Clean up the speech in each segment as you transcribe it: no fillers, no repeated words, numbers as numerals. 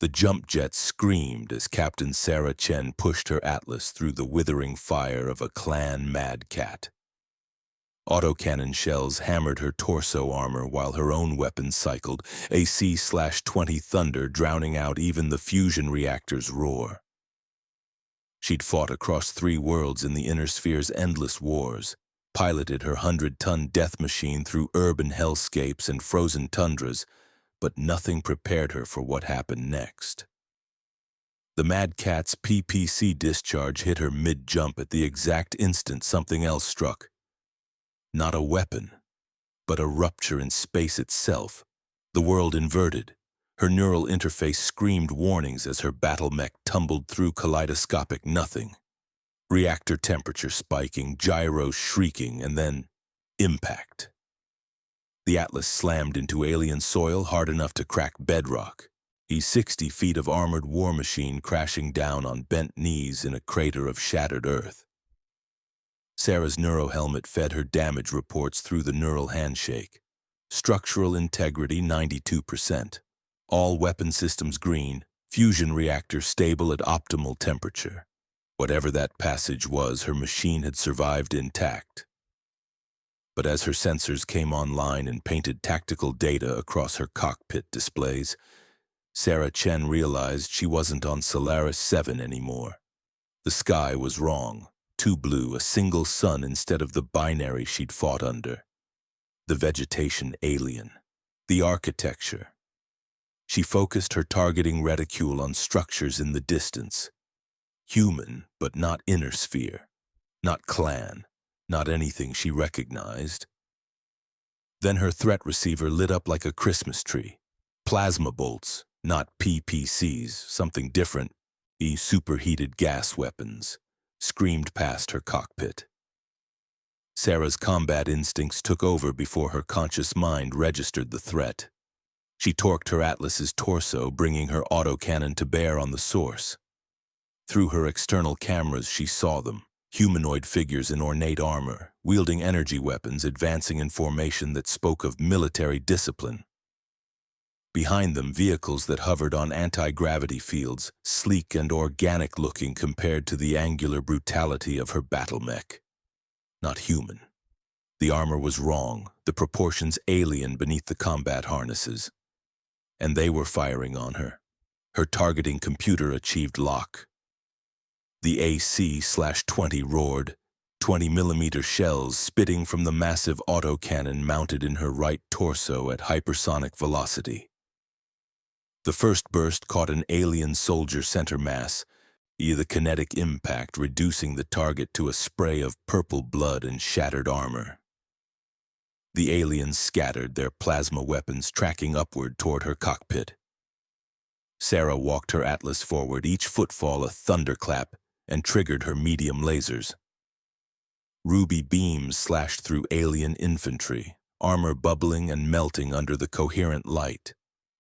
The jump jet screamed as Captain Sarah Chen pushed her Atlas through the withering fire of a clan mad cat. Autocannon shells hammered her torso armor while her own weapons cycled, a C/20 Thunder drowning out even the fusion reactor's roar. She'd fought across 3 worlds in the inner sphere's endless wars, piloted her 100-ton death machine through urban hellscapes and frozen tundras, but nothing prepared her for what happened next. The Mad Cat's PPC discharge hit her mid-jump at the exact instant something else struck. Not a weapon, but a rupture in space itself. The world inverted. Her neural interface screamed warnings as her battle mech tumbled through kaleidoscopic nothing. Reactor temperature spiking, gyros shrieking, and then impact. The Atlas slammed into alien soil hard enough to crack bedrock. 60 feet of armored war machine crashing down on bent knees in a crater of shattered earth. Sarah's neurohelmet fed her damage reports through the neural handshake. Structural integrity 92%. All weapon systems green, fusion reactor stable at optimal temperature. Whatever that passage was, her machine had survived intact. But as her sensors came online and painted tactical data across her cockpit displays, Sarah Chen realized she wasn't on Solaris 7 anymore. The sky was wrong. Too blue, a single sun instead of the binary she'd fought under. The vegetation alien. The architecture. She focused her targeting reticule on structures in the distance. Human, but not inner sphere. Not clan. Not anything she recognized. Then her threat receiver lit up like a Christmas tree. Plasma bolts, not PPCs, something different. Superheated gas weapons. Screamed past her cockpit. Sarah's combat instincts took over before her conscious mind registered the threat. She torqued her Atlas's torso, bringing her autocannon to bear on the source. Through her external cameras, she saw them, humanoid figures in ornate armor, wielding energy weapons, advancing in formation that spoke of military discipline. Behind them, vehicles that hovered on anti-gravity fields, sleek and organic-looking compared to the angular brutality of her battle mech. Not human. The armor was wrong, the proportions alien beneath the combat harnesses. And they were firing on her. Her targeting computer achieved lock. The AC/20 roared, 20mm shells spitting from the massive autocannon mounted in her right torso at hypersonic velocity. The first burst caught an alien soldier center mass, the kinetic impact reducing the target to a spray of purple blood and shattered armor. The aliens scattered, their plasma weapons tracking upward toward her cockpit. Sarah walked her Atlas forward, each footfall a thunderclap, and triggered her medium lasers. Ruby beams slashed through alien infantry, armor bubbling and melting under the coherent light.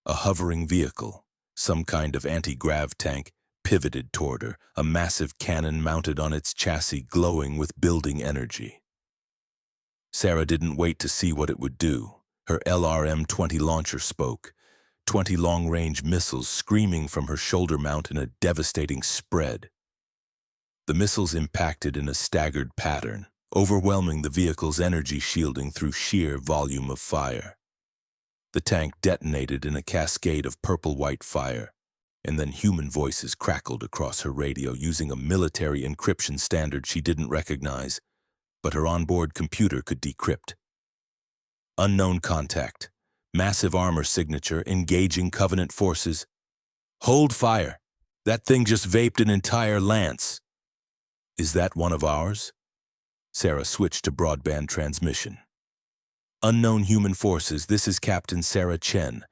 A hovering vehicle, some kind of anti-grav tank, pivoted toward her, a massive cannon mounted on its chassis glowing with building energy. Sarah didn't wait to see what it would do. Her LRM-20 launcher spoke, 20 long-range missiles screaming from her shoulder mount in a devastating spread. The missiles impacted in a staggered pattern, overwhelming the vehicle's energy shielding through sheer volume of fire. The tank detonated in a cascade of purple-white fire, and then human voices crackled across her radio using a military encryption standard she didn't recognize, but her onboard computer could decrypt. Unknown contact. Massive armor signature engaging Covenant forces. Hold fire. That thing just vaped an entire lance. Is that one of ours? Sarah switched to broadband transmission. Unknown human forces, this is Captain Sarah Chen,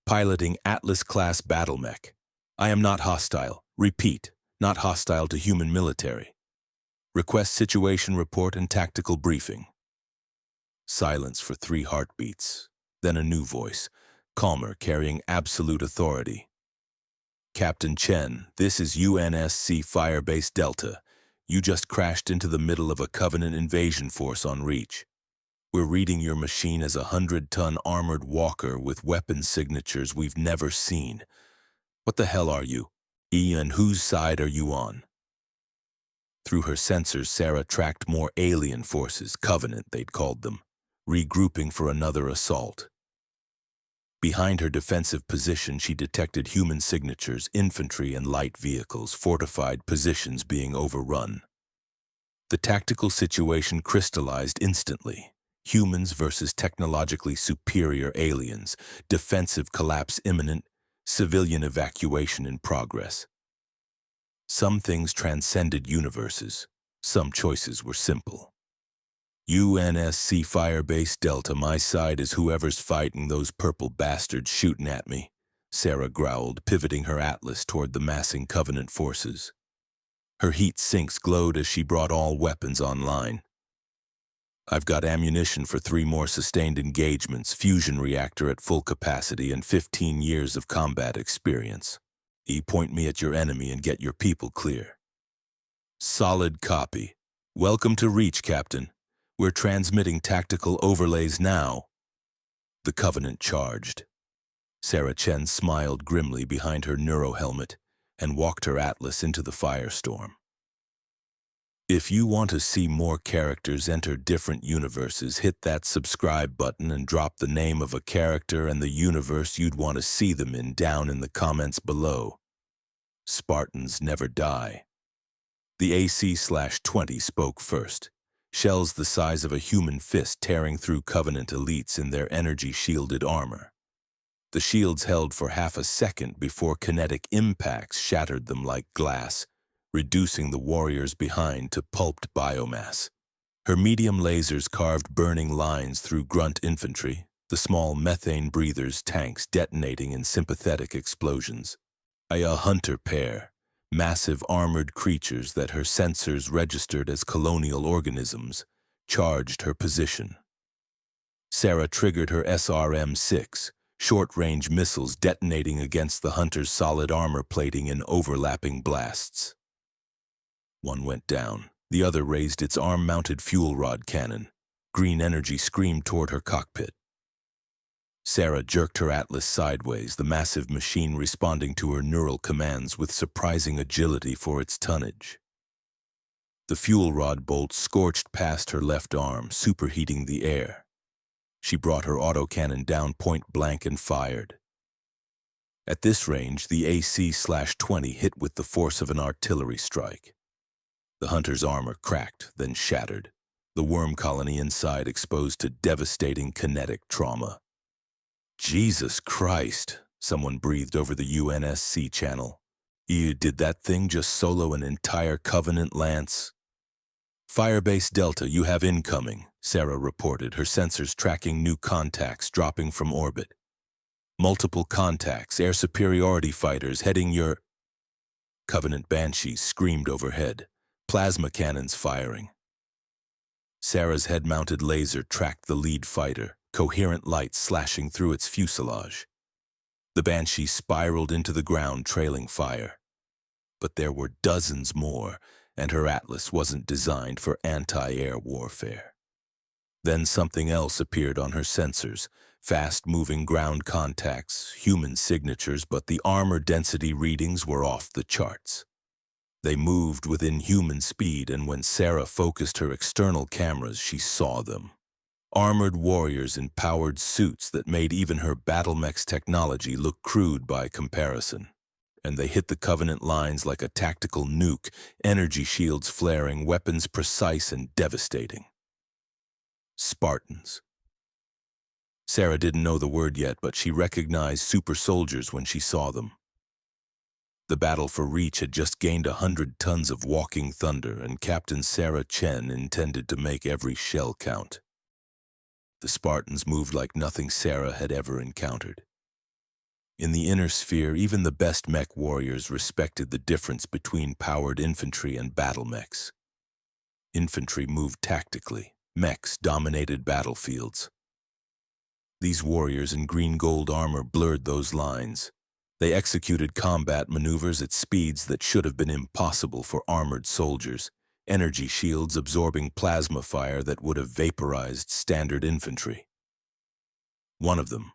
piloting Atlas-class battle mech. I am not hostile. Repeat, not hostile to human military. Request situation report and tactical briefing. Silence for 3 heartbeats. Then a new voice, calmer, carrying absolute authority. Captain Chen, this is UNSC Firebase Delta. You just crashed into the middle of a Covenant invasion force on Reach. We're reading your machine as a 100-ton armored walker with weapon signatures we've never seen. What the hell are you? And whose side are you on? Through her sensors, Sarah tracked more alien forces, Covenant they'd called them, regrouping for another assault. Behind her defensive position, she detected human signatures, infantry and light vehicles, fortified positions being overrun. The tactical situation crystallized instantly. Humans versus technologically superior aliens, defensive collapse imminent, civilian evacuation in progress. Some things transcended universes. Some choices were simple. UNSC Firebase Delta, my side is whoever's fighting those purple bastards shooting at me, Sarah growled, pivoting her atlas toward the massing Covenant forces. Her heat sinks glowed as she brought all weapons online. I've got ammunition for 3 more sustained engagements, fusion reactor at full capacity, and 15 years of combat experience. Point me at your enemy and get your people clear. Solid copy. Welcome to Reach, Captain. We're transmitting tactical overlays now. The Covenant charged. Sarah Chen smiled grimly behind her neurohelmet and walked her atlas into the firestorm. If you want to see more characters enter different universes, hit that subscribe button and drop the name of a character and the universe you'd want to see them in down in the comments below. Spartans never die. The AC/20 spoke first, shells the size of a human fist tearing through Covenant elites in their energy-shielded armor. The shields held for half a second before kinetic impacts shattered them like glass, reducing the warriors behind to pulped biomass. Her medium lasers carved burning lines through grunt infantry, the small methane breathers tanks detonating in sympathetic explosions. A hunter pair, massive armored creatures that her sensors registered as colonial organisms, charged her position. Sarah triggered her SRM-6, short-range missiles detonating against the hunter's solid armor plating in overlapping blasts. One went down. The other raised its arm-mounted fuel rod cannon. Green energy screamed toward her cockpit. Sarah jerked her atlas sideways, the massive machine responding to her neural commands with surprising agility for its tonnage. The fuel rod bolt scorched past her left arm, superheating the air. She brought her autocannon down point blank and fired. At this range, the AC/20 hit with the force of an artillery strike. The hunter's armor cracked, then shattered, the worm colony inside exposed to devastating kinetic trauma. Jesus Christ, someone breathed over the UNSC channel. Did that thing just solo an entire Covenant lance? Firebase Delta, you have incoming, Sarah reported, her sensors tracking new contacts dropping from orbit. Multiple contacts, air superiority fighters heading your... Covenant banshees screamed overhead, plasma cannons firing. Sarah's head-mounted laser tracked the lead fighter, coherent light slashing through its fuselage. The Banshee spiraled into the ground, trailing fire. But there were dozens more, and her atlas wasn't designed for anti-air warfare. Then something else appeared on her sensors, fast-moving ground contacts, human signatures, but the armor density readings were off the charts. They moved within human speed, and when Sarah focused her external cameras, she saw them. Armored warriors in powered suits that made even her battlemech's technology look crude by comparison. And they hit the Covenant lines like a tactical nuke, energy shields flaring, weapons precise and devastating. Spartans. Sarah didn't know the word yet, but she recognized super soldiers when she saw them. The battle for Reach had just gained 100 tons of walking thunder, and Captain Sarah Chen intended to make every shell count. The Spartans moved like nothing Sarah had ever encountered. In the inner sphere, even the best mech warriors respected the difference between powered infantry and battle mechs. Infantry moved tactically, mechs dominated battlefields. These warriors in green-gold armor blurred those lines. They executed combat maneuvers at speeds that should have been impossible for armored soldiers, energy shields absorbing plasma fire that would have vaporized standard infantry. One of them,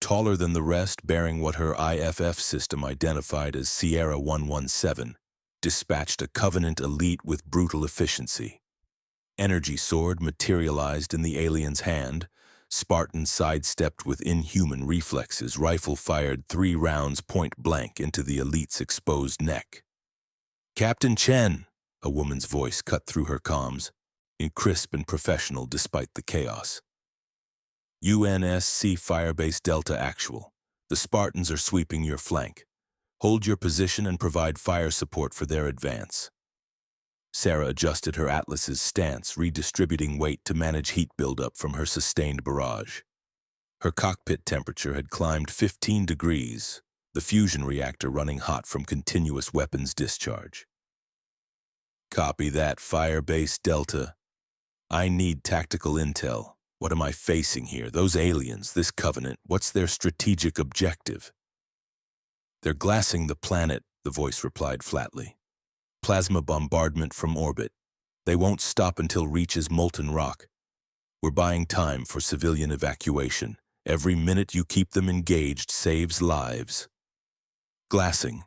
taller than the rest, bearing what her IFF system identified as Sierra 117, dispatched a Covenant elite with brutal efficiency. Energy sword materialized in the alien's hand. Spartan sidestepped with inhuman reflexes. Rifle fired 3 rounds point blank into the elite's exposed neck. "Captain Chen," a woman's voice cut through her comms, crisp and professional despite the chaos. "UNSC Firebase Delta Actual. The Spartans are sweeping your flank. Hold your position and provide fire support for their advance." Sarah adjusted her Atlas's stance, redistributing weight to manage heat buildup from her sustained barrage. Her cockpit temperature had climbed 15 degrees, the fusion reactor running hot from continuous weapons discharge. "Copy that, Firebase Delta. I need tactical intel. What am I facing here? Those aliens, this Covenant, what's their strategic objective?" "They're glassing the planet," the voice replied flatly. "Plasma bombardment from orbit. They won't stop until reaches molten rock. We're buying time for civilian evacuation. Every minute you keep them engaged saves lives." Glassing.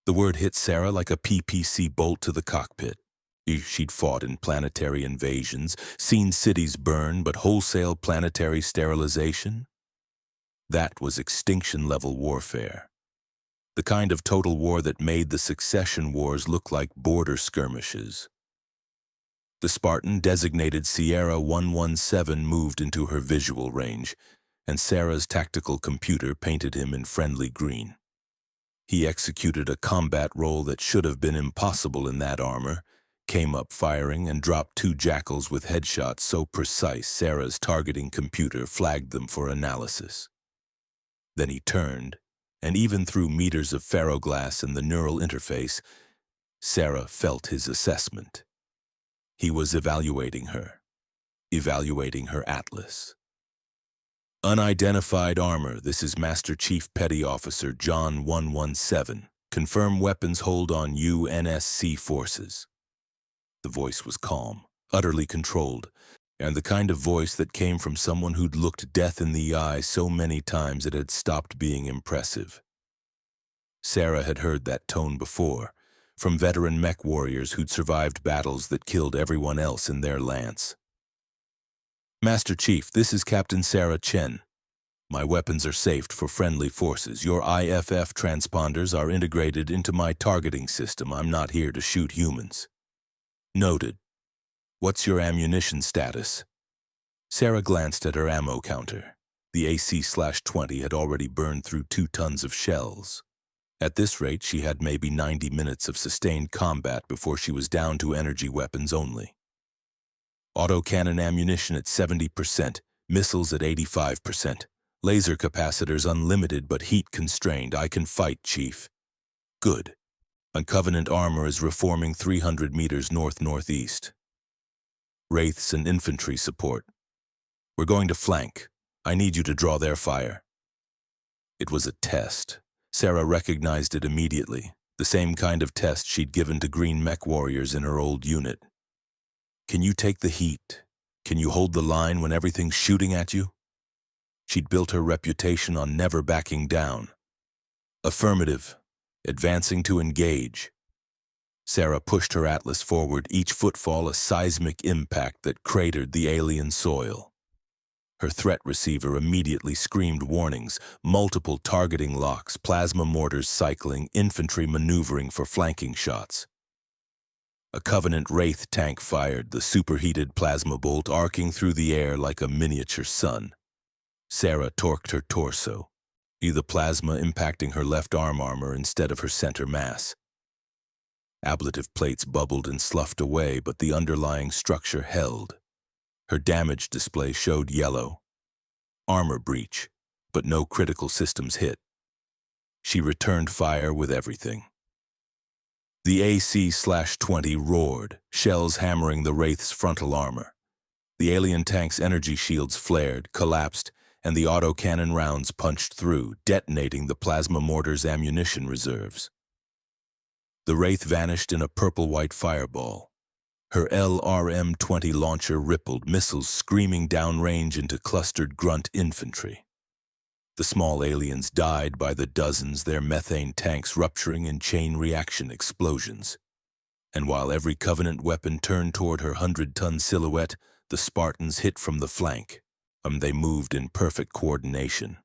The word hit Sarah like a PPC bolt to the cockpit. She'd fought in planetary invasions, seen cities burn, but wholesale planetary sterilization? That was extinction-level warfare. The kind of total war that made the succession wars look like border skirmishes. The Spartan, designated Sierra 117, moved into her visual range, and Sarah's tactical computer painted him in friendly green. He executed a combat role that should have been impossible in that armor, came up firing and dropped 2 jackals with headshots so precise Sarah's targeting computer flagged them for analysis. Then he turned, and even through meters of ferroglass in the neural interface, Sarah felt his assessment. He was evaluating her Atlas. "Unidentified armor, this is Master Chief Petty Officer John 117. Confirm weapons hold on UNSC forces." The voice was calm, utterly controlled, and the kind of voice that came from someone who'd looked death in the eye so many times it had stopped being impressive. Sarah had heard that tone before, from veteran mech warriors who'd survived battles that killed everyone else in their lance. "Master Chief, this is Captain Sarah Chen. My weapons are safed for friendly forces. Your IFF transponders are integrated into my targeting system. I'm not here to shoot humans." "Noted. What's your ammunition status?" Sarah glanced at her ammo counter. The AC/20 had already burned through 2 tons of shells. At this rate, she had maybe 90 minutes of sustained combat before she was down to energy weapons only. "Autocannon ammunition at 70%, missiles at 85%. Laser capacitors unlimited but heat constrained. I can fight, Chief." "Good. Covenant armor is reforming 300 meters north-northeast. Wraiths and infantry support. We're going to flank. I need you to draw their fire." It was a test. Sarah recognized it immediately, the same kind of test she'd given to green mech warriors in her old unit. "Can you take the heat? Can you hold the line when everything's shooting at you?" She'd built her reputation on never backing down. "Affirmative. Advancing to engage." Sarah pushed her Atlas forward, each footfall a seismic impact that cratered the alien soil. Her threat receiver immediately screamed warnings, multiple targeting locks, plasma mortars cycling, infantry maneuvering for flanking shots. A Covenant Wraith tank fired, the superheated plasma bolt arcing through the air like a miniature sun. Sarah torqued her torso, the plasma impacting her left arm armor instead of her center mass. Ablative plates bubbled and sloughed away, but the underlying structure held. Her damage display showed yellow. Armor breach, but no critical systems hit. She returned fire with everything. The AC/20 roared, shells hammering the Wraith's frontal armor. The alien tank's energy shields flared, collapsed, and the autocannon rounds punched through, detonating the plasma mortar's ammunition reserves. The Wraith vanished in a purple-white fireball. Her LRM-20 launcher rippled, missiles screaming downrange into clustered grunt infantry. The small aliens died by the dozens, their methane tanks rupturing in chain reaction explosions. And while every Covenant weapon turned toward her 100-ton silhouette, the Spartans hit from the flank. They moved in perfect coordination.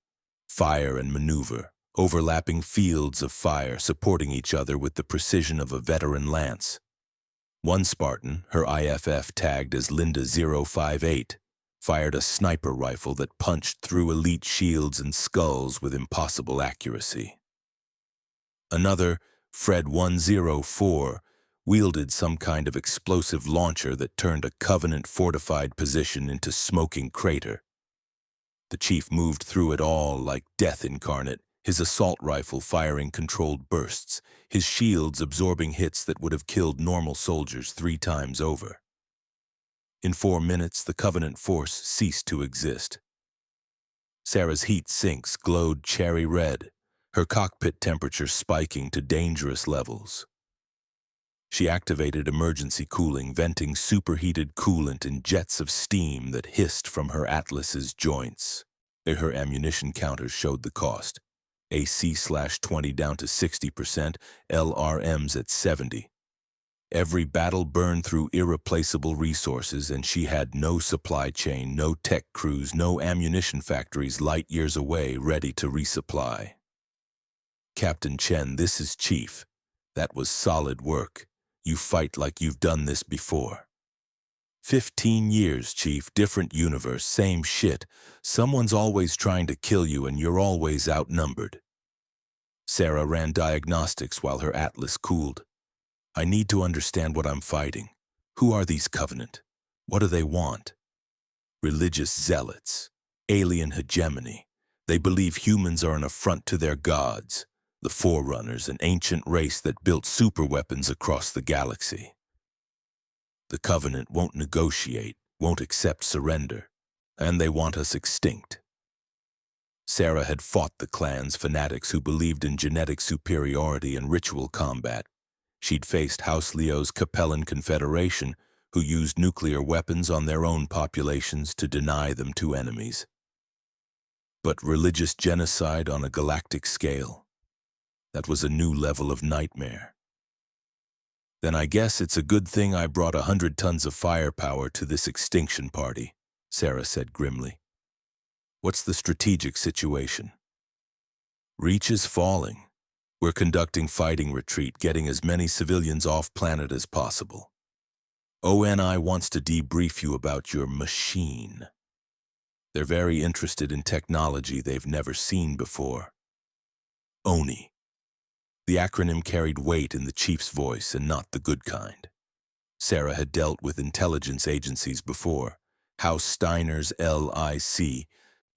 Fire and maneuver, overlapping fields of fire supporting each other with the precision of a veteran lance. One Spartan, her IFF tagged as Linda 058, fired a sniper rifle that punched through elite shields and skulls with impossible accuracy. Another, Fred 104, wielded some kind of explosive launcher that turned a Covenant-fortified position into smoking crater. The chief moved through it all like death incarnate, his assault rifle firing controlled bursts, his shields absorbing hits that would have killed normal soldiers 3 times over. In 4 minutes, the Covenant force ceased to exist. Sarah's heat sinks glowed cherry red, her cockpit temperature spiking to dangerous levels. She activated emergency cooling, venting superheated coolant in jets of steam that hissed from her Atlas's joints. Her ammunition counters showed the cost. AC/20 down to 60%, LRMs at 70. Every battle burned through irreplaceable resources, and she had no supply chain, no tech crews, no ammunition factories light years away ready to resupply. Captain Chen, this is Chief. That was solid work. You fight like you've done this before. 15 years, Chief, different universe, same shit. Someone's always trying to kill you and you're always outnumbered. Sarah ran diagnostics while her Atlas cooled. I need to understand what I'm fighting. Who are these Covenant? What do they want? Religious zealots. Alien hegemony. They believe humans are an affront to their gods. The Forerunners, an ancient race that built superweapons across the galaxy. The Covenant won't negotiate, won't accept surrender, and they want us extinct. Sarah had fought the clan's fanatics who believed in genetic superiority and ritual combat. She'd faced House Leo's Capellan Confederation, who used nuclear weapons on their own populations to deny them to enemies. But religious genocide on a galactic scale? That was a new level of nightmare. Then I guess it's a good thing I brought 100 tons of firepower to this extinction party, Sarah said grimly. What's the strategic situation? Reach is falling. We're conducting fighting retreat, getting as many civilians off planet as possible. ONI wants to debrief you about your machine. They're very interested in technology they've never seen before. ONI. The acronym carried weight in the chief's voice, and not the good kind. Sarah had dealt with intelligence agencies before, House Steiner's LIC,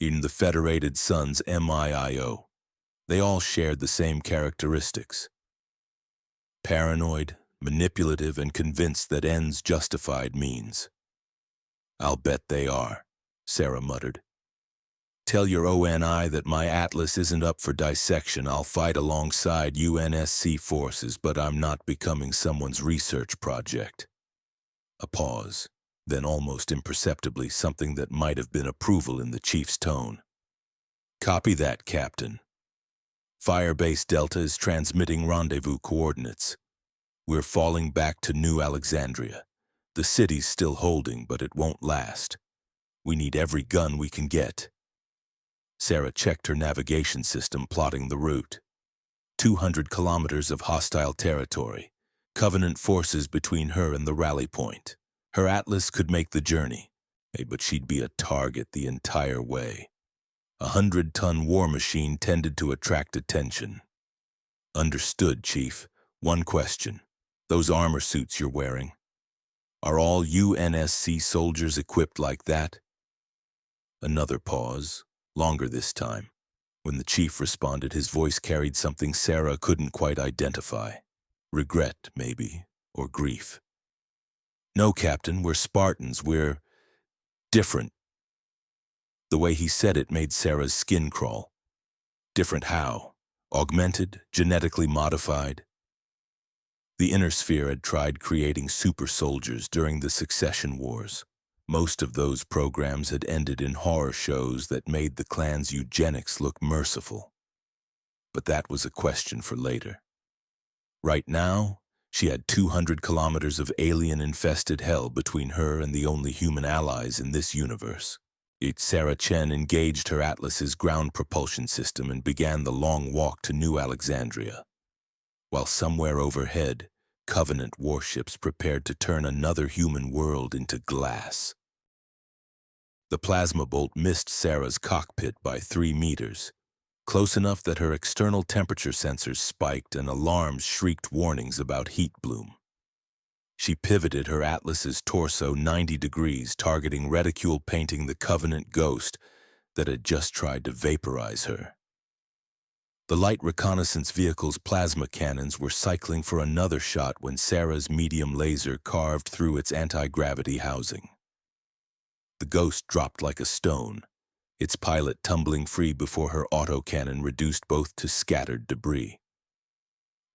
in the Federated Sons MIIO. They all shared the same characteristics. Paranoid, manipulative, and convinced that ends justified means. I'll bet they are, Sarah muttered. Tell your ONI that my Atlas isn't up for dissection. I'll fight alongside UNSC forces, but I'm not becoming someone's research project. A pause, then almost imperceptibly something that might have been approval in the chief's tone. Copy that, Captain. Firebase Delta is transmitting rendezvous coordinates. We're falling back to New Alexandria. The city's still holding, but it won't last. We need every gun we can get. Sarah checked her navigation system, plotting the route. 200 kilometers of hostile territory. Covenant forces between her and the rally point. Her Atlas could make the journey, but she'd be a target the entire way. A 100-ton war machine tended to attract attention. Understood, Chief. One question. Those armor suits you're wearing. Are all UNSC soldiers equipped like that? Another pause. Longer this time. When the chief responded, his voice carried something Sarah couldn't quite identify. Regret, maybe, or grief. No, Captain, we're Spartans. We're different. The way he said it made Sarah's skin crawl. Different how? Augmented? Genetically modified? The Inner Sphere had tried creating super soldiers during the succession wars. Most of those programs had ended in horror shows that made the clan's eugenics look merciful. But that was a question for later. Right now, she had 200 kilometers of alien-infested hell between her and the only human allies in this universe. Sarah Chen engaged her Atlas's ground propulsion system and began the long walk to New Alexandria, while somewhere overhead, Covenant warships prepared to turn another human world into glass. The plasma bolt missed Sarah's cockpit by 3 meters, close enough that her external temperature sensors spiked and alarms shrieked warnings about heat bloom. She pivoted her Atlas's torso 90 degrees, targeting reticule painting the Covenant ghost that had just tried to vaporize her. The light reconnaissance vehicle's plasma cannons were cycling for another shot when Sarah's medium laser carved through its anti-gravity housing. The ghost dropped like a stone, its pilot tumbling free before her autocannon reduced both to scattered debris.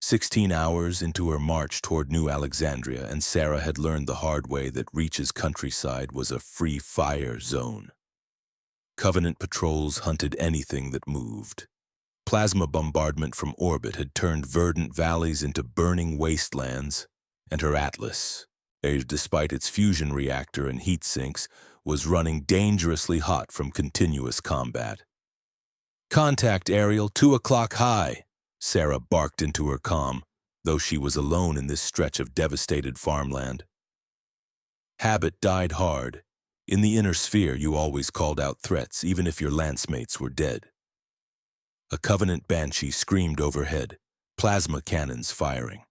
16 hours into her march toward New Alexandria, and Sarah had learned the hard way that Reach's countryside was a free-fire zone. Covenant patrols hunted anything that moved. Plasma bombardment from orbit had turned verdant valleys into burning wastelands, and her Atlas, despite its fusion reactor and heat sinks, was running dangerously hot from continuous combat. "Contact, Ariel, 2 o'clock high," Sarah barked into her comm, though she was alone in this stretch of devastated farmland. Habit died hard. In the inner sphere, you always called out threats, even if your lancemates were dead. A Covenant Banshee screamed overhead, plasma cannons firing.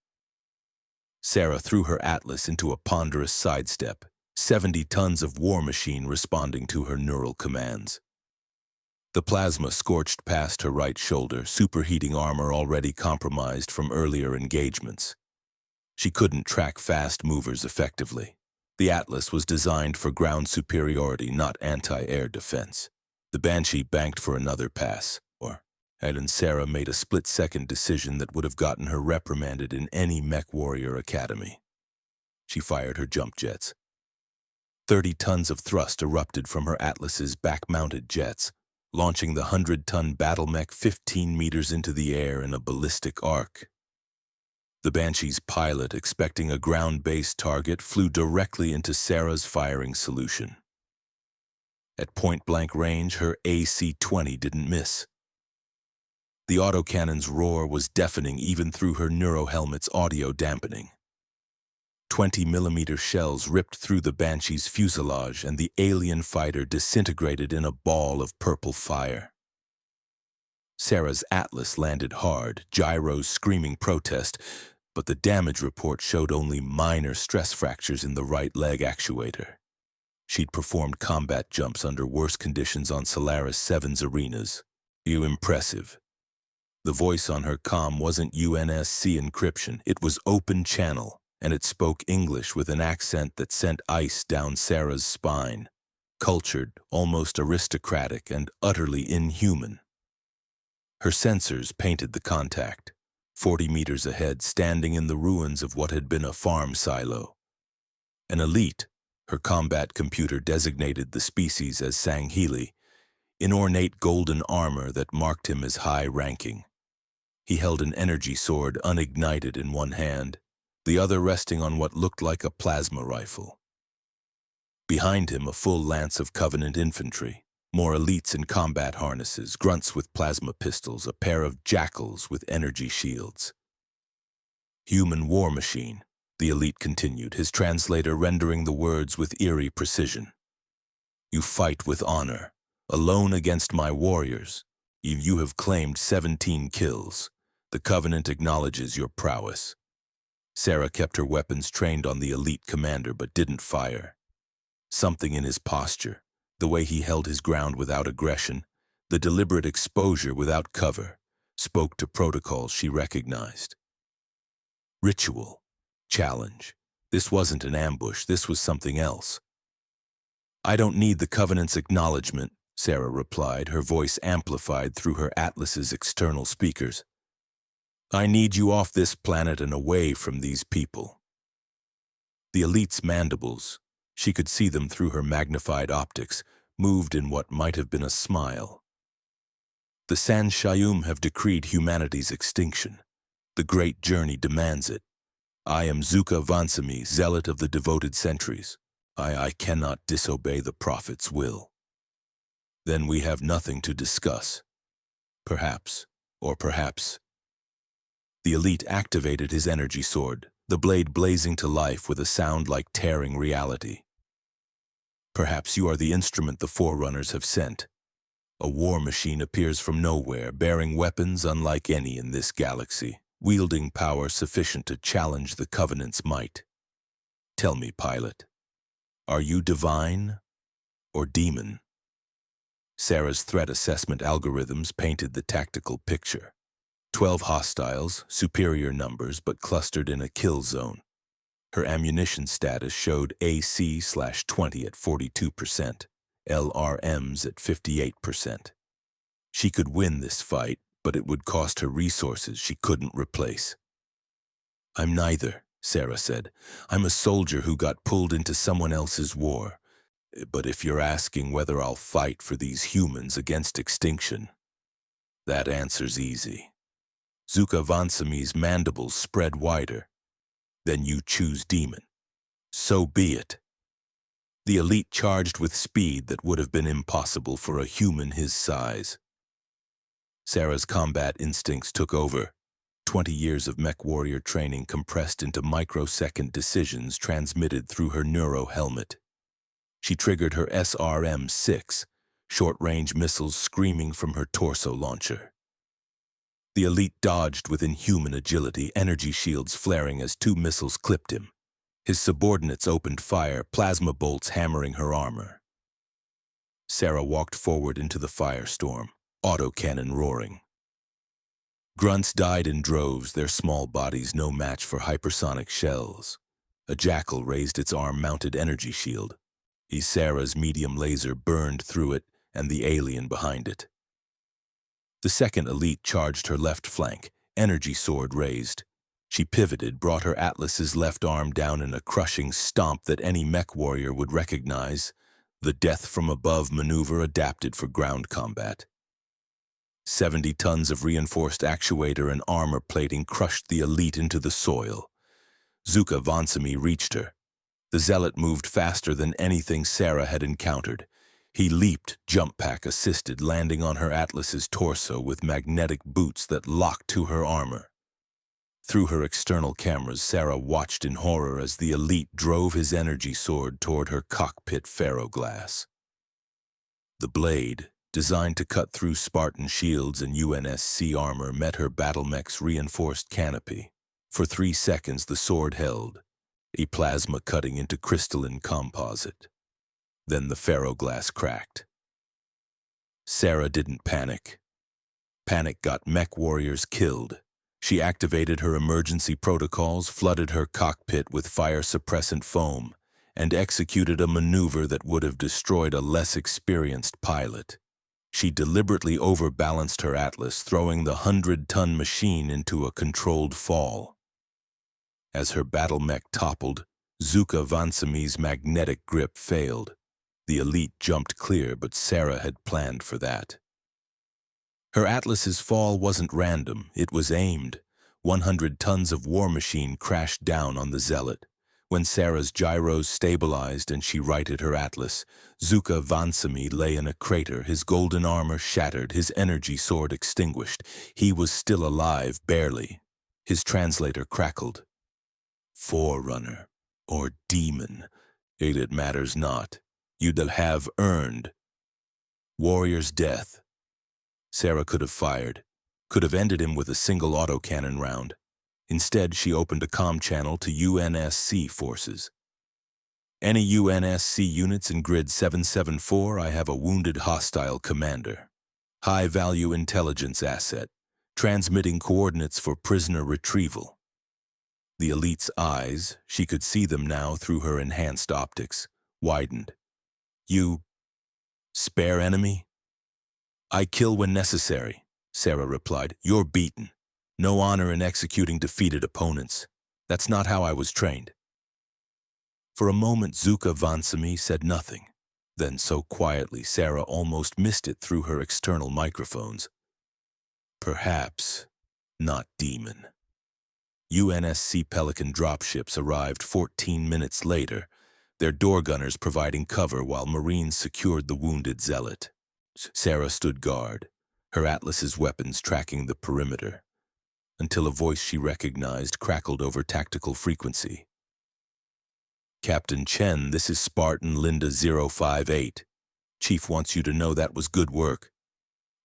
Sarah threw her Atlas into a ponderous sidestep, 70 tons of war machine responding to her neural commands. The plasma scorched past her right shoulder, superheating armor already compromised from earlier engagements. She couldn't track fast movers effectively. The Atlas was designed for ground superiority, not anti-air defense. The Banshee banked for another pass, and Sarah made a split-second decision that would have gotten her reprimanded in any mech warrior academy. She fired her jump jets. 30 tons of thrust erupted from her Atlas's back-mounted jets, launching the 100-ton battle mech 15 meters into the air in a ballistic arc. The Banshee's pilot, expecting a ground-based target, flew directly into Sarah's firing solution. At point-blank range, her AC-20 didn't miss. The autocannon's roar was deafening even through her neurohelmet's audio dampening. 20-millimeter shells ripped through the Banshee's fuselage, and the alien fighter disintegrated in a ball of purple fire. Sarah's Atlas landed hard, gyros screaming protest, but the damage report showed only minor stress fractures in the right leg actuator. She'd performed combat jumps under worse conditions on Solaris 7's arenas. Impressive. The voice on her comm wasn't UNSC encryption, it was open channel, and it spoke English with an accent that sent ice down Sarah's spine. Cultured, almost aristocratic, and utterly inhuman. Her sensors painted the contact, 40 meters ahead, standing in the ruins of what had been a farm silo. An elite, her combat computer designated the species as Sanghili, in ornate golden armor that marked him as high-ranking. He held an energy sword unignited in one hand, the other resting on what looked like a plasma rifle. Behind him, a full lance of Covenant infantry, more elites in combat harnesses, grunts with plasma pistols, a pair of jackals with energy shields. "Human war machine," the elite continued, his translator rendering the words with eerie precision. "You fight with honor, alone against my warriors. You have claimed 17 kills. The Covenant acknowledges your prowess." Sarah kept her weapons trained on the elite commander but didn't fire. Something in his posture, the way he held his ground without aggression, the deliberate exposure without cover, spoke to protocols she recognized. Ritual. Challenge. This wasn't an ambush, this was something else. "I don't need the Covenant's acknowledgement," Sarah replied, her voice amplified through her Atlas's external speakers. "I need you off this planet and away from these people." The elite's mandibles, She could see them through her magnified optics, moved in what might have been a smile. The San Shayum have decreed humanity's extinction. The great journey demands it. I am Zuka Vansami, zealot of the devoted centuries. I cannot disobey the prophet's will. Then we have nothing to discuss. Perhaps, or perhaps. The elite activated his energy sword, the blade blazing to life with a sound like tearing reality. Perhaps you are the instrument the Forerunners have sent. A war machine appears from nowhere, bearing weapons unlike any in this galaxy, wielding power sufficient to challenge the Covenant's might. Tell me, pilot, are you divine or demon? Sarah's threat assessment algorithms painted the tactical picture. 12 hostiles, superior numbers but clustered in a kill zone. Her ammunition status showed AC/20 at 42%, LRMs at 58%. She could win this fight, but it would cost her resources she couldn't replace. I'm neither, Sarah said. I'm a soldier who got pulled into someone else's war. But if you're asking whether I'll fight for these humans against extinction, that answer's easy. Zuka Vansami's mandibles spread wider. Then you choose demon. So be it. The elite charged with speed that would have been impossible for a human his size. Sarah's combat instincts took over. 20 years of mech warrior training compressed into microsecond decisions transmitted through her neuro helmet. She triggered her SRM-6, short-range missiles screaming from her torso launcher. The elite dodged with inhuman agility, energy shields flaring as 2 missiles clipped him. His subordinates opened fire, plasma bolts hammering her armor. Sarah walked forward into the firestorm, autocannon roaring. Grunts died in droves, their small bodies no match for hypersonic shells. A jackal raised its arm-mounted energy shield. Sarah's medium laser burned through it and the alien behind it. The second elite charged her left flank, energy sword raised. She pivoted, brought her Atlas's left arm down in a crushing stomp that any mech warrior would recognize, the death-from-above maneuver adapted for ground combat. 70 tons of reinforced actuator and armor plating crushed the elite into the soil. Zuka Vansami reached her. The zealot moved faster than anything Sarah had encountered. He leaped, jump pack assisted, landing on her Atlas's torso with magnetic boots that locked to her armor. Through her external cameras, Sarah watched in horror as the elite drove his energy sword toward her cockpit ferroglass. The blade, designed to cut through Spartan shields and UNSC armor, met her battle mech's reinforced canopy. For 3 seconds the sword held, a plasma cutting into crystalline composite. Then the ferroglass cracked. Sarah didn't panic. Panic got mech warriors killed. She activated her emergency protocols, flooded her cockpit with fire-suppressant foam, and executed a maneuver that would have destroyed a less experienced pilot. She deliberately overbalanced her Atlas, throwing the 100-ton machine into a controlled fall. As her battle mech toppled, Zuka Vansami's magnetic grip failed. The elite jumped clear, but Sarah had planned for that. Her Atlas's fall wasn't random, it was aimed. 100 tons of war machine crashed down on the zealot. When Sarah's gyros stabilized and she righted her Atlas, Zuka Vansami lay in a crater, his golden armor shattered, his energy sword extinguished. He was still alive, barely. His translator crackled. Forerunner, or demon, it matters not. You'd have earned. Warrior's death. Sarah could have fired, could have ended him with a single autocannon round. Instead, she opened a comm channel to UNSC forces. Any UNSC units in Grid 774, I have a wounded hostile commander. High-value intelligence asset, transmitting coordinates for prisoner retrieval. The elite's eyes, she could see them now through her enhanced optics, widened. You spare enemy? I kill when necessary, Sarah replied. You're beaten. No honor in executing defeated opponents. That's not how I was trained. For a moment, Zuka Vansami said nothing. Then, so quietly, Sarah almost missed it through her external microphones. Perhaps not demon. UNSC Pelican dropships arrived 14 minutes later, their door gunners providing cover while Marines secured the wounded zealot. Sarah stood guard, her Atlas's weapons tracking the perimeter, until a voice she recognized crackled over tactical frequency. Captain Chen, this is Spartan Linda 058. Chief wants you to know that was good work.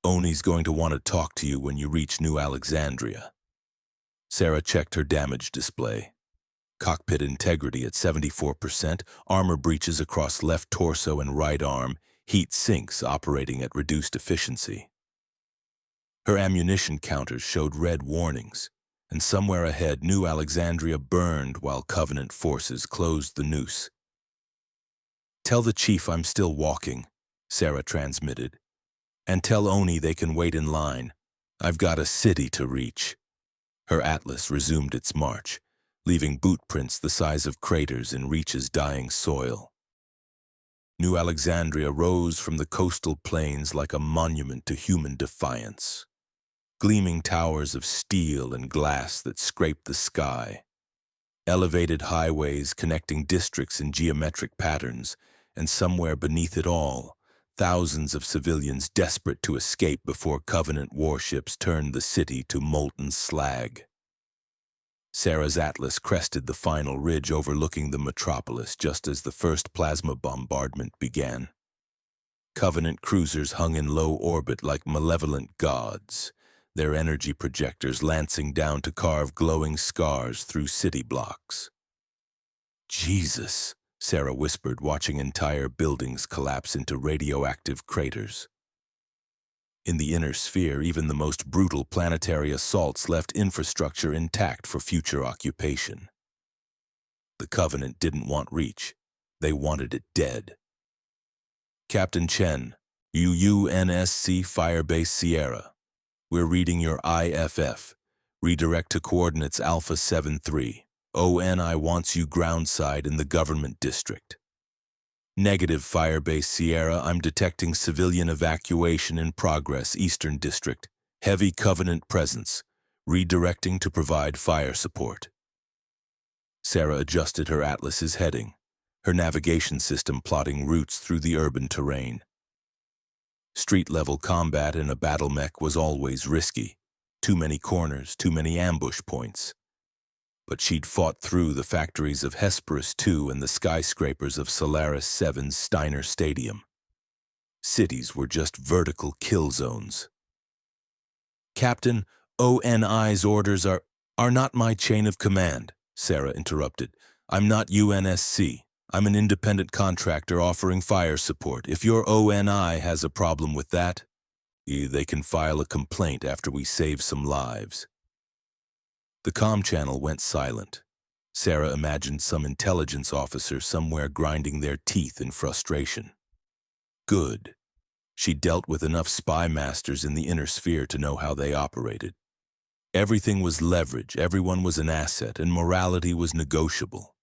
Oni's going to want to talk to you when you reach New Alexandria. Sarah checked her damage display. Cockpit integrity at 74%, armor breaches across left torso and right arm, heat sinks operating at reduced efficiency. Her ammunition counters showed red warnings, and somewhere ahead New Alexandria burned while Covenant forces closed the noose. Tell the chief I'm still walking, Sarah transmitted. And tell Oni they can wait in line. I've got a city to reach. Her Atlas resumed its march, leaving boot prints the size of craters in Reach's dying soil. New Alexandria rose from the coastal plains like a monument to human defiance. Gleaming towers of steel and glass that scraped the sky. Elevated highways connecting districts in geometric patterns, and somewhere beneath it all, thousands of civilians desperate to escape before Covenant warships turned the city to molten slag. Sarah's Atlas crested the final ridge overlooking the metropolis just as the first plasma bombardment began. Covenant cruisers hung in low orbit like malevolent gods, their energy projectors lancing down to carve glowing scars through city blocks. Jesus, Sarah whispered, watching entire buildings collapse into radioactive craters. In the inner sphere, even the most brutal planetary assaults left infrastructure intact for future occupation. The Covenant didn't want Reach. They wanted it dead. Captain Chen, UNSC Firebase Sierra. We're reading your IFF. Redirect to coordinates Alpha 73. ONI wants you groundside in the government district. Negative Firebase Sierra, I'm detecting civilian evacuation in progress, Eastern District. Heavy Covenant presence. Redirecting to provide fire support. Sarah adjusted her Atlas's heading, her navigation system plotting routes through the urban terrain. Street-level combat in a battle mech was always risky. Too many corners, too many ambush points. But she'd fought through the factories of Hesperus 2 and the skyscrapers of Solaris 7's Steiner Stadium. Cities were just vertical kill zones. Captain, ONI's orders are not my chain of command, Sarah interrupted. I'm not UNSC. I'm an independent contractor offering fire support. If your ONI has a problem with that, they can file a complaint after we save some lives. The comm channel went silent. Sarah imagined some intelligence officer somewhere grinding their teeth in frustration. Good. She dealt with enough spy masters in the inner sphere to know how they operated. Everything was leverage, everyone was an asset, and morality was negotiable.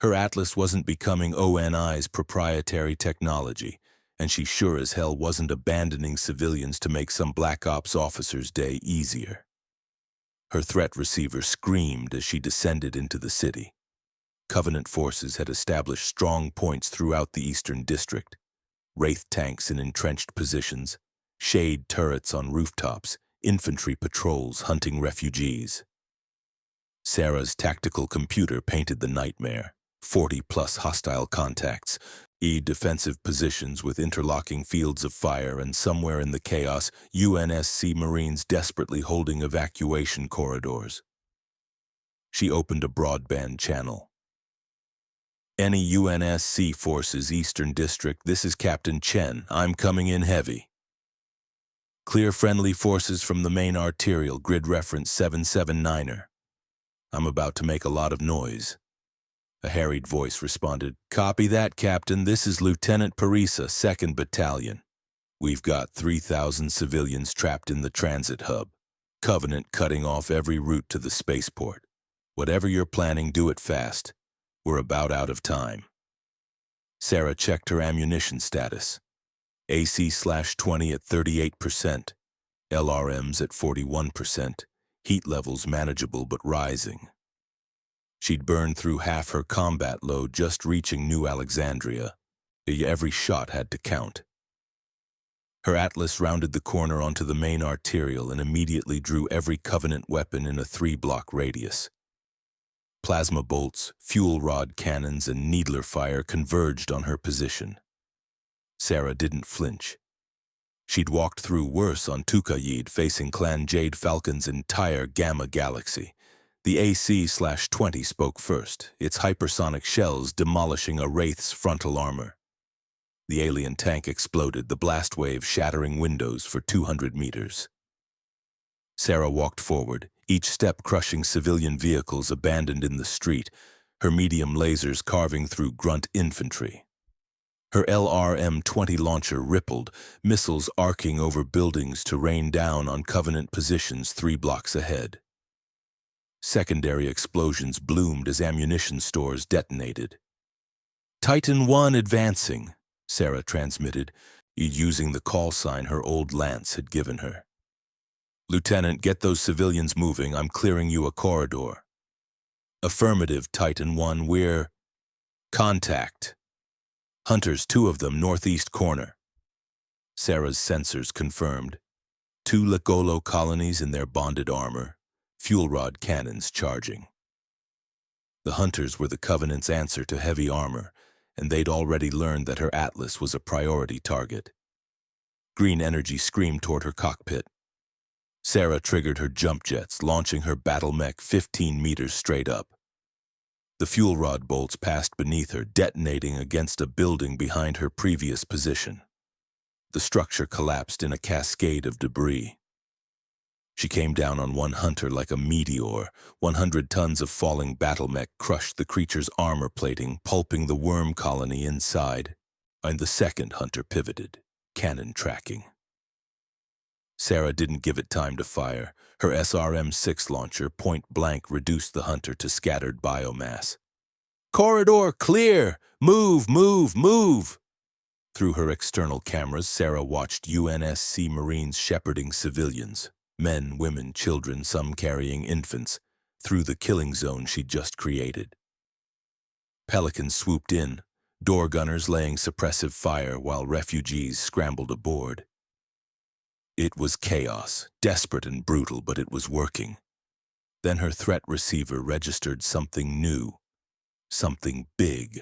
Her Atlas wasn't becoming ONI's proprietary technology, and she sure as hell wasn't abandoning civilians to make some Black Ops officer's day easier. Her threat receiver screamed as she descended into the city. Covenant forces had established strong points throughout the Eastern District. Wraith tanks in entrenched positions, shade turrets on rooftops, infantry patrols hunting refugees. Sarah's tactical computer painted the nightmare. 40-plus hostile contacts, defensive positions with interlocking fields of fire, and somewhere in the chaos, UNSC Marines desperately holding evacuation corridors. She opened a broadband channel. Any UNSC forces, Eastern District, this is Captain Chen. I'm coming in heavy. Clear friendly forces from the main arterial, grid reference 779er. I'm about to make a lot of noise. A harried voice responded, Copy that, Captain. This is Lieutenant Parisa, 2nd Battalion. We've got 3,000 civilians trapped in the transit hub. Covenant cutting off every route to the spaceport. Whatever you're planning, do it fast. We're about out of time. Sarah checked her ammunition status. AC/20 at 38%, LRMs at 41%, heat levels manageable but rising. She'd burned through half her combat load just reaching New Alexandria. Every shot had to count. Her Atlas rounded the corner onto the main arterial and immediately drew every Covenant weapon in a 3-block radius. Plasma bolts, fuel rod cannons, and needler fire converged on her position. Sarah didn't flinch. She'd walked through worse on Tukayid, facing Clan Jade Falcon's entire Gamma galaxy. The AC/20 spoke first, its hypersonic shells demolishing a Wraith's frontal armor. The alien tank exploded, the blast wave shattering windows for 200 meters. Sarah walked forward, each step crushing civilian vehicles abandoned in the street, her medium lasers carving through grunt infantry. Her LRM-20 launcher rippled, missiles arcing over buildings to rain down on Covenant positions 3 blocks ahead. Secondary explosions bloomed as ammunition stores detonated. Titan 1 advancing, Sarah transmitted, using the call sign her old lance had given her. Lieutenant, get those civilians moving. I'm clearing you a corridor. Affirmative, Titan 1, we're... Contact. Hunters, 2 of them, northeast corner. Sarah's sensors confirmed. 2 Lekolo colonies in their bonded armor, fuel rod cannons charging. The Hunters were the Covenant's answer to heavy armor, and they'd already learned that her Atlas was a priority target. Green energy screamed toward her cockpit. Sarah triggered her jump jets, launching her battle mech 15 meters straight up. The fuel rod bolts passed beneath her, detonating against a building behind her previous position. The structure collapsed in a cascade of debris. She came down on one Hunter like a meteor. 100 tons of falling battle mech crushed the creature's armor plating, pulping the worm colony inside. And the second Hunter pivoted, cannon tracking. Sarah didn't give it time to fire. Her SRM-6 launcher point-blank reduced the Hunter to scattered biomass. Corridor clear! Move, move, move! Through her external cameras, Sarah watched UNSC Marines shepherding civilians. Men, women, children, some carrying infants, through the killing zone she'd just created. Pelicans swooped in, door gunners laying suppressive fire while refugees scrambled aboard. It was chaos, desperate and brutal, but it was working. Then her threat receiver registered something new, something big.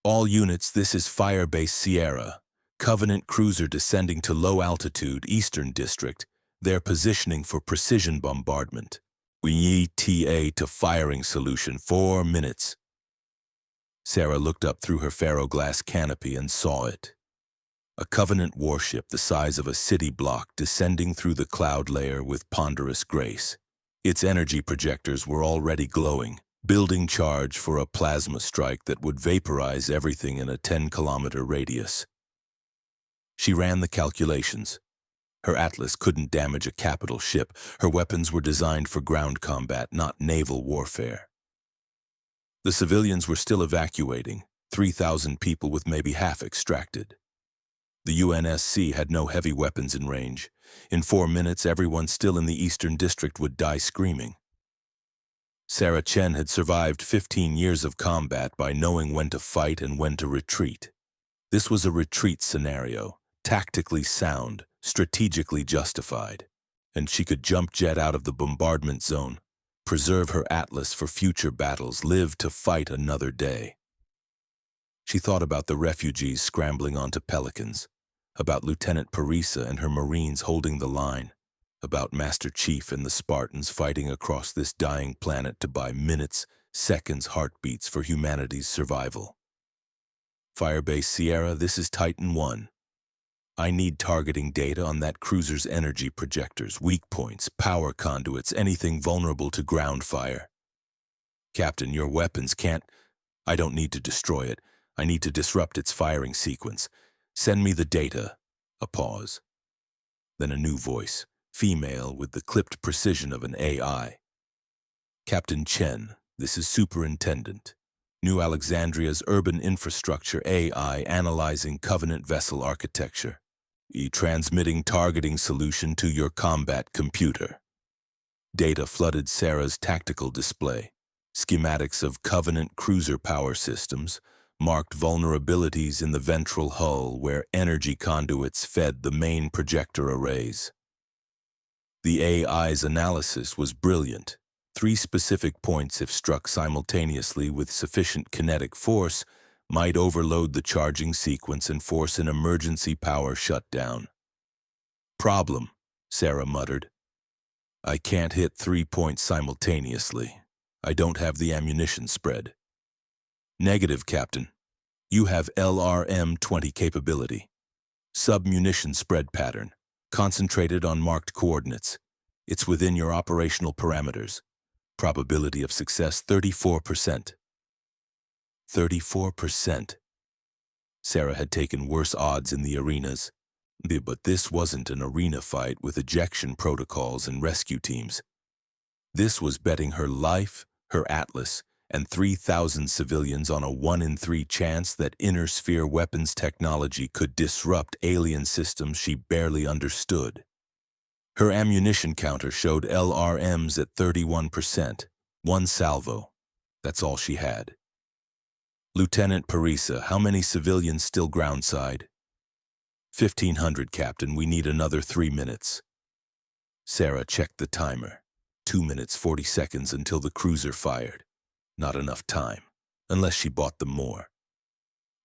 All units, this is Firebase Sierra, Covenant cruiser descending to low altitude, Eastern District. They're positioning for precision bombardment. We need TA to firing solution, 4 minutes. Sarah looked up through her ferroglass canopy and saw it. A Covenant warship the size of a city block descending through the cloud layer with ponderous grace. Its energy projectors were already glowing, building charge for a plasma strike that would vaporize everything in a 10-kilometer radius. She ran the calculations. Her Atlas couldn't damage a capital ship. Her weapons were designed for ground combat, not naval warfare. The civilians were still evacuating, 3,000 people with maybe half extracted. The UNSC had no heavy weapons in range. In 4 minutes, everyone still in the Eastern District would die screaming. Sarah Chen had survived 15 years of combat by knowing when to fight and when to retreat. This was a retreat scenario, tactically sound, strategically justified, and she could jump jet out of the bombardment zone, preserve her Atlas for future battles, live to fight another day. She thought about the refugees scrambling onto Pelicans, about Lieutenant Parisa and her Marines holding the line, about Master Chief and the Spartans fighting across this dying planet to buy minutes, seconds, heartbeats for humanity's survival. Firebase Sierra, this is Titan 1. I need targeting data on that cruiser's energy projectors, weak points, power conduits, anything vulnerable to ground fire. Captain, your weapons can't... I don't need to destroy it. I need to disrupt its firing sequence. Send me the data. A pause. Then a new voice, female with the clipped precision of an AI. Captain Chen, this is Superintendent. New Alexandria's urban infrastructure AI analyzing Covenant vessel architecture. Transmitting targeting solution to your combat computer. Data flooded Sarah's tactical display. Schematics of Covenant cruiser power systems marked vulnerabilities in the ventral hull where energy conduits fed the main projector arrays. The AI's analysis was brilliant. 3 specific points, if struck simultaneously with sufficient kinetic force, might overload the charging sequence and force an emergency power shutdown. Problem, Sarah muttered. I can't hit 3 points simultaneously. I don't have the ammunition spread. Negative, Captain. You have LRM-20 capability. Sub-munition spread pattern, concentrated on marked coordinates. It's within your operational parameters. Probability of success 34%. 34%. Sarah had taken worse odds in the arenas. But this wasn't an arena fight with ejection protocols and rescue teams. This was betting her life, her Atlas, and 3,000 civilians on a 1 in 3 chance that inner sphere weapons technology could disrupt alien systems she barely understood. Her ammunition counter showed LRMs at 31%, 1 salvo. That's all she had. Lieutenant Parisa, how many civilians still groundside? 1,500, Captain. We need another 3 minutes. Sarah checked the timer. 2 minutes 40 seconds until the cruiser fired. Not enough time, unless she bought them more.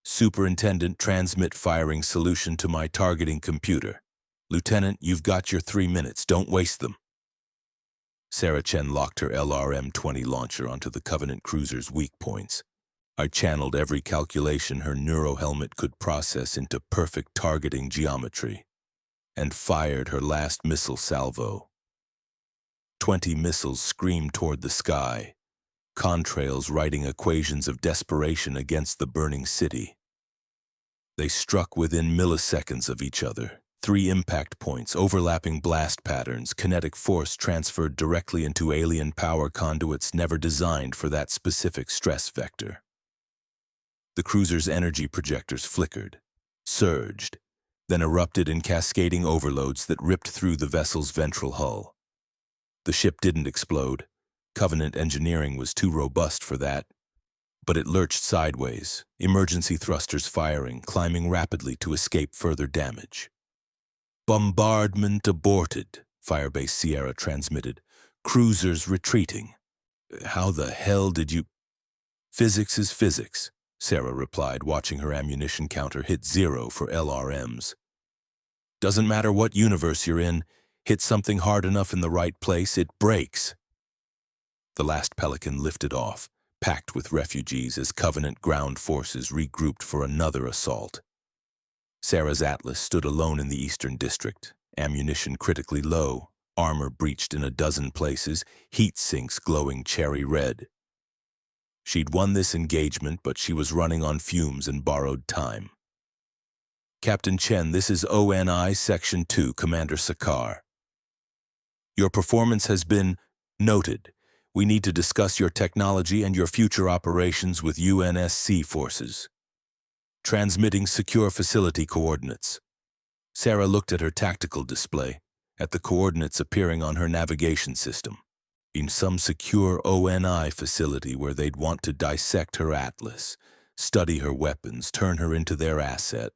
Superintendent, transmit firing solution to my targeting computer. Lieutenant, you've got your 3 minutes. Don't waste them. Sarah Chen locked her LRM-20 launcher onto the Covenant cruiser's weak points. I channeled every calculation her neurohelmet could process into perfect targeting geometry, and fired her last missile salvo. 20 missiles screamed toward the sky, contrails writing equations of desperation against the burning city. They struck within milliseconds of each other. 3 impact points, overlapping blast patterns, kinetic force transferred directly into alien power conduits never designed for that specific stress vector. The cruiser's energy projectors flickered, surged, then erupted in cascading overloads that ripped through the vessel's ventral hull. The ship didn't explode. Covenant engineering was too robust for that. But it lurched sideways, emergency thrusters firing, climbing rapidly to escape further damage. Bombardment aborted, Firebase Sierra transmitted. Cruisers retreating. How the hell did you... Physics is physics, Sarah replied, watching her ammunition counter hit 0 for LRMs. Doesn't matter what universe you're in, hit something hard enough in the right place, it breaks. The last Pelican lifted off, packed with refugees as Covenant ground forces regrouped for another assault. Sarah's Atlas stood alone in the Eastern District, ammunition critically low, armor breached in a dozen places, heat sinks glowing cherry red. She'd won this engagement, but she was running on fumes and borrowed time. Captain Chen, this is ONI Section 2, Commander Sakar. Your performance has been noted. We need to discuss your technology and your future operations with UNSC forces. Transmitting secure facility coordinates. Sarah looked at her tactical display, at the coordinates appearing on her navigation system. In some secure ONI facility where they'd want to dissect her Atlas, study her weapons, turn her into their asset.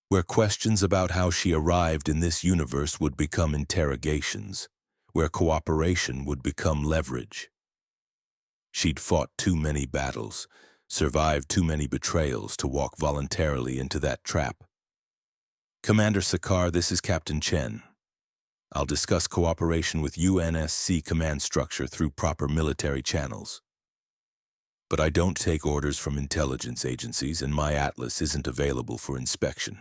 Where questions about how she arrived in this universe would become interrogations, where cooperation would become leverage. She'd fought too many battles, survived too many betrayals to walk voluntarily into that trap. Commander Sakar, this is Captain Chen. I'll discuss cooperation with UNSC command structure through proper military channels. But I don't take orders from intelligence agencies, and my Atlas isn't available for inspection.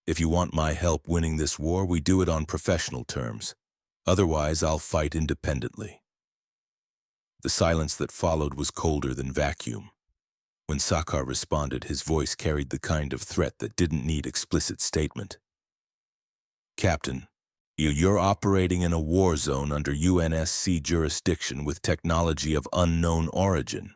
If you want my help winning this war, we do it on professional terms. Otherwise, I'll fight independently. The silence that followed was colder than vacuum. When Sakar responded, his voice carried the kind of threat that didn't need explicit statement. Captain, you're operating in a war zone under UNSC jurisdiction with technology of unknown origin.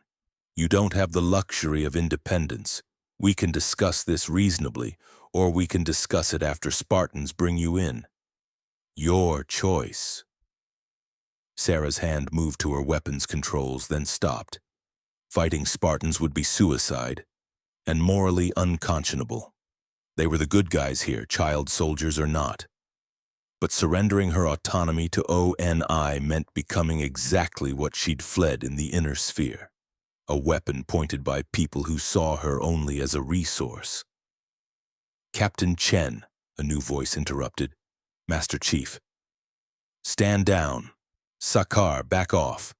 You don't have the luxury of independence. We can discuss this reasonably, or we can discuss it after Spartans bring you in. Your choice." Sarah's hand moved to her weapons controls, then stopped. Fighting Spartans would be suicide, and morally unconscionable. They were the good guys here, child soldiers or not. But surrendering her autonomy to ONI meant becoming exactly what she'd fled in the inner sphere. A weapon pointed by people who saw her only as a resource. "Captain Chen," a new voice interrupted. "Master Chief." "Stand down. Sakar, back off.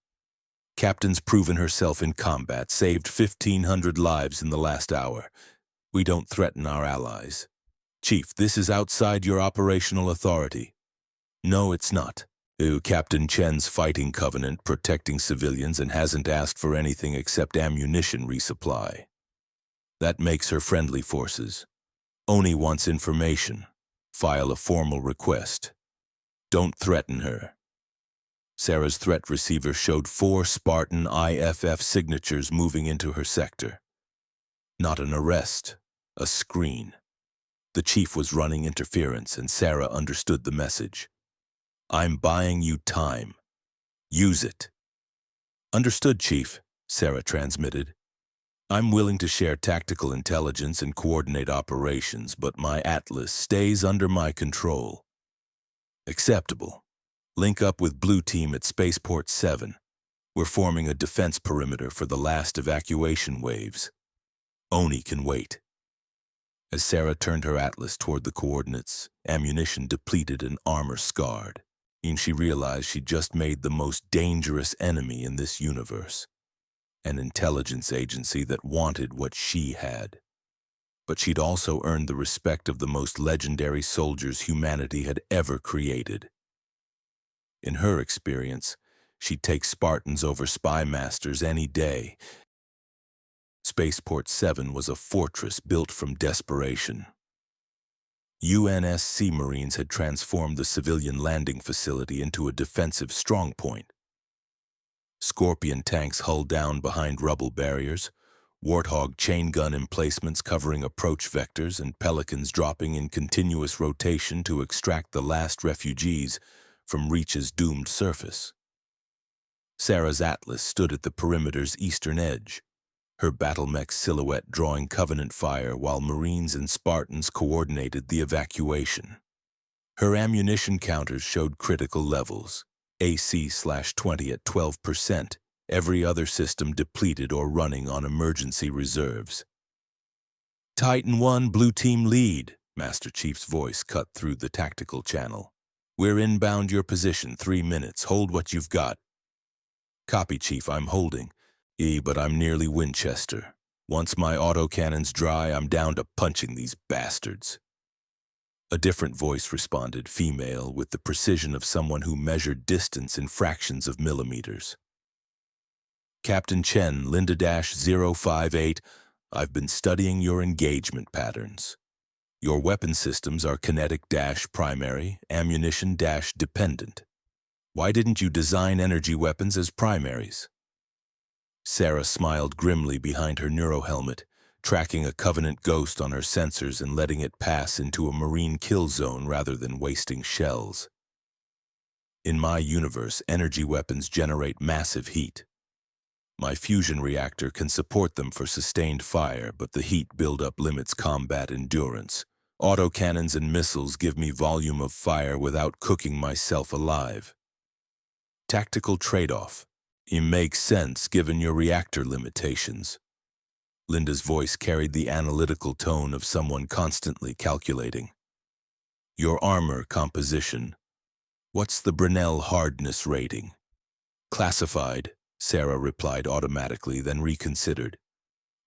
Captain's proven herself in combat, saved 1,500 lives in the last hour. We don't threaten our allies. Chief, this is outside your operational authority." "No, it's not. Captain Chen's fighting covenant protecting civilians and hasn't asked for anything except ammunition resupply. That makes her friendly forces. Oni wants information. File a formal request. Don't threaten her." Sarah's threat receiver showed 4 Spartan IFF signatures moving into her sector. Not an arrest, a screen. The chief was running interference, and Sarah understood the message. "I'm buying you time. Use it." "Understood, Chief," Sarah transmitted. "I'm willing to share tactical intelligence and coordinate operations, but my Atlas stays under my control." "Acceptable. Link up with Blue Team at Spaceport 7. We're forming a defense perimeter for the last evacuation waves. Oni can wait." As Sarah turned her Atlas toward the coordinates, ammunition depleted and armor scarred, and she realized she'd just made the most dangerous enemy in this universe. An intelligence agency that wanted what she had. But she'd also earned the respect of the most legendary soldiers humanity had ever created. In her experience, she'd take Spartans over spy masters any day. Spaceport 7 was a fortress built from desperation. UNSC Marines had transformed the civilian landing facility into a defensive strongpoint. Scorpion tanks hull down behind rubble barriers, Warthog chain gun emplacements covering approach vectors, and Pelicans dropping in continuous rotation to extract the last refugees from Reach's doomed surface. Sarah's Atlas stood at the perimeter's eastern edge, her battlemech silhouette drawing Covenant fire while Marines and Spartans coordinated the evacuation. Her ammunition counters showed critical levels, AC/20 at 12%, every other system depleted or running on emergency reserves. "Titan 1, Blue Team lead," Master Chief's voice cut through the tactical channel. "We're inbound your position, 3 minutes. Hold what you've got." "Copy, Chief, I'm holding. But I'm nearly Winchester. Once my autocannon's dry, I'm down to punching these bastards." A different voice responded, female, with the precision of someone who measured distance in fractions of millimeters. "Captain Chen, Linda-058, I've been studying your engagement patterns. Your weapon systems are kinetic-primary, ammunition-dependent. Why didn't you design energy weapons as primaries?" Sarah smiled grimly behind her neurohelmet, tracking a Covenant ghost on her sensors and letting it pass into a Marine kill zone rather than wasting shells. "In my universe, energy weapons generate massive heat. My fusion reactor can support them for sustained fire, but the heat buildup limits combat endurance. Autocannons and missiles give me volume of fire without cooking myself alive. Tactical trade-off. It makes sense given your reactor limitations." Linda's voice carried the analytical tone of someone constantly calculating. "Your armor composition. What's the Brunel hardness rating?" "Classified," Sarah replied automatically, then reconsidered.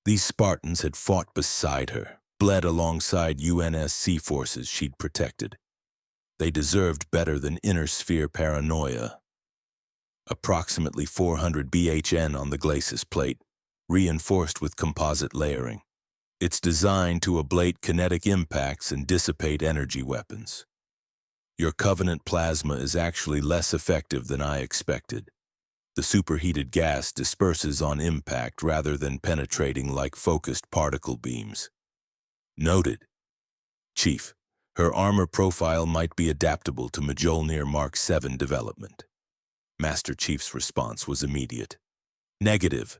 These Spartans had fought beside her, bled alongside UNSC forces she'd protected. They deserved better than inner sphere paranoia. Approximately 400 BHN on the glacis plate, reinforced with composite layering. It's designed to ablate kinetic impacts and dissipate energy weapons. Your Covenant plasma is actually less effective than I expected. The superheated gas disperses on impact rather than penetrating like focused particle beams. Noted. Chief, her armor profile might be adaptable to Mjolnir Mark 7 development. Master Chief's response was immediate. Negative.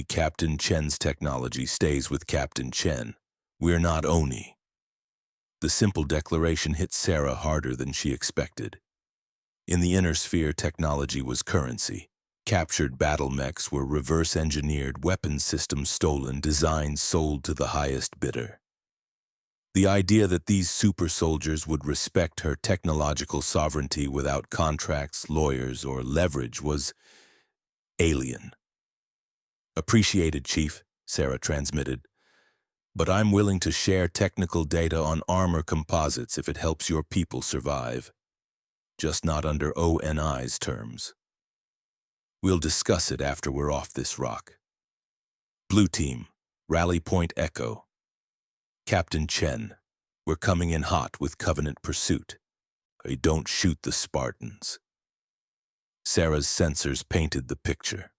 Captain Chen's technology stays with Captain Chen. We're not Oni. The simple declaration hit Sarah harder than she expected. In the inner sphere, technology was currency. Captured battle mechs were reverse-engineered, weapons systems stolen, designs sold to the highest bidder. The idea that these super soldiers would respect her technological sovereignty without contracts, lawyers, or leverage was alien. Appreciated, Chief, Sarah transmitted, but I'm willing to share technical data on armor composites if it helps your people survive. Just not under ONI's terms. We'll discuss it after we're off this rock. Blue Team, Rally Point Echo. Captain Chen, we're coming in hot with Covenant pursuit. Don't shoot the Spartans. Sarah's sensors painted the picture.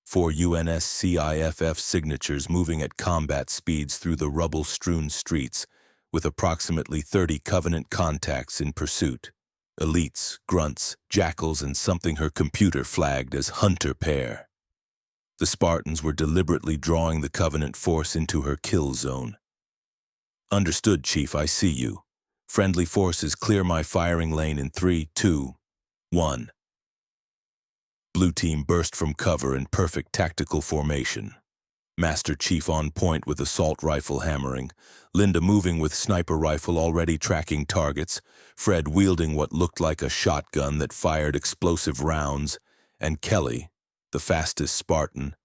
4 UNSCIFF signatures moving at combat speeds through the rubble-strewn streets, with approximately 30 Covenant contacts in pursuit. Elites, grunts, jackals, and something her computer flagged as hunter pair. The Spartans were deliberately drawing the Covenant force into her kill zone. Understood, Chief, I see you. Friendly forces clear my firing lane in 3, 2, 1. Blue Team burst from cover in perfect tactical formation. Master Chief on point with assault rifle hammering, Linda moving with sniper rifle already tracking targets, Fred wielding what looked like a shotgun that fired explosive rounds, and Kelly, the fastest Spartan,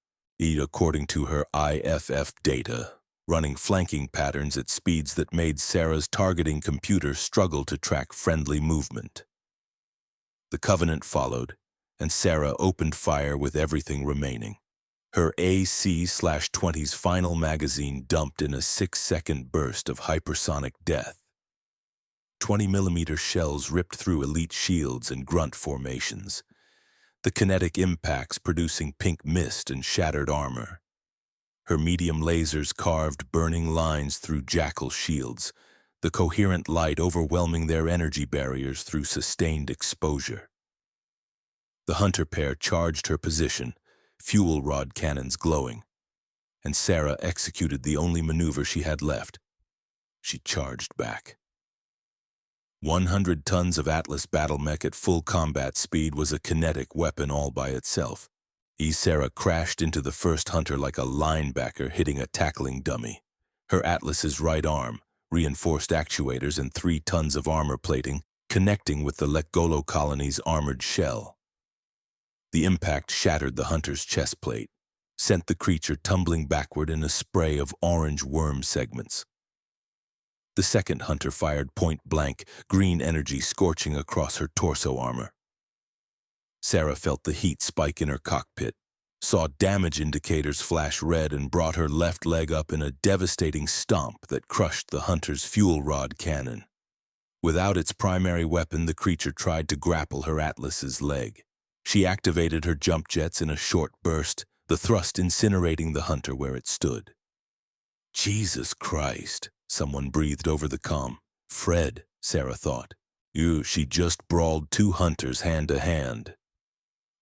according to her IFF data, running flanking patterns at speeds that made Sarah's targeting computer struggle to track friendly movement. The Covenant followed, and Sarah opened fire with everything remaining. Her AC/20's final magazine dumped in a 6-second burst of hypersonic death. 20mm shells ripped through elite shields and grunt formations, the kinetic impacts producing pink mist and shattered armor. Her medium lasers carved burning lines through jackal shields, the coherent light overwhelming their energy barriers through sustained exposure. The hunter pair charged her position, fuel rod cannons glowing, and Sarah executed the only maneuver she had left. She charged back. 100 tons of Atlas battle mech at full combat speed was a kinetic weapon all by itself. Sarah crashed into the first hunter like a linebacker hitting a tackling dummy. Her Atlas's right arm, reinforced actuators and 3 tons of armor plating, connecting with the Lekgolo colony's armored shell. The impact shattered the hunter's chest plate, sent the creature tumbling backward in a spray of orange worm segments. The second hunter fired point blank, green energy scorching across her torso armor. Sarah felt the heat spike in her cockpit, saw damage indicators flash red, and brought her left leg up in a devastating stomp that crushed the hunter's fuel rod cannon. Without its primary weapon, the creature tried to grapple her Atlas's leg. She activated her jump jets in a short burst, the thrust incinerating the hunter where it stood. Jesus Christ, someone breathed over the comm. Fred, Sarah thought. She just brawled 2 hunters hand to hand.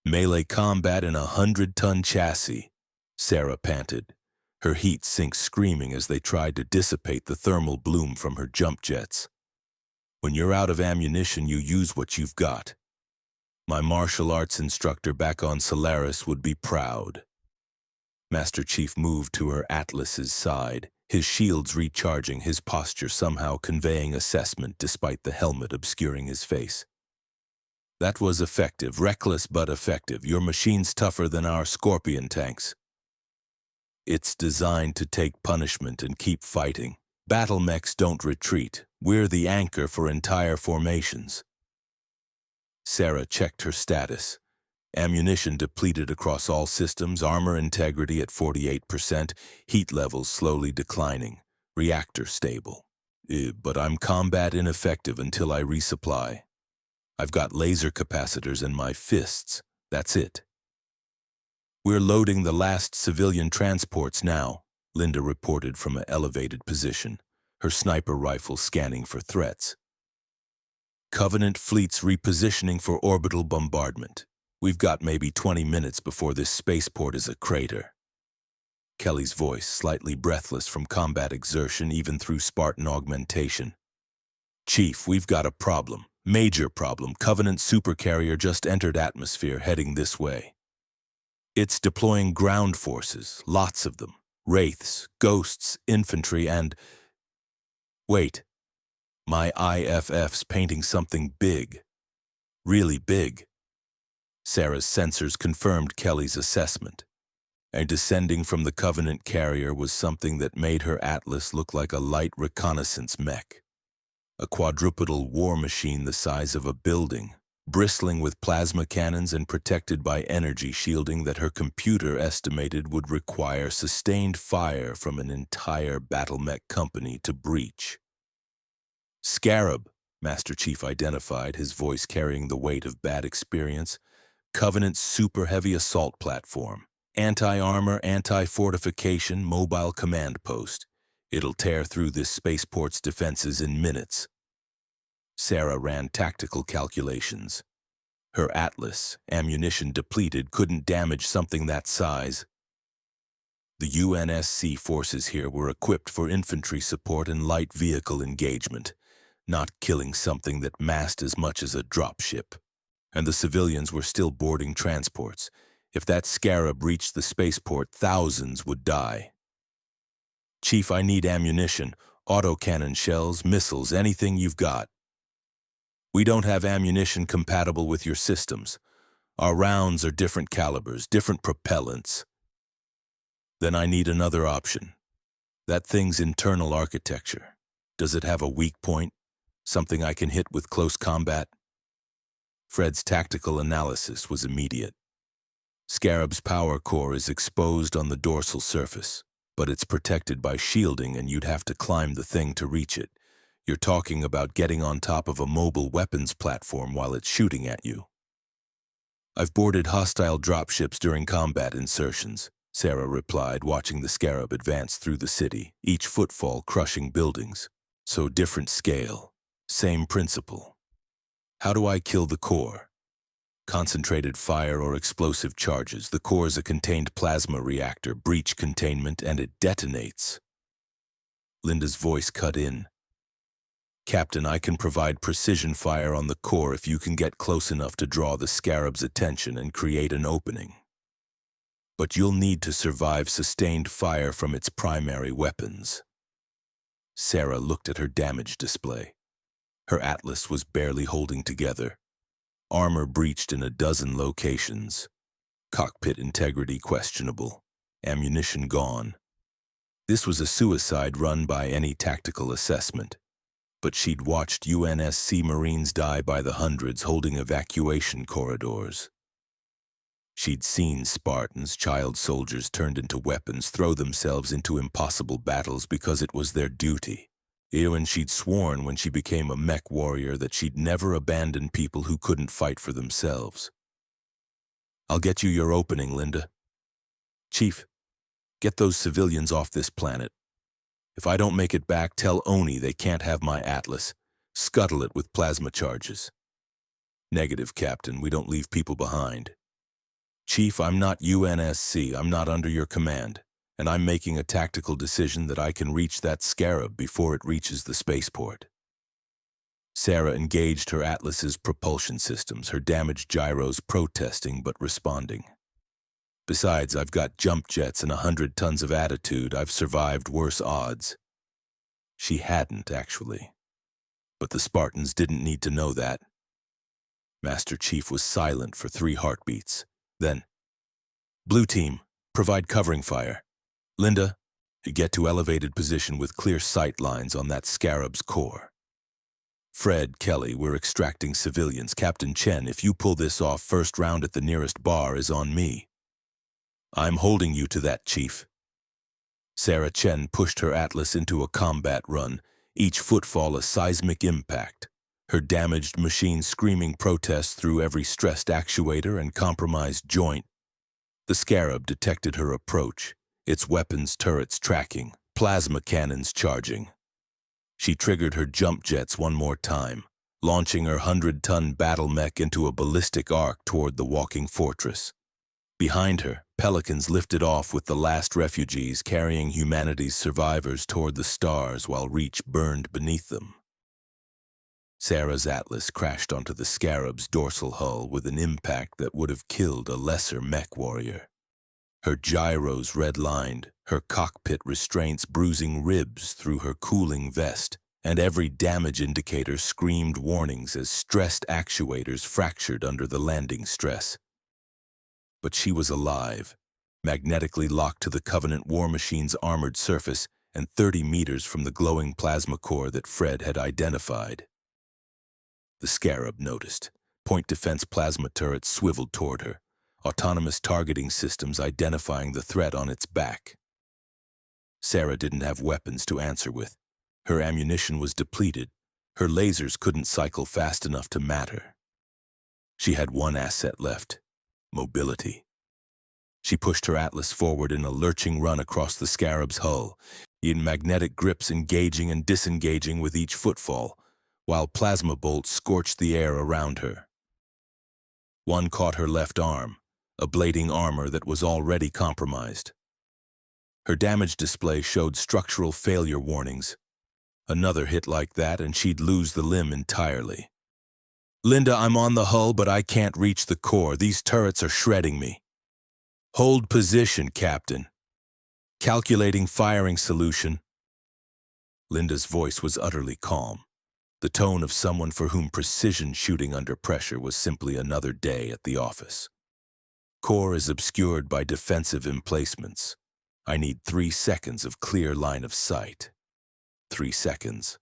Melee combat in a 100-ton chassis, Sarah panted, her heat sinks screaming as they tried to dissipate the thermal bloom from her jump jets. When you're out of ammunition, you use what you've got. My martial arts instructor back on Solaris would be proud. Master Chief moved to her Atlas's side, his shields recharging, his posture somehow conveying assessment despite the helmet obscuring his face. That was effective, reckless but effective. Your machine's tougher than our Scorpion tanks. It's designed to take punishment and keep fighting. Battle mechs don't retreat. We're the anchor for entire formations. Sarah checked her status. Ammunition depleted across all systems, armor integrity at 48%, heat levels slowly declining, reactor stable. But I'm combat ineffective until I resupply. I've got laser capacitors in my fists, that's it. We're loading the last civilian transports now, Linda reported from an elevated position, her sniper rifle scanning for threats. Covenant fleets repositioning for orbital bombardment. We've got maybe 20 minutes before this spaceport is a crater. Kelly's voice, slightly breathless from combat exertion even through Spartan augmentation. Chief, we've got a problem. Major problem. Covenant supercarrier just entered atmosphere heading this way. It's deploying ground forces, lots of them. Wraiths, ghosts, infantry, and... Wait. My IFF's painting something big. Really big. Sarah's sensors confirmed Kelly's assessment. And descending from the Covenant carrier was something that made her Atlas look like a light reconnaissance mech. A quadrupedal war machine the size of a building, bristling with plasma cannons and protected by energy shielding that her computer estimated would require sustained fire from an entire battle mech company to breach. Scarab, Master Chief identified, his voice carrying the weight of bad experience. Covenant super heavy assault platform. Anti-armor, anti-fortification, mobile command post. It'll tear through this spaceport's defenses in minutes. Sarah ran tactical calculations. Her Atlas, ammunition depleted, couldn't damage something that size. The UNSC forces here were equipped for infantry support and light vehicle engagement, not killing something that massed as much as a dropship. And the civilians were still boarding transports. If that Scarab reached the spaceport, thousands would die. Chief, I need ammunition, autocannon shells, missiles, anything you've got. We don't have ammunition compatible with your systems. Our rounds are different calibers, different propellants. Then I need another option. That thing's internal architecture. Does it have a weak point? Something I can hit with close combat? Fred's tactical analysis was immediate. Scarab's power core is exposed on the dorsal surface, but it's protected by shielding and you'd have to climb the thing to reach it. You're talking about getting on top of a mobile weapons platform while it's shooting at you. I've boarded hostile dropships during combat insertions, Sarah replied, watching the Scarab advance through the city, each footfall crushing buildings. So different scale, same principle. How do I kill the core? Concentrated fire or explosive charges. The core is a contained plasma reactor, breach containment, and it detonates. Linda's voice cut in. Captain, I can provide precision fire on the core if you can get close enough to draw the Scarab's attention and create an opening. But you'll need to survive sustained fire from its primary weapons. Sarah looked at her damage display. Her Atlas was barely holding together. Armor breached in a dozen locations. Cockpit integrity questionable. Ammunition gone. This was a suicide run by any tactical assessment. But she'd watched UNSC Marines die by the hundreds holding evacuation corridors. She'd seen Spartans, child soldiers turned into weapons, throw themselves into impossible battles because it was their duty. And she'd sworn when she became a mech warrior that she'd never abandon people who couldn't fight for themselves. I'll get you your opening, Linda. Chief, get those civilians off this planet. If I don't make it back, tell Oni they can't have my Atlas. Scuttle it with plasma charges. Negative, Captain. We don't leave people behind. Chief, I'm not UNSC. I'm not under your command. And I'm making a tactical decision that I can reach that Scarab before it reaches the spaceport. Sarah engaged her Atlas's propulsion systems, her damaged gyros protesting but responding. Besides, I've got jump jets and 100 tons of attitude. I've survived worse odds. She hadn't, actually. But the Spartans didn't need to know that. Master Chief was silent for 3 heartbeats. Then, Blue Team, provide covering fire. Linda, get to elevated position with clear sight lines on that Scarab's core. Fred, Kelly, we're extracting civilians. Captain Chen, if you pull this off, first round at the nearest bar is on me. I'm holding you to that, Chief. Sarah Chen pushed her Atlas into a combat run, each footfall a seismic impact, her damaged machine screaming protest through every stressed actuator and compromised joint. The Scarab detected her approach, its weapons turrets tracking, plasma cannons charging. She triggered her jump jets one more time, launching her 100-ton battle mech into a ballistic arc toward the walking fortress. Behind her, Pelicans lifted off with the last refugees carrying humanity's survivors toward the stars while Reach burned beneath them. Sarah's Atlas crashed onto the Scarab's dorsal hull with an impact that would have killed a lesser mech warrior. Her gyros red-lined, her cockpit restraints bruising ribs through her cooling vest, and every damage indicator screamed warnings as stressed actuators fractured under the landing stress. But she was alive, magnetically locked to the Covenant war machine's armored surface and 30 meters from the glowing plasma core that Fred had identified. The Scarab noticed. Point defense plasma turrets swiveled toward her, autonomous targeting systems identifying the threat on its back. Sarah didn't have weapons to answer with. Her ammunition was depleted. Her lasers couldn't cycle fast enough to matter. She had one asset left: mobility. She pushed her Atlas forward in a lurching run across the Scarab's hull, in magnetic grips engaging and disengaging with each footfall, while plasma bolts scorched the air around her. One caught her left arm, ablating armor that was already compromised. Her damage display showed structural failure warnings. Another hit like that and she'd lose the limb entirely. "Linda, I'm on the hull, but I can't reach the core. These turrets are shredding me." "Hold position, Captain. Calculating firing solution." Linda's voice was utterly calm, the tone of someone for whom precision shooting under pressure was simply another day at the office. "Core is obscured by defensive emplacements. I need 3 seconds of clear line of sight." 3 seconds.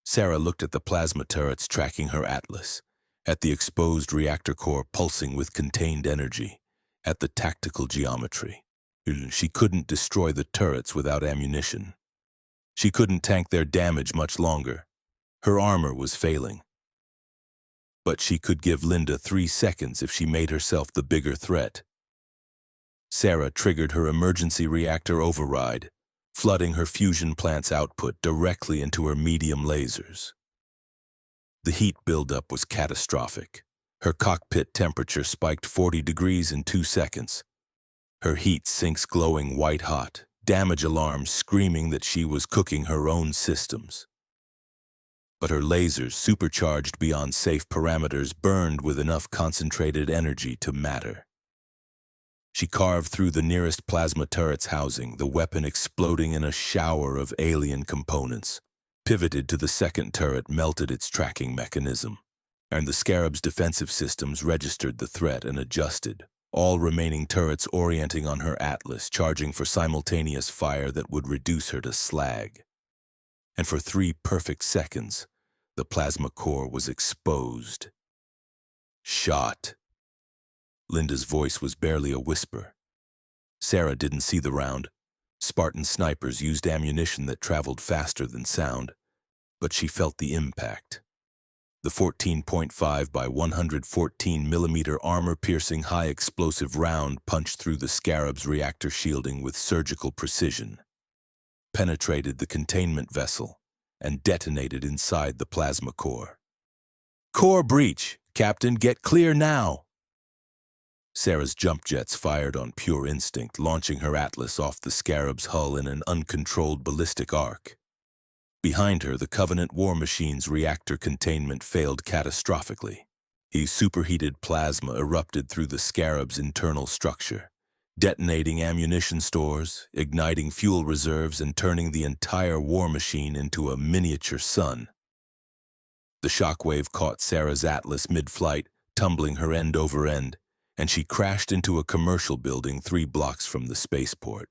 Sarah looked at the plasma turrets tracking her Atlas, at the exposed reactor core pulsing with contained energy, at the tactical geometry. She couldn't destroy the turrets without ammunition. She couldn't tank their damage much longer. Her armor was failing. But she could give Linda 3 seconds if she made herself the bigger threat. Sarah triggered her emergency reactor override, flooding her fusion plant's output directly into her medium lasers. The heat buildup was catastrophic. Her cockpit temperature spiked 40 degrees in 2 seconds. Her heat sinks glowing white-hot, damage alarms screaming that she was cooking her own systems. But her lasers, supercharged beyond safe parameters, burned with enough concentrated energy to matter. She carved through the nearest plasma turret's housing, the weapon exploding in a shower of alien components. Pivoted to the second turret, melted its tracking mechanism, and the Scarab's defensive systems registered the threat and adjusted, all remaining turrets orienting on her Atlas, charging for simultaneous fire that would reduce her to slag. And for 3 perfect seconds, the plasma core was exposed. Shot. Linda's voice was barely a whisper. Sarah didn't see the round. Spartan snipers used ammunition that traveled faster than sound, but she felt the impact. The 14.5 by 114 millimeter armor-piercing high-explosive round punched through the Scarab's reactor shielding with surgical precision, penetrated the containment vessel, and detonated inside the plasma core. "Core breach! Captain, get clear now!" Sarah's jump jets fired on pure instinct, launching her Atlas off the Scarab's hull in an uncontrolled ballistic arc. Behind her, the Covenant war machine's reactor containment failed catastrophically. Superheated plasma erupted through the Scarab's internal structure, detonating ammunition stores, igniting fuel reserves, and turning the entire war machine into a miniature sun. The shockwave caught Sarah's Atlas mid-flight, tumbling her end over end, and she crashed into a commercial building 3 blocks from the spaceport.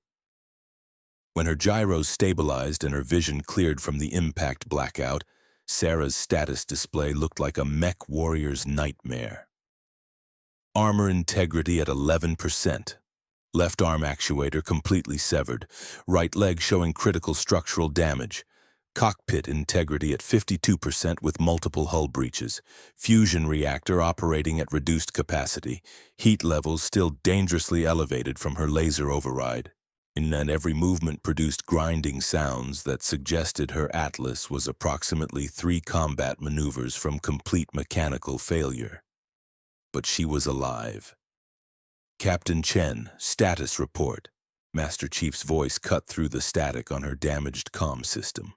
When her gyros stabilized and her vision cleared from the impact blackout, Sarah's status display looked like a mech warrior's nightmare. Armor integrity at 11%. Left arm actuator completely severed. Right leg showing critical structural damage. Cockpit integrity at 52% with multiple hull breaches. Fusion reactor operating at reduced capacity. Heat levels still dangerously elevated from her laser override. And every movement produced grinding sounds that suggested her Atlas was approximately 3 combat maneuvers from complete mechanical failure. But she was alive. Captain Chen, status report. Master Chief's voice cut through the static on her damaged comm system.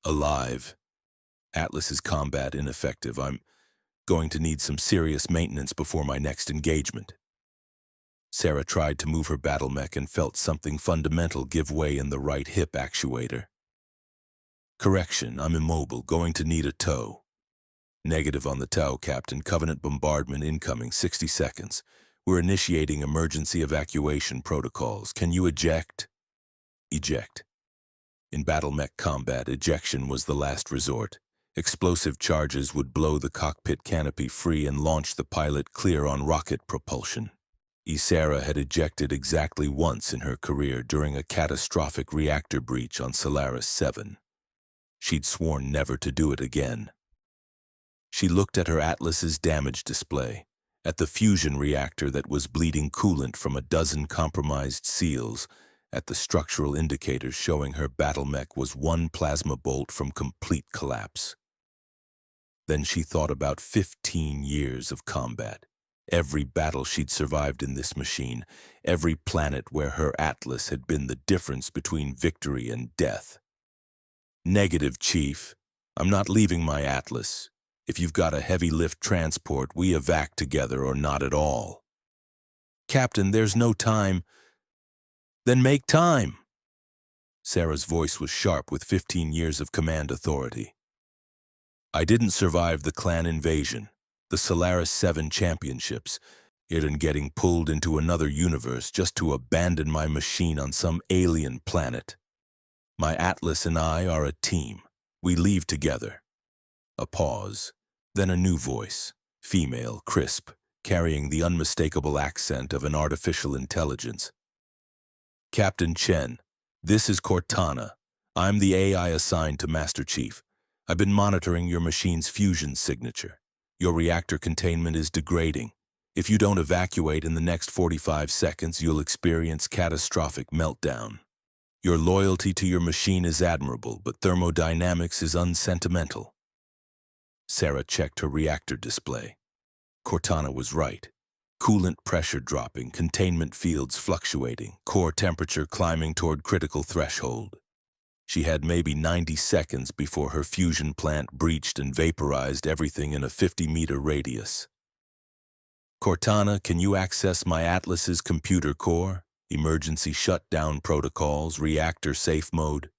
Alive. Atlas's combat ineffective. I'm going to need some serious maintenance before my next engagement. Sarah tried to move her battle mech and felt something fundamental give way in the right hip actuator. Correction, I'm immobile, going to need a tow. Negative on the tow, Captain. Covenant bombardment incoming, 60 seconds. We're initiating emergency evacuation protocols. Can you eject? Eject. In battle mech combat, ejection was the last resort. Explosive charges would blow the cockpit canopy free and launch the pilot clear on rocket propulsion. Sarah had ejected exactly once in her career during a catastrophic reactor breach on Solaris 7. She'd sworn never to do it again. She looked at her Atlas's damage display, at the fusion reactor that was bleeding coolant from a dozen compromised seals, at the structural indicators showing her battle mech was one plasma bolt from complete collapse. Then she thought about 15 years of combat. Every battle she'd survived in this machine, every planet where her Atlas had been the difference between victory and death. Negative, Chief. I'm not leaving my Atlas. If you've got a heavy lift transport, we evac together or not at all. Captain, there's no time. Then make time. Sarah's voice was sharp with 15 years of command authority. I didn't survive the clan invasion, the Solaris 7 championships, yet in getting pulled into another universe just to abandon my machine on some alien planet. My Atlas and I are a team. We leave together. A pause, then a new voice, female, crisp, carrying the unmistakable accent of an artificial intelligence. Captain Chen, this is Cortana. I'm the AI assigned to Master Chief. I've been monitoring your machine's fusion signature. Your reactor containment is degrading. If you don't evacuate in the next 45 seconds, you'll experience catastrophic meltdown. Your loyalty to your machine is admirable, but thermodynamics is unsentimental. Sarah checked her reactor display. Cortana was right. Coolant pressure dropping, containment fields fluctuating, core temperature climbing toward critical threshold. She had maybe 90 seconds before her fusion plant breached and vaporized everything in a 50-meter radius. Cortana, can you access my Atlas's computer core? Emergency shutdown protocols, reactor safe mode?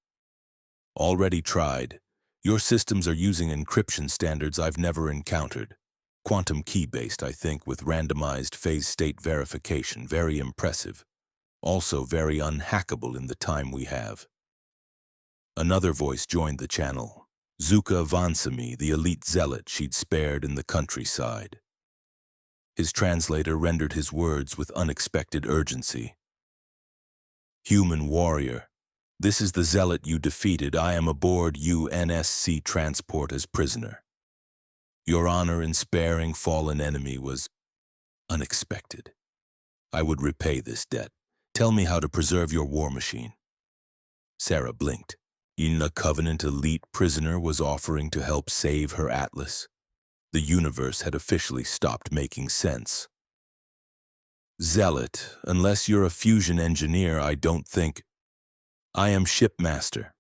Already tried. Your systems are using encryption standards I've never encountered. Quantum key-based, I think, with randomized phase state verification. Very impressive. Also very unhackable in the time we have. Another voice joined the channel. Zuka Vansami, the elite zealot she'd spared in the countryside. His translator rendered his words with unexpected urgency. Human warrior, this is the zealot you defeated. I am aboard UNSC transport as prisoner. Your honor in sparing fallen enemy was unexpected. I would repay this debt. Tell me how to preserve your war machine. Sarah blinked. A Covenant elite prisoner was offering to help save her Atlas. The universe had officially stopped making sense. Zealot, unless you're a fusion engineer, I don't think. I am shipmaster.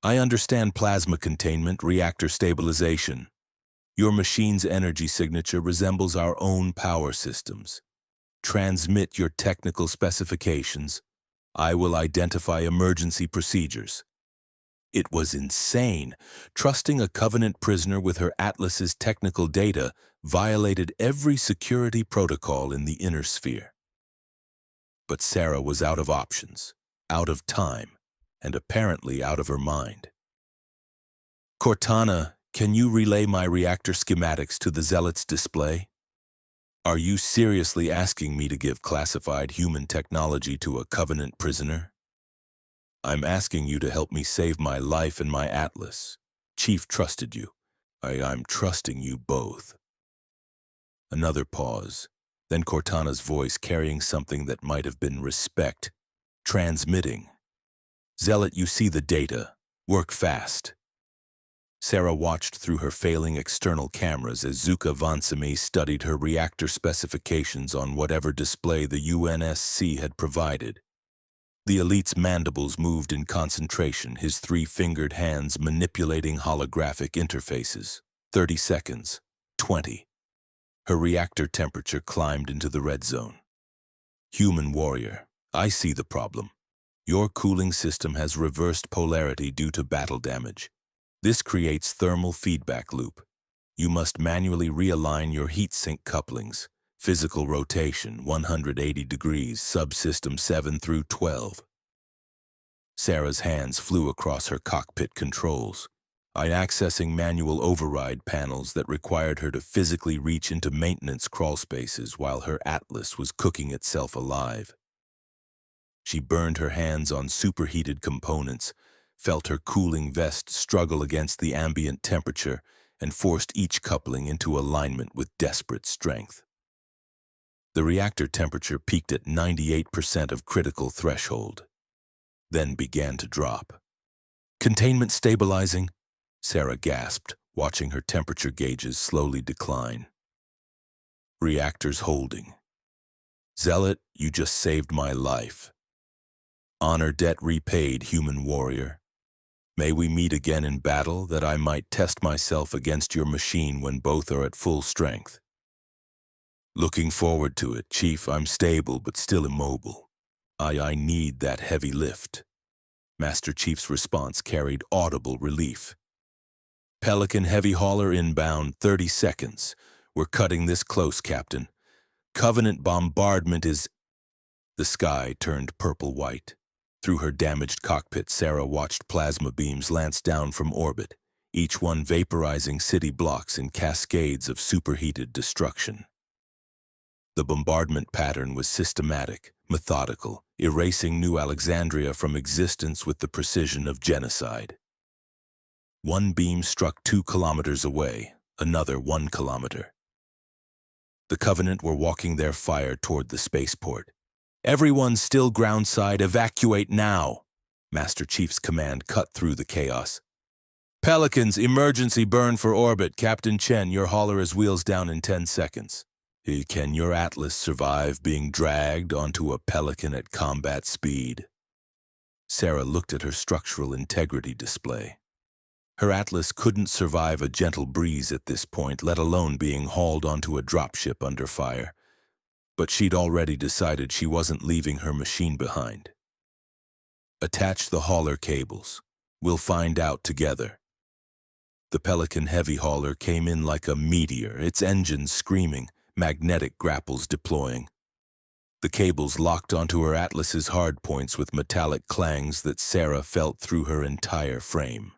I understand plasma containment, reactor stabilization. Your machine's energy signature resembles our own power systems. Transmit your technical specifications. I will identify emergency procedures. It was insane. Trusting a Covenant prisoner with her Atlas's technical data violated every security protocol in the inner sphere. But Sarah was out of options, out of time, and apparently out of her mind. Cortana, can you relay my reactor schematics to the Zealot's display? Are you seriously asking me to give classified human technology to a Covenant prisoner? I'm asking you to help me save my life and my Atlas. Chief trusted you. I'm trusting you both. Another pause. Then Cortana's voice carrying something that might have been respect. Transmitting. Zealot, you see the data. Work fast. Sarah watched through her failing external cameras as Zuka Vansami studied her reactor specifications on whatever display the UNSC had provided. The elite's mandibles moved in concentration, his three-fingered hands manipulating holographic interfaces. 30 seconds. 20. Her reactor temperature climbed into the red zone. Human warrior, I see the problem. Your cooling system has reversed polarity due to battle damage. This creates thermal feedback loop. You must manually realign your heat sink couplings. Physical rotation, 180 degrees, subsystem 7 through 12. Sarah's hands flew across her cockpit controls, accessing manual override panels that required her to physically reach into maintenance crawl spaces while her Atlas was cooking itself alive. She burned her hands on superheated components, felt her cooling vest struggle against the ambient temperature, and forced each coupling into alignment with desperate strength. The reactor temperature peaked at 98% of critical threshold, then began to drop. Containment stabilizing, Sarah gasped, watching her temperature gauges slowly decline. Reactors holding. Zealot, you just saved my life. Honor debt repaid, human warrior. May we meet again in battle, that I might test myself against your machine when both are at full strength. Looking forward to it, Chief. I'm stable but still immobile. I need that heavy lift. Master Chief's response carried audible relief. Pelican heavy hauler inbound, 30 seconds. We're cutting this close, Captain. Covenant bombardment is... The sky turned purple-white. Through her damaged cockpit, Sarah watched plasma beams lance down from orbit, each one vaporizing city blocks in cascades of superheated destruction. The bombardment pattern was systematic, methodical, erasing New Alexandria from existence with the precision of genocide. One beam struck 2 kilometers away, another 1 kilometer. The Covenant were walking their fire toward the spaceport. Everyone still groundside, evacuate now! Master Chief's command cut through the chaos. Pelicans, emergency burn for orbit. Captain Chen, your hauler is wheels down in 10 seconds. Can your Atlas survive being dragged onto a Pelican at combat speed? Sarah looked at her structural integrity display. Her Atlas couldn't survive a gentle breeze at this point, let alone being hauled onto a dropship under fire. But she'd already decided she wasn't leaving her machine behind. Attach the hauler cables. We'll find out together. The Pelican heavy hauler came in like a meteor, its engines screaming, magnetic grapples deploying. The cables locked onto her Atlas's hardpoints with metallic clangs that Sarah felt through her entire frame.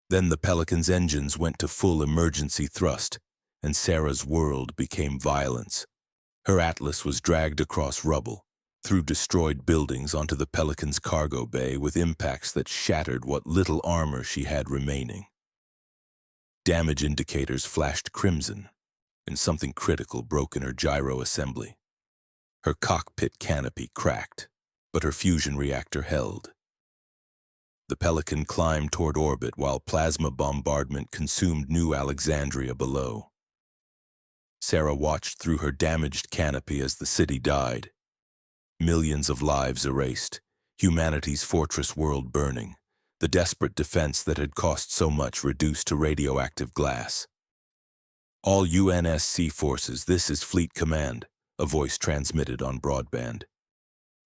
Then the Pelican's engines went to full emergency thrust, and Sarah's world became violence. Her Atlas was dragged across rubble, through destroyed buildings onto the Pelican's cargo bay with impacts that shattered what little armor she had remaining. Damage indicators flashed crimson, and something critical broke in her gyro assembly. Her cockpit canopy cracked, but her fusion reactor held. The Pelican climbed toward orbit while plasma bombardment consumed New Alexandria below. Sarah watched through her damaged canopy as the city died. Millions of lives erased, humanity's fortress world burning, the desperate defense that had cost so much reduced to radioactive glass. All UNSC forces, this is Fleet Command, a voice transmitted on broadband.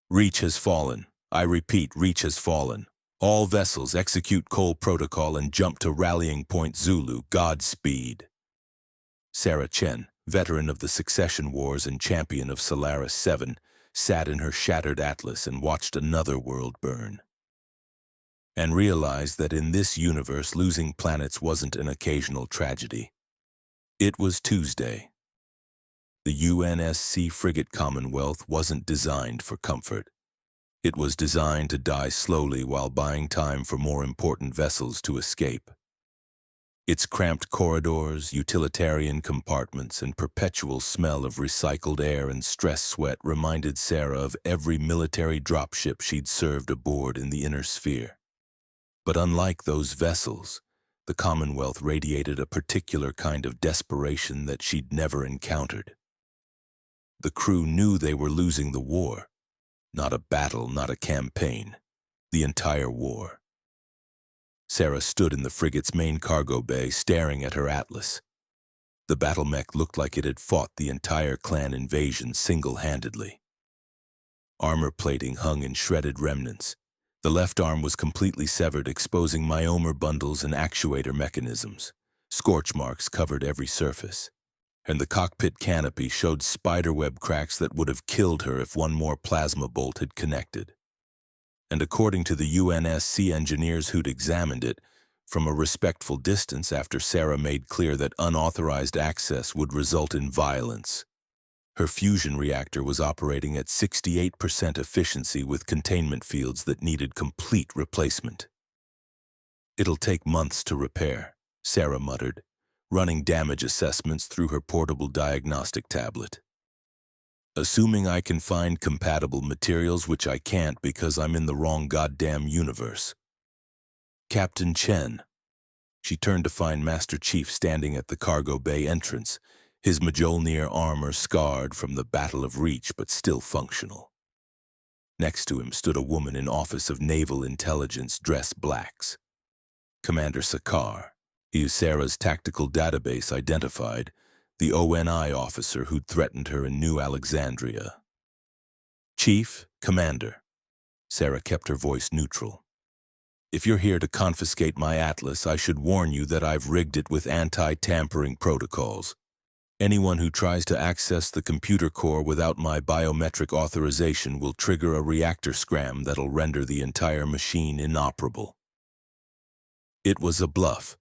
Reach has fallen. I repeat, Reach has fallen. All vessels execute Cole Protocol and jump to rallying point Zulu. Godspeed. Sarah Chen, veteran of the Succession Wars and champion of Solaris 7, sat in her shattered Atlas and watched another world burn. And realized that in this universe, losing planets wasn't an occasional tragedy. It was Tuesday. The UNSC frigate Commonwealth wasn't designed for comfort. It was designed to die slowly while buying time for more important vessels to escape. Its cramped corridors, utilitarian compartments, and perpetual smell of recycled air and stress sweat reminded Sarah of every military dropship she'd served aboard in the inner sphere. But unlike those vessels, the Commonwealth radiated a particular kind of desperation that she'd never encountered. The crew knew they were losing the war. Not a battle, not a campaign. The entire war. Sarah stood in the frigate's main cargo bay, staring at her atlas. The battle mech looked like it had fought the entire clan invasion single-handedly. Armor plating hung in shredded remnants. The left arm was completely severed, exposing myomer bundles and actuator mechanisms. Scorch marks covered every surface. And the cockpit canopy showed spiderweb cracks that would have killed her if one more plasma bolt had connected. And according to the UNSC engineers who'd examined it, from a respectful distance after Sarah made clear that unauthorized access would result in violence, her fusion reactor was operating at 68% efficiency with containment fields that needed complete replacement. "It'll take months to repair," Sarah muttered, running damage assessments through her portable diagnostic tablet. "Assuming I can find compatible materials, which I can't because I'm in the wrong goddamn universe." "Captain Chen." She turned to find Master Chief standing at the cargo bay entrance, his Mjolnir armor scarred from the Battle of Reach but still functional. Next to him stood a woman in Office of Naval Intelligence dressed blacks. Commander Sakar. He, Sarah's tactical database identified, the ONI officer who'd threatened her in New Alexandria. "Chief, Commander." Sarah kept her voice neutral. "If you're here to confiscate my atlas, I should warn you that I've rigged it with anti-tampering protocols. Anyone who tries to access the computer core without my biometric authorization will trigger a reactor scram that'll render the entire machine inoperable." It was a bluff.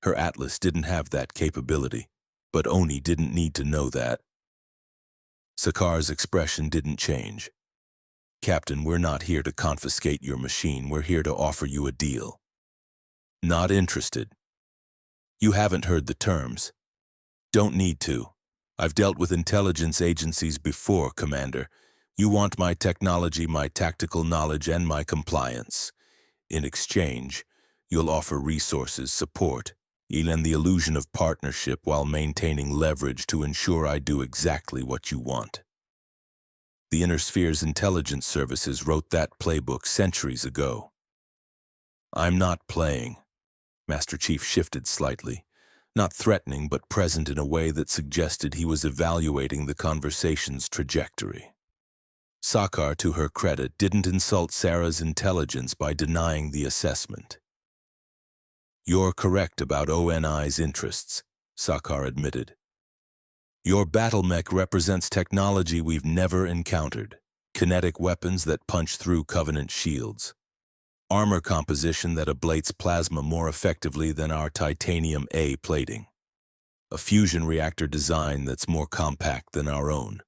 Her atlas didn't have that capability, but Oni didn't need to know that. Sakar's expression didn't change. "Captain, we're not here to confiscate your machine. We're here to offer you a deal." "Not interested." "You haven't heard the terms." "Don't need to. I've dealt with intelligence agencies before, Commander. You want my technology, my tactical knowledge, and my compliance. In exchange, you'll offer resources, support, and the illusion of partnership while maintaining leverage to ensure I do exactly what you want. The Inner Sphere's intelligence services wrote that playbook centuries ago." "I'm not playing." Master Chief shifted slightly, not threatening but present in a way that suggested he was evaluating the conversation's trajectory. Sakar, to her credit, didn't insult Sarah's intelligence by denying the assessment. "You're correct about ONI's interests," Sakar admitted. "Your battle mech represents technology we've never encountered. Kinetic weapons that punch through Covenant shields. Armor composition that ablates plasma more effectively than our titanium A plating. A fusion reactor design that's more compact than our own.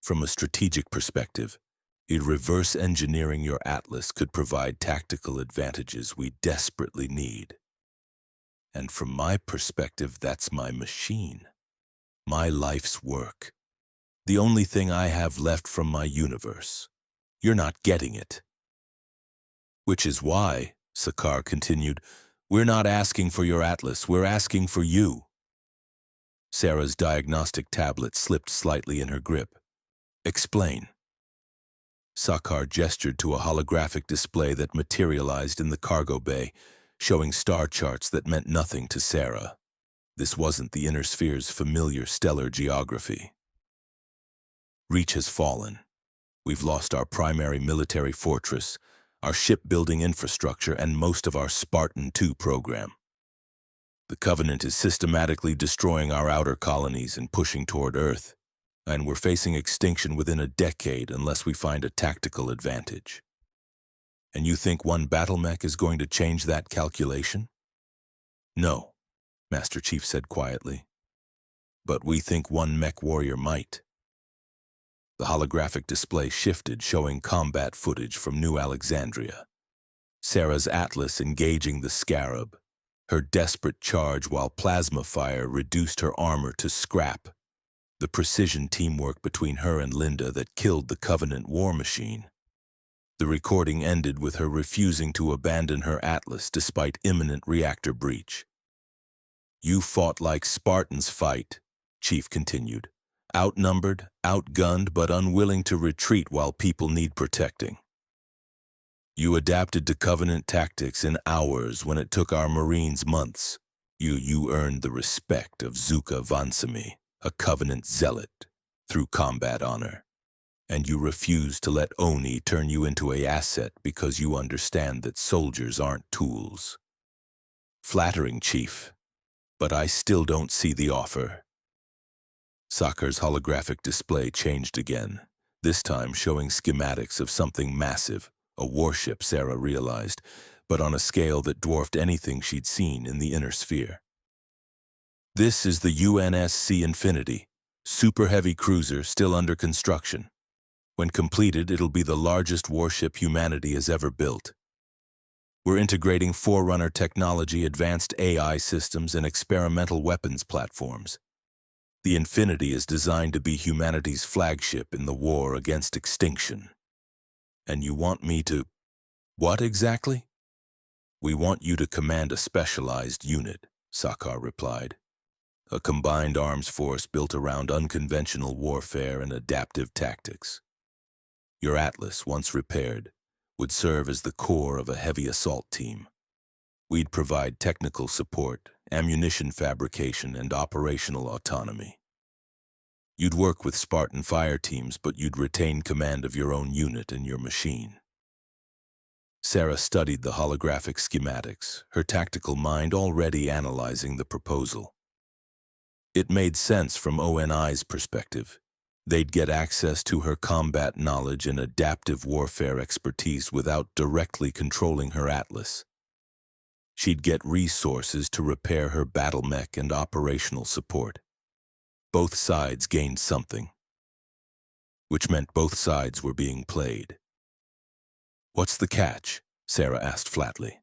From a strategic perspective, reverse engineering your atlas could provide tactical advantages we desperately need. And from my perspective, that's my machine. My life's work. The only thing I have left from my universe. You're not getting it." "Which is why," Sakar continued, "we're not asking for your atlas, we're asking for you." Sarah's diagnostic tablet slipped slightly in her grip. "Explain." Sakar gestured to a holographic display that materialized in the cargo bay, showing star charts that meant nothing to Sarah. This wasn't the Inner Sphere's familiar stellar geography. "Reach has fallen. We've lost our primary military fortress, our shipbuilding infrastructure, and most of our Spartan II program. The Covenant is systematically destroying our outer colonies and pushing toward Earth, and we're facing extinction within a decade unless we find a tactical advantage. And you think one battle mech is going to change that calculation?" "No," Master Chief said quietly. "But we think one mech warrior might." The holographic display shifted, showing combat footage from New Alexandria. Sarah's atlas engaging the scarab, her desperate charge while plasma fire reduced her armor to scrap. The precision teamwork between her and Linda that killed the Covenant war machine. The recording ended with her refusing to abandon her atlas despite imminent reactor breach. "You fought like Spartans fight," Chief continued. "Outnumbered, outgunned, but unwilling to retreat while people need protecting. You adapted to Covenant tactics in hours when it took our Marines months. You earned the respect of Zuka Vansami, a Covenant zealot, through combat honor. And you refuse to let Oni turn you into an asset because you understand that soldiers aren't tools." "Flattering, Chief, but I still don't see the offer." Sakar's holographic display changed again, this time showing schematics of something massive, a warship, Sarah realized, but on a scale that dwarfed anything she'd seen in the inner sphere. "This is the UNSC Infinity, super heavy cruiser still under construction. When completed, it'll be the largest warship humanity has ever built. We're integrating Forerunner technology, advanced AI systems, and experimental weapons platforms. The Infinity is designed to be humanity's flagship in the war against extinction. And you want me to... What exactly?" "We want you to command a specialized unit," Sakar replied. "A combined arms force built around unconventional warfare and adaptive tactics. Your Atlas, once repaired, would serve as the core of a heavy assault team. We'd provide technical support, ammunition fabrication, and operational autonomy. You'd work with Spartan fire teams, but you'd retain command of your own unit and your machine." Sarah studied the holographic schematics, her tactical mind already analyzing the proposal. It made sense from ONI's perspective. They'd get access to her combat knowledge and adaptive warfare expertise without directly controlling her Atlas. She'd get resources to repair her battle mech and operational support. Both sides gained something, which meant both sides were being played. "What's the catch?" Sarah asked flatly.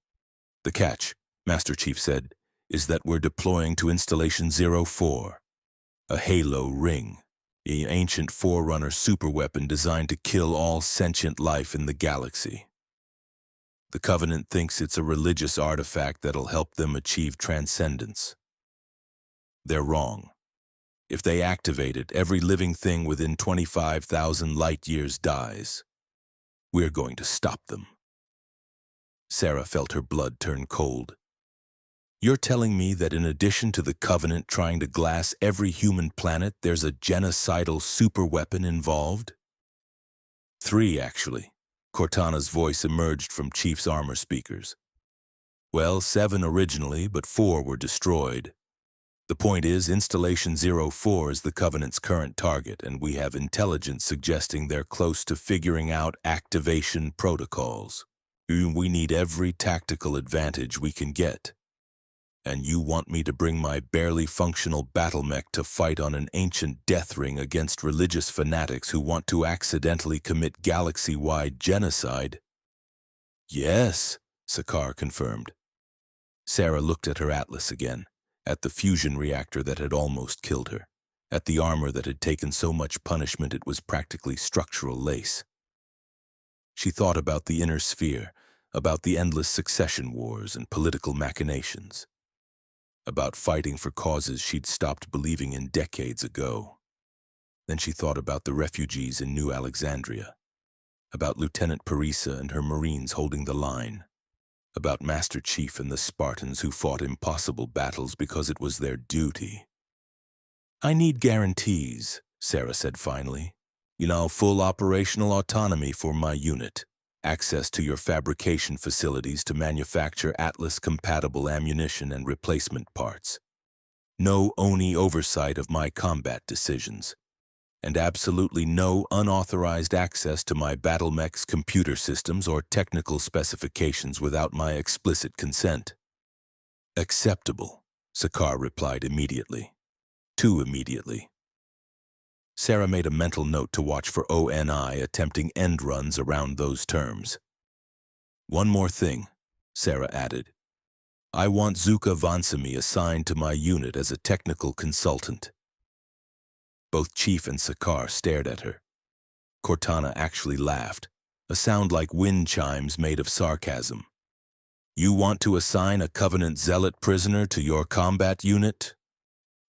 "The catch," Master Chief said, "is that we're deploying to Installation 04, a Halo ring, the ancient Forerunner superweapon designed to kill all sentient life in the galaxy. The Covenant thinks it's a religious artifact that'll help them achieve transcendence. They're wrong. If they activate it, every living thing within 25,000 light-years dies. We're going to stop them." Sarah felt her blood turn cold. "You're telling me that in addition to the Covenant trying to glass every human planet, there's a genocidal superweapon involved?" "3, actually." Cortana's voice emerged from Chief's armor speakers. "Well, 7 originally, but 4 were destroyed. The point is, Installation 04 is the Covenant's current target, and we have intelligence suggesting they're close to figuring out activation protocols. We need every tactical advantage we can get. And you want me to bring my barely functional battle mech to fight on an ancient death ring against religious fanatics who want to accidentally commit galaxy-wide genocide?" "Yes," Sakar confirmed. Sarah looked at her Atlas again, at the fusion reactor that had almost killed her, at the armor that had taken so much punishment it was practically structural lace. She thought about the inner sphere, about the endless succession wars and political machinations, about fighting for causes she'd stopped believing in decades ago. Then she thought about the refugees in New Alexandria, about Lieutenant Parisa and her Marines holding the line, about Master Chief and the Spartans who fought impossible battles because it was their duty. "I need guarantees," Sarah said finally. Full operational autonomy for my unit, access to your fabrication facilities to manufacture Atlas-compatible ammunition and replacement parts. No ONI oversight of my combat decisions, and absolutely no unauthorized access to my battle mech's computer systems or technical specifications without my explicit consent." "Acceptable," Sakar replied immediately. Too immediately. Sarah made a mental note to watch for ONI attempting end runs around those terms. One more thing, Sarah added. I want Zuka Vansami assigned to my unit as a technical consultant. Both Chief and Sakar stared at her. Cortana actually laughed, a sound like wind chimes made of sarcasm. You want to assign a Covenant Zealot prisoner to your combat unit?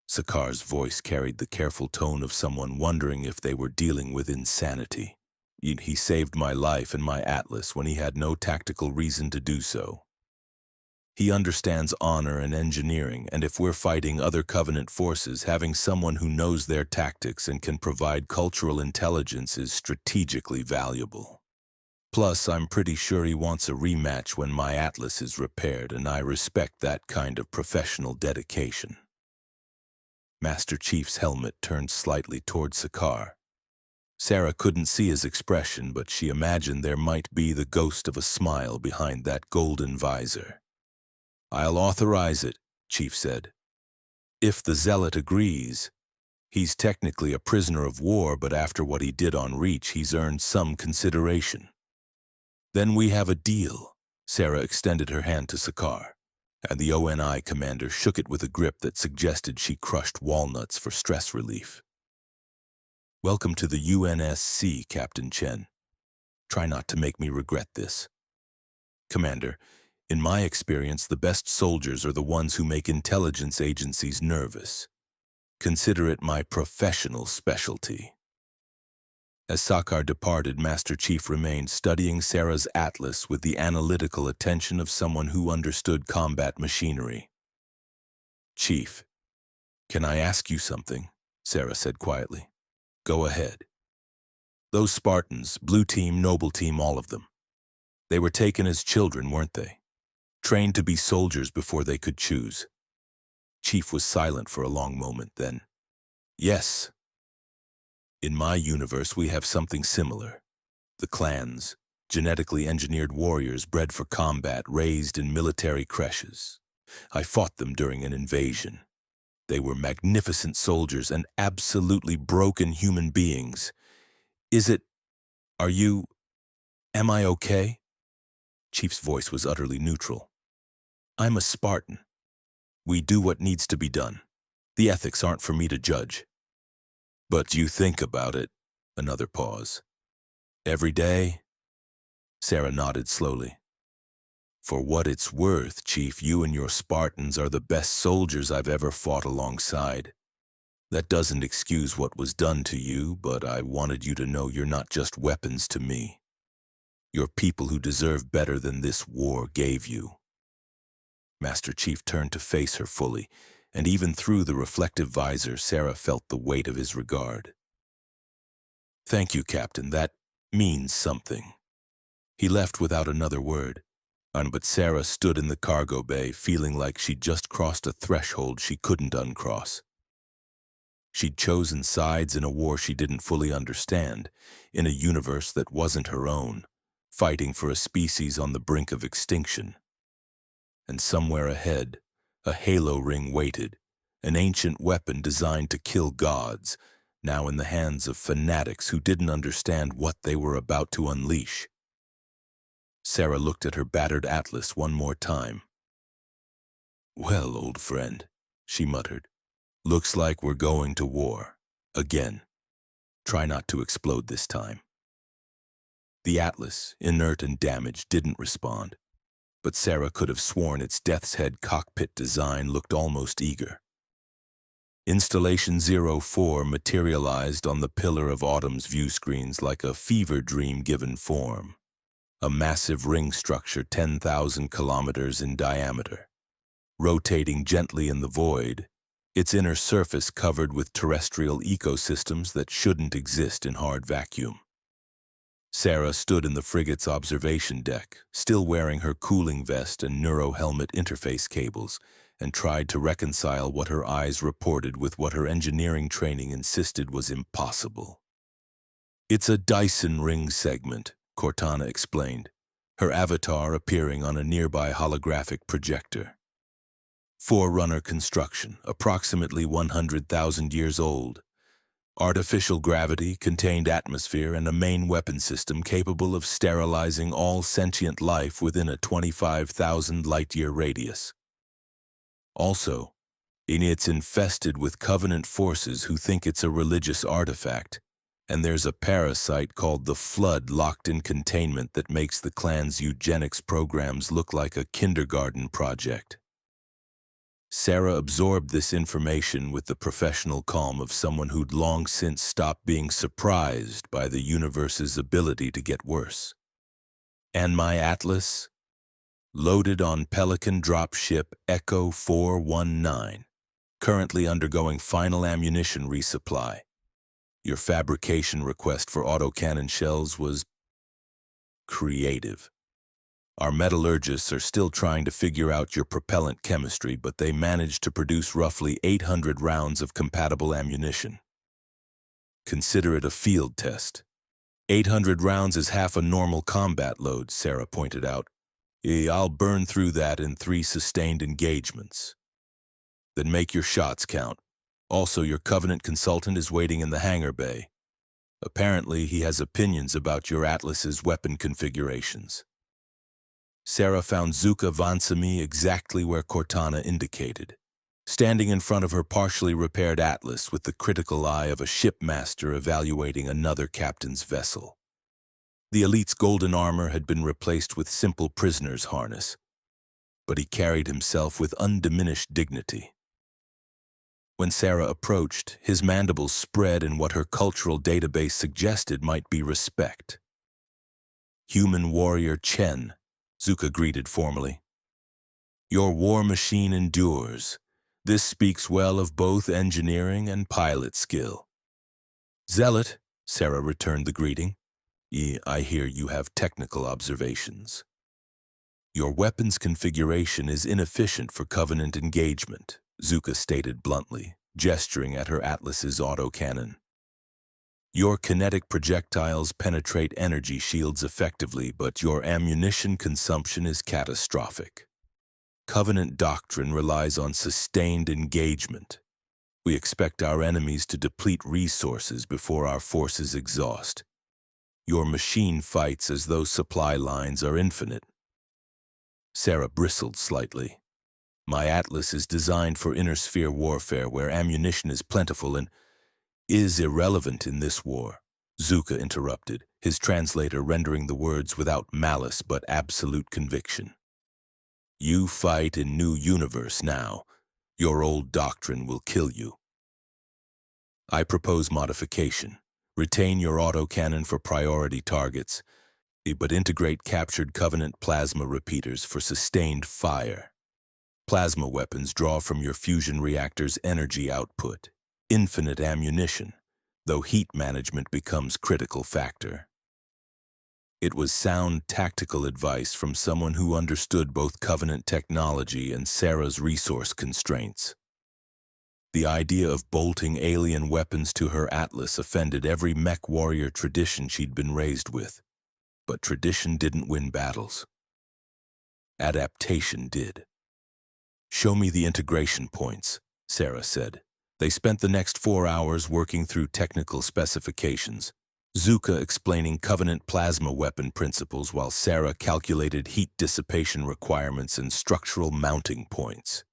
Sakar's voice carried the careful tone of someone wondering if they were dealing with insanity. He saved my life and my Atlas when he had no tactical reason to do so. He understands honor and engineering, and if we're fighting other Covenant forces, having someone who knows their tactics and can provide cultural intelligence is strategically valuable. Plus, I'm pretty sure he wants a rematch when my Atlas is repaired, and I respect that kind of professional dedication. Master Chief's helmet turned slightly toward Sakar. Sarah couldn't see his expression, but she imagined there might be the ghost of a smile behind that golden visor. I'll authorize it, Chief said. If the Zealot agrees. He's technically a prisoner of war, but after what he did on Reach, he's earned some consideration. Then we have a deal. Sarah extended her hand to Sakar, and the ONI commander shook it with a grip that suggested she crushed walnuts for stress relief. Welcome to the UNSC, Captain Chen. Try not to make me regret this. Commander, in my experience, the best soldiers are the ones who make intelligence agencies nervous. Consider it my professional specialty. As Sakar departed, Master Chief remained studying Sarah's Atlas with the analytical attention of someone who understood combat machinery. Chief, can I ask you something? Sarah said quietly. Go ahead. Those Spartans, Blue Team, Noble Team, all of them. They were taken as children, weren't they? Trained to be soldiers before they could choose. Chief was silent for a long moment, then. Yes. In my universe, we have something similar. The clans, genetically engineered warriors bred for combat, raised in military creches. I fought them during an invasion. They were magnificent soldiers and absolutely broken human beings. Am I okay? Chief's voice was utterly neutral. I'm a Spartan. We do what needs to be done. The ethics aren't for me to judge. But you think about it. Another pause. Every day? Sarah nodded slowly. For what it's worth, Chief, you and your Spartans are the best soldiers I've ever fought alongside. That doesn't excuse what was done to you, but I wanted you to know you're not just weapons to me. You're people who deserve better than this war gave you. Master Chief turned to face her fully, and even through the reflective visor, Sarah felt the weight of his regard. Thank you, Captain. That means something. He left without another word, but Sarah stood in the cargo bay, feeling like she'd just crossed a threshold she couldn't uncross. She'd chosen sides in a war she didn't fully understand, in a universe that wasn't her own, fighting for a species on the brink of extinction. And somewhere ahead, a halo ring waited, an ancient weapon designed to kill gods, now in the hands of fanatics who didn't understand what they were about to unleash. Sarah looked at her battered Atlas one more time. Well, old friend, she muttered, looks like we're going to war. Again. Try not to explode this time. The Atlas, inert and damaged, didn't respond. But Sarah could have sworn its death's head cockpit design looked almost eager. Installation 04 materialized on the pillar of Autumn's view screens like a fever dream given form. A massive ring structure 10,000 kilometers in diameter. Rotating gently in the void, its inner surface covered with terrestrial ecosystems that shouldn't exist in hard vacuum. Sarah stood in the frigate's observation deck, still wearing her cooling vest and neuro-helmet interface cables, and tried to reconcile what her eyes reported with what her engineering training insisted was impossible. It's a Dyson ring segment, Cortana explained, her avatar appearing on a nearby holographic projector. Forerunner construction, approximately 100,000 years old. Artificial gravity, contained atmosphere, and a main weapon system capable of sterilizing all sentient life within a 25,000 light-year radius. Also, it's infested with Covenant forces who think it's a religious artifact, and there's a parasite called the Flood locked in containment that makes the clan's eugenics programs look like a kindergarten project. Sarah absorbed this information with the professional calm of someone who'd long since stopped being surprised by the universe's ability to get worse. And my atlas? Loaded on Pelican dropship Echo 419, currently undergoing final ammunition resupply. Your fabrication request for autocannon shells was creative. Our metallurgists are still trying to figure out your propellant chemistry, but they managed to produce roughly 800 rounds of compatible ammunition. Consider it a field test. 800 rounds is half a normal combat load, Sarah pointed out. I'll burn through that in 3 sustained engagements. Then make your shots count. Also, your Covenant consultant is waiting in the hangar bay. Apparently, he has opinions about your Atlas's weapon configurations. Sarah found Zuka Vansami exactly where Cortana indicated, standing in front of her partially repaired Atlas with the critical eye of a shipmaster evaluating another captain's vessel. The elite's golden armor had been replaced with simple prisoner's harness, but he carried himself with undiminished dignity. When Sarah approached, his mandibles spread in what her cultural database suggested might be respect. Human warrior Chen, Zuka greeted formally. Your war machine endures. This speaks well of both engineering and pilot skill. Zealot, Sarah returned the greeting. I hear you have technical observations. Your weapon's configuration is inefficient for Covenant engagement, Zuka stated bluntly, gesturing at her Atlas's autocannon. Your kinetic projectiles penetrate energy shields effectively, but your ammunition consumption is catastrophic. Covenant doctrine relies on sustained engagement. We expect our enemies to deplete resources before our forces exhaust. Your machine fights as though supply lines are infinite. Sarah bristled slightly. My Atlas is designed for inner-sphere warfare where ammunition is plentiful and is irrelevant in this war, Zuka interrupted, his translator rendering the words without malice but absolute conviction. You fight in new universe now. Your old doctrine will kill you. I propose modification. Retain your autocannon for priority targets, but integrate captured Covenant plasma repeaters for sustained fire. Plasma weapons draw from your fusion reactor's energy output. Infinite ammunition, though heat management becomes critical factor. It was sound tactical advice from someone who understood both Covenant technology and Sarah's resource constraints. The idea of bolting alien weapons to her Atlas offended every mech warrior tradition she'd been raised with, but tradition didn't win battles. Adaptation did. Show me the integration points, Sarah said. They spent the next 4 hours working through technical specifications, Zuka explaining Covenant plasma weapon principles while Sarah calculated heat dissipation requirements and structural mounting points.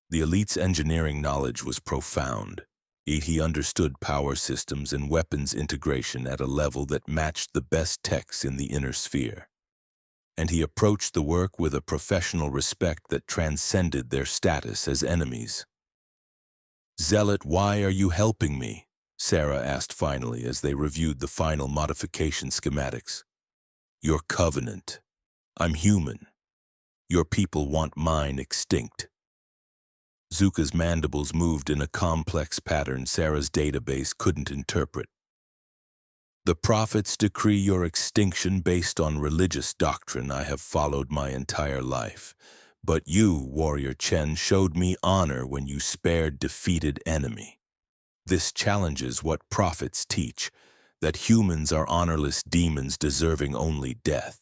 The elite's engineering knowledge was profound. He understood power systems and weapons integration at a level that matched the best techs in the inner sphere. And he approached the work with a professional respect that transcended their status as enemies. Zealot, why are you helping me? Sarah asked finally as they reviewed the final modification schematics. Your Covenant. I'm human. Your people want mine extinct. Zuka's mandibles moved in a complex pattern Sarah's database couldn't interpret. The prophets decree your extinction based on religious doctrine I have followed my entire life. But you, Warrior Chen, showed me honor when you spared defeated enemy. This challenges what prophets teach, that humans are honorless demons deserving only death.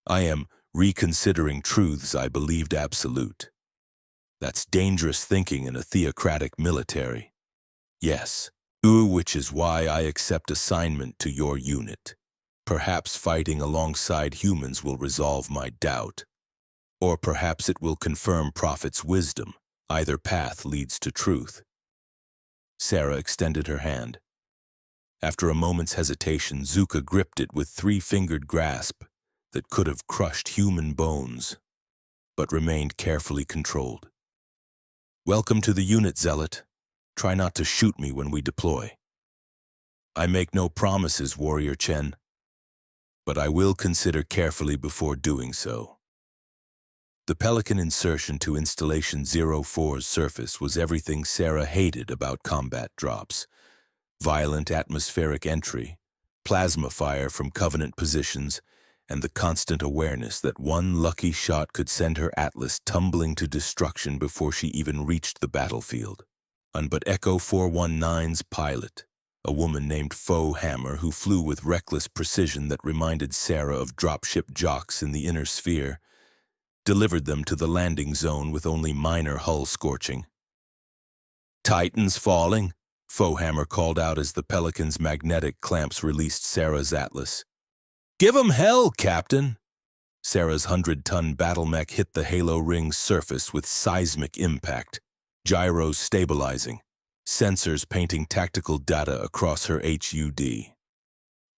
I am reconsidering truths I believed absolute. That's dangerous thinking in a theocratic military. Yes, Which is why I accept assignment to your unit. Perhaps fighting alongside humans will resolve my doubt. Or perhaps it will confirm Prophet's wisdom. Either path leads to truth. Sarah extended her hand. After a moment's hesitation, Zuka gripped it with three-fingered grasp that could have crushed human bones, but remained carefully controlled. Welcome to the unit, Zealot. Try not to shoot me when we deploy. I make no promises, Warrior Chen, but I will consider carefully before doing so. The Pelican insertion to Installation 04's surface was everything Sarah hated about combat drops. Violent atmospheric entry, plasma fire from Covenant positions, and the constant awareness that one lucky shot could send her Atlas tumbling to destruction before she even reached the battlefield. But Echo 419's pilot, a woman named Fo Hammer who flew with reckless precision that reminded Sarah of dropship jocks in the inner sphere, delivered them to the landing zone with only minor hull scorching. Titans falling, Fo Hammer called out as the Pelican's magnetic clamps released Sarah's Atlas. Give 'em hell, Captain! Sarah's 100-ton battle mech hit the Halo Ring's surface with seismic impact, gyros stabilizing, sensors painting tactical data across her HUD.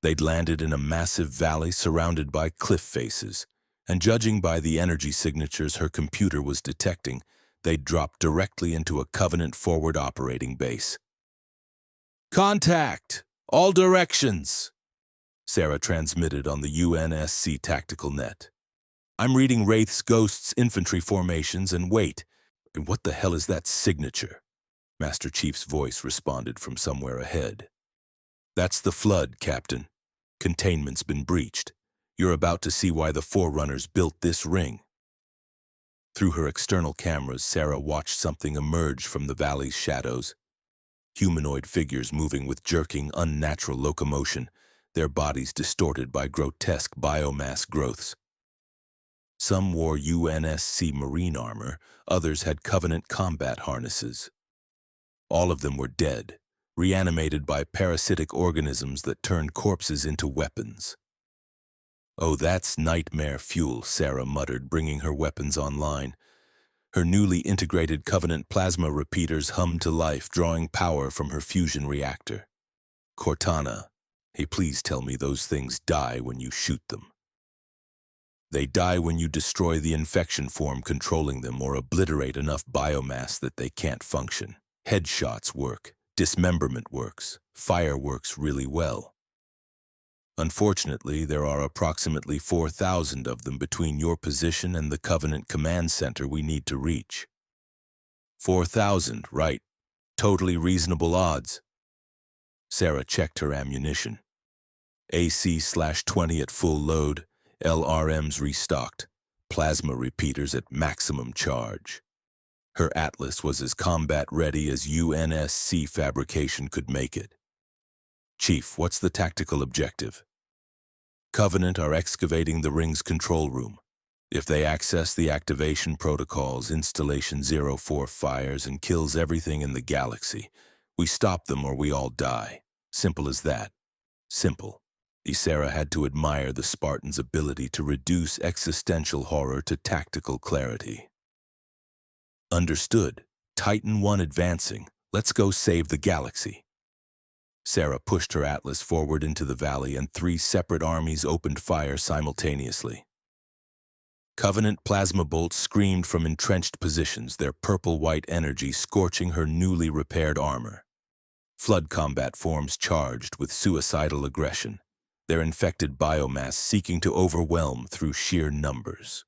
They'd landed in a massive valley surrounded by cliff faces, and judging by the energy signatures her computer was detecting, they'd dropped directly into a Covenant forward operating base. Contact! All directions! Sarah transmitted on the UNSC tactical net. I'm reading Wraith's Ghosts infantry formations and wait. What the hell is that signature? Master Chief's voice responded from somewhere ahead. That's the flood, Captain. Containment's been breached. You're about to see why the Forerunners built this ring. Through her external cameras, Sarah watched something emerge from the valley's shadows. Humanoid figures moving with jerking, unnatural locomotion, their bodies distorted by grotesque biomass growths. Some wore UNSC marine armor, others had Covenant combat harnesses. All of them were dead, reanimated by parasitic organisms that turned corpses into weapons. Oh, that's nightmare fuel, Sarah muttered, bringing her weapons online. Her newly integrated Covenant plasma repeaters hummed to life, drawing power from her fusion reactor. Cortana, hey, please tell me those things die when you shoot them. They die when you destroy the infection form controlling them or obliterate enough biomass that they can't function. Headshots work, dismemberment works, fire works really well. Unfortunately, there are approximately 4,000 of them between your position and the Covenant command center we need to reach. 4,000, right? Totally reasonable odds. Sarah checked her ammunition. AC/20 at full load, LRMs restocked, plasma repeaters at maximum charge. Her Atlas was as combat-ready as UNSC fabrication could make it. Chief, what's the tactical objective? Covenant are excavating the ring's control room. If they access the activation protocols, Installation 04 fires and kills everything in the galaxy. We stop them or we all die. Simple as that. Simple. Sarah had to admire the Spartan's ability to reduce existential horror to tactical clarity. Understood. Titan 1 advancing. Let's go save the galaxy. Sarah pushed her Atlas forward into the valley and 3 separate armies opened fire simultaneously. Covenant plasma bolts screamed from entrenched positions, their purple-white energy scorching her newly repaired armor. Flood combat forms charged with suicidal aggression, their infected biomass seeking to overwhelm through sheer numbers.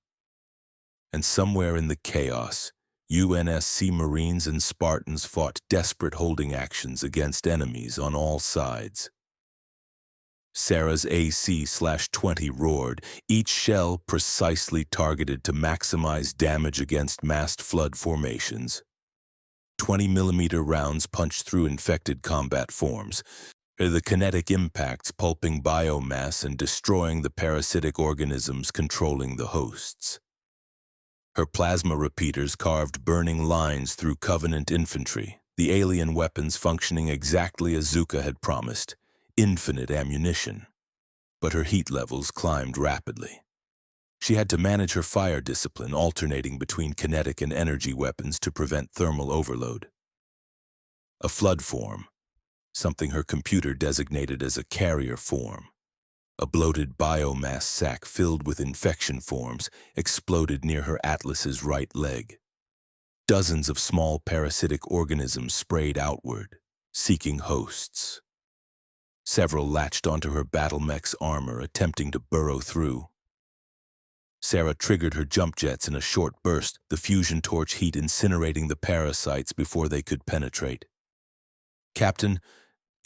And somewhere in the chaos, UNSC Marines and Spartans fought desperate holding actions against enemies on all sides. Sarah's AC/20 roared, each shell precisely targeted to maximize damage against massed flood formations. 20mm rounds punched through infected combat forms, the kinetic impacts pulping biomass and destroying the parasitic organisms controlling the hosts. Her plasma repeaters carved burning lines through Covenant infantry, The alien weapons functioning exactly as Zuka had promised, infinite ammunition. But her heat levels climbed rapidly. She had to manage her fire discipline, alternating between kinetic and energy weapons to prevent thermal overload. A flood form, something her computer designated as a carrier form, a bloated biomass sac filled with infection forms, exploded near her Atlas's right leg. Dozens of small parasitic organisms sprayed outward, seeking hosts. Several latched onto her battle mech's armor, attempting to burrow through. Sarah triggered her jump jets in a short burst, the fusion torch heat incinerating the parasites before they could penetrate. "Captain,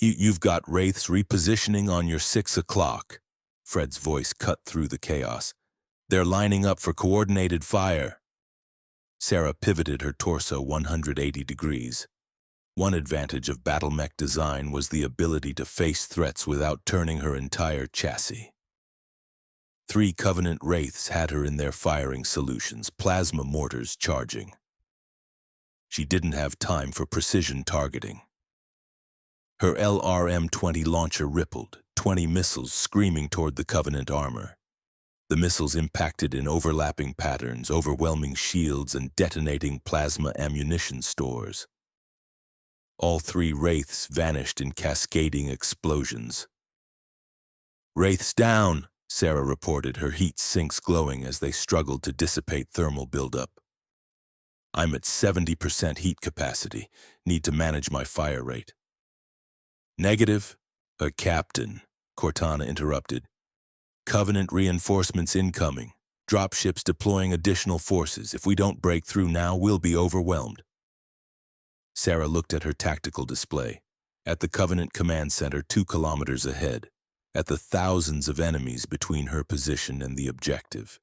you've got Wraiths repositioning on your 6 o'clock. Fred's voice cut through the chaos. "They're lining up for coordinated fire." Sarah pivoted her torso 180 degrees. One advantage of battle mech design was the ability to face threats without turning her entire chassis. 3 Covenant Wraiths had her in their firing solutions, plasma mortars charging. She didn't have time for precision targeting. Her LRM-20 launcher rippled, 20 missiles screaming toward the Covenant armor. The missiles impacted in overlapping patterns, overwhelming shields and detonating plasma ammunition stores. All 3 Wraiths vanished in cascading explosions. "Wraiths down," Sarah reported, her heat sinks glowing as they struggled to dissipate thermal buildup. "I'm at 70% heat capacity. Need to manage my fire rate." "Negative." "Captain," Cortana interrupted. "Covenant reinforcements incoming. Dropships deploying additional forces. If we don't break through now, we'll be overwhelmed." Sarah looked at her tactical display, at the Covenant command center 2 kilometers ahead, at the thousands of enemies between her position and the objective.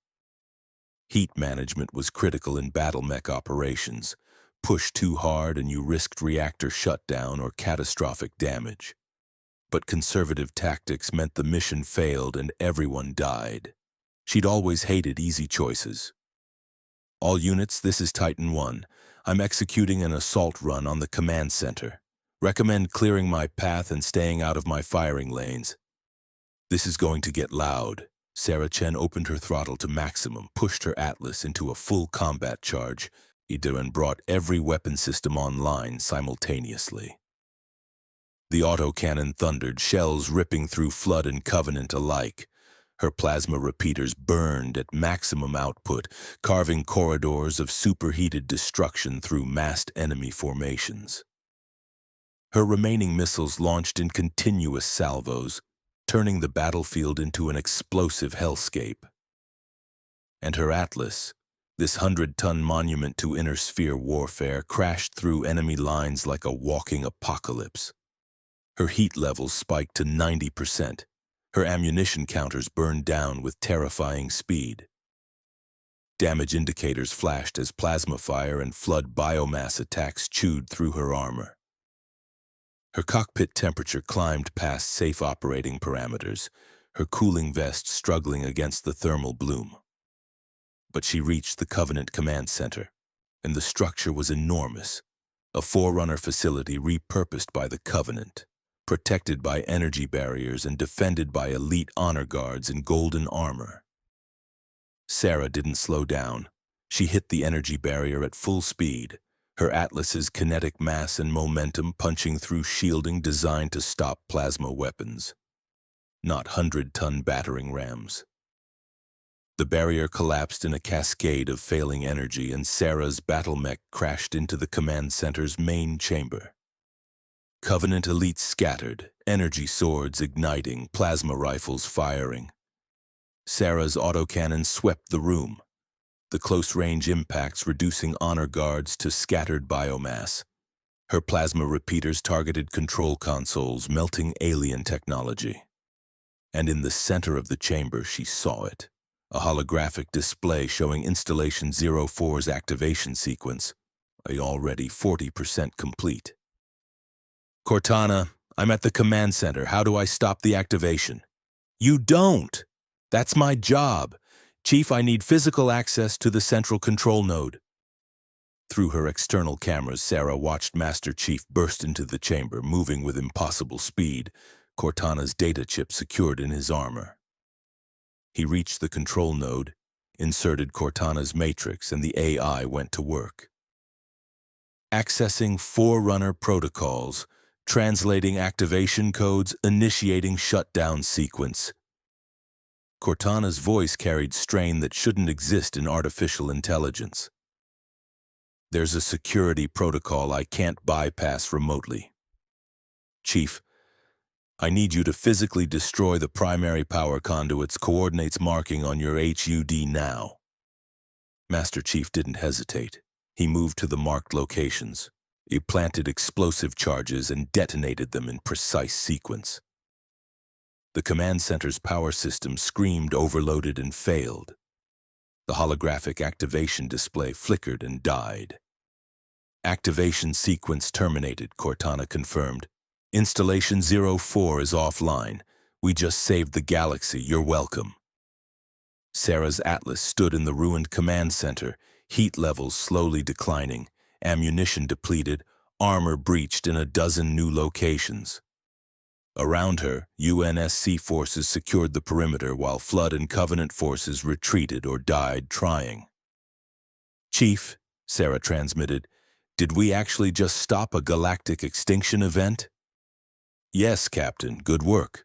Heat management was critical in battle mech operations. Push too hard and you risked reactor shutdown or catastrophic damage. But conservative tactics meant the mission failed and everyone died. She'd always hated easy choices. "All units, this is Titan 1. I'm executing an assault run on the command center. Recommend clearing my path and staying out of my firing lanes." "This is going to get loud." Sarah Chen opened her throttle to maximum, pushed her Atlas into a full combat charge, and brought every weapon system online simultaneously. The autocannon thundered, shells ripping through Flood and Covenant alike. Her plasma repeaters burned at maximum output, carving corridors of superheated destruction through massed enemy formations. Her remaining missiles launched in continuous salvos, turning the battlefield into an explosive hellscape. And her Atlas, this 100-ton monument to inner sphere warfare, crashed through enemy lines like a walking apocalypse. Her heat levels spiked to 90%. Her ammunition counters burned down with terrifying speed. Damage indicators flashed as plasma fire and flood biomass attacks chewed through her armor. Her cockpit temperature climbed past safe operating parameters, her cooling vest struggling against the thermal bloom. But she reached the Covenant command center, and the structure was enormous, a Forerunner facility repurposed by the Covenant, protected by energy barriers and defended by elite honor guards in golden armor. Sarah didn't slow down. She hit the energy barrier at full speed, her Atlas's kinetic mass and momentum punching through shielding designed to stop plasma weapons, not 100-ton battering rams. The barrier collapsed in a cascade of failing energy, and Sarah's battle mech crashed into the command center's main chamber. Covenant elites scattered, energy swords igniting, plasma rifles firing. Sarah's autocannon swept the room, the close-range impacts reducing honor guards to scattered biomass. Her plasma repeaters targeted control consoles, melting alien technology. And in the center of the chamber, she saw it, a holographic display showing Installation 04's activation sequence, already 40% complete. "Cortana, I'm at the command center. How do I stop the activation?" "You don't! That's my job. Chief, I need physical access to the central control node." Through her external cameras, Sarah watched Master Chief burst into the chamber, moving with impossible speed, Cortana's data chip secured in his armor. He reached the control node, inserted Cortana's matrix, and the AI went to work. Accessing Forerunner protocols, translating activation codes, initiating shutdown sequence. Cortana's voice carried strain that shouldn't exist in artificial intelligence. There's a security protocol I can't bypass remotely. Chief, I need you to physically destroy the primary power conduit's coordinates marking on your HUD now. Master Chief didn't hesitate. He moved to the marked locations. He planted explosive charges and detonated them in precise sequence. The command center's power system screamed, overloaded, and failed. The holographic activation display flickered and died. Activation sequence terminated, Cortana confirmed. Installation 04 is offline. We just saved the galaxy. You're welcome. Sarah's Atlas stood in the ruined command center, heat levels slowly declining, ammunition depleted, armor breached in a dozen new locations. Around her, UNSC forces secured the perimeter while Flood and Covenant forces retreated or died trying. Chief, Sarah transmitted, did we actually just stop a galactic extinction event? Yes, Captain, good work.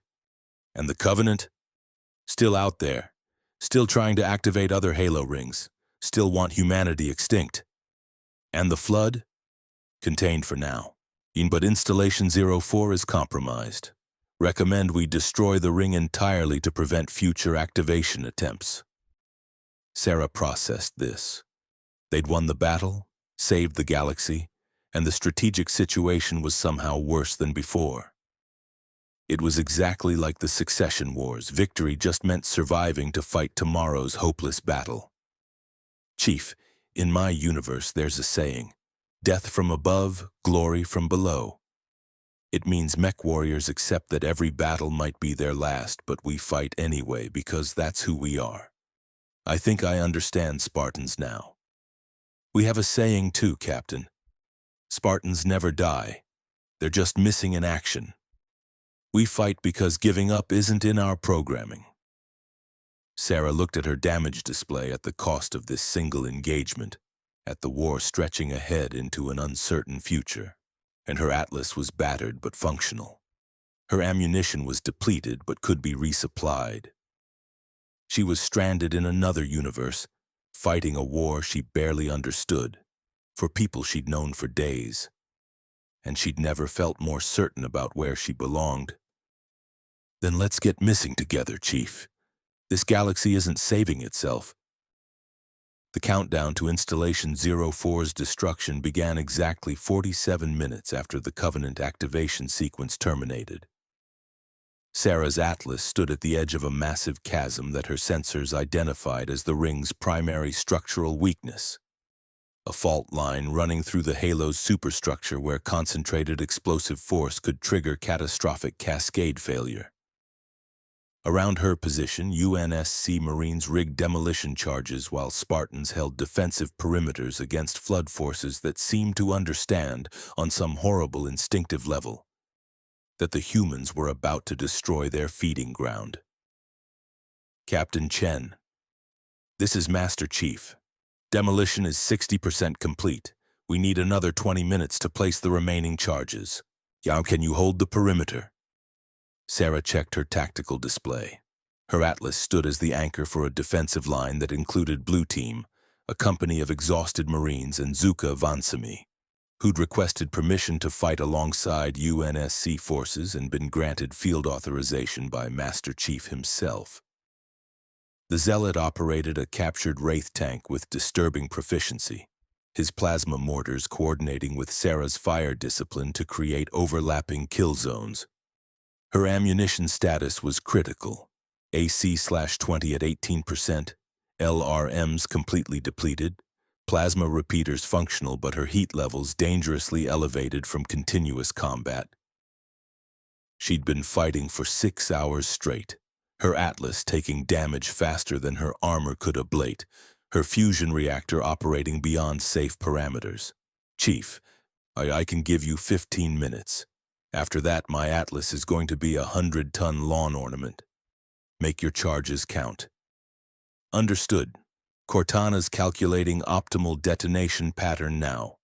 And the Covenant? Still out there. Still trying to activate other Halo rings. Still want humanity extinct. And the Flood? Contained for now. But Installation 04 is compromised. Recommend we destroy the ring entirely to prevent future activation attempts. Sarah processed this. They'd won the battle, saved the galaxy, and the strategic situation was somehow worse than before. It was exactly like the Succession Wars. Victory just meant surviving to fight tomorrow's hopeless battle. Chief, in my universe there's a saying, death from above, glory from below. It means mech warriors accept that every battle might be their last, but we fight anyway because that's who we are. I think I understand Spartans now. We have a saying too, Captain. Spartans never die. They're just missing in action. We fight because giving up isn't in our programming. Sarah looked at her damage display at the cost of this single engagement, at the war stretching ahead into an uncertain future, and her Atlas was battered but functional. Her ammunition was depleted but could be resupplied. She was stranded in another universe, fighting a war she barely understood, for people she'd known for days, and she'd never felt more certain about where she belonged. Then let's get missing together, Chief. This galaxy isn't saving itself. The countdown to Installation 04's destruction began exactly 47 minutes after the Covenant activation sequence terminated. Sarah's Atlas stood at the edge of a massive chasm that her sensors identified as the ring's primary structural weakness. A fault line running through the Halo's superstructure where concentrated explosive force could trigger catastrophic cascade failure. Around her position, UNSC Marines rigged demolition charges while Spartans held defensive perimeters against flood forces that seemed to understand, on some horrible instinctive level, that the humans were about to destroy their feeding ground. Captain Chen, this is Master Chief. Demolition is 60% complete. We need another 20 minutes to place the remaining charges. How can you hold the perimeter? Sarah checked her tactical display. Her Atlas stood as the anchor for a defensive line that included Blue Team, a company of exhausted Marines, and Zuka Vansami, who'd requested permission to fight alongside UNSC forces and been granted field authorization by Master Chief himself. The Zealot operated a captured Wraith tank with disturbing proficiency, his plasma mortars coordinating with Sarah's fire discipline to create overlapping kill zones. Her ammunition status was critical, AC/20 at 18%, LRMs completely depleted, plasma repeaters functional but her heat levels dangerously elevated from continuous combat. She'd been fighting for 6 hours straight, her Atlas taking damage faster than her armor could ablate, her fusion reactor operating beyond safe parameters. Chief, I can give you 15 minutes. After that, my Atlas is going to be a 100-ton lawn ornament. Make your charges count. Understood. Cortana's calculating optimal detonation pattern now.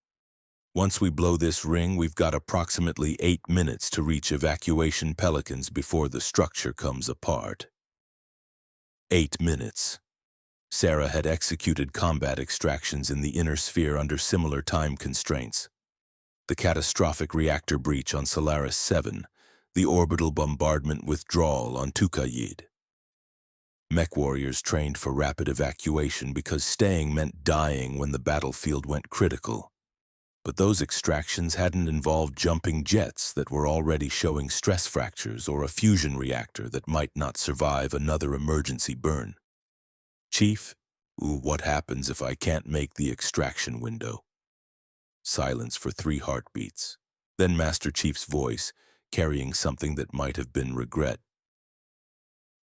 Once we blow this ring, we've got approximately 8 minutes to reach evacuation pelicans before the structure comes apart. 8 minutes. Sarah had executed combat extractions in the inner sphere under similar time constraints. The catastrophic reactor breach on Solaris 7, the orbital bombardment withdrawal on Tukayid. Mech warriors trained for rapid evacuation because staying meant dying when the battlefield went critical. But those extractions hadn't involved jumping jets that were already showing stress fractures or a fusion reactor that might not survive another emergency burn. Chief, what happens if I can't make the extraction window? Silence for 3 heartbeats. Then Master Chief's voice, carrying something that might have been regret.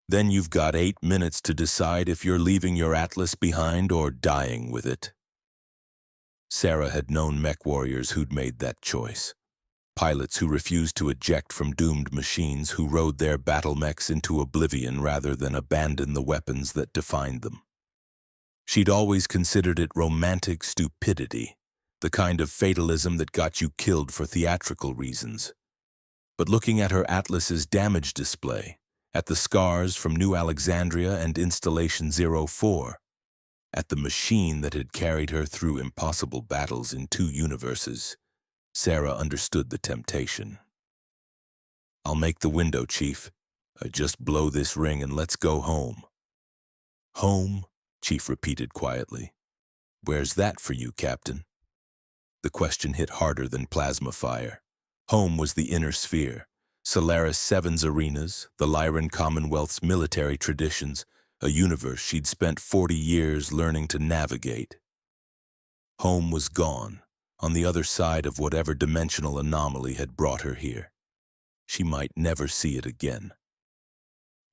Then you've got 8 minutes to decide if you're leaving your Atlas behind or dying with it. Sarah had known mech warriors who'd made that choice. Pilots who refused to eject from doomed machines, who rode their battle mechs into oblivion rather than abandon the weapons that defined them. She'd always considered it romantic stupidity, the kind of fatalism that got you killed for theatrical reasons. But looking at her Atlas's damage display, at the scars from New Alexandria and Installation 04, at the machine that had carried her through impossible battles in 2 universes, Sarah understood the temptation. I'll make the window, Chief. Just blow this ring and let's go home. Home? Chief repeated quietly. Where's that for you, Captain? The question hit harder than plasma fire. Home was the inner sphere, Solaris 7's arenas, the Lyran Commonwealth's military traditions, a universe she'd spent 40 years learning to navigate. Home was gone, on the other side of whatever dimensional anomaly had brought her here. She might never see it again.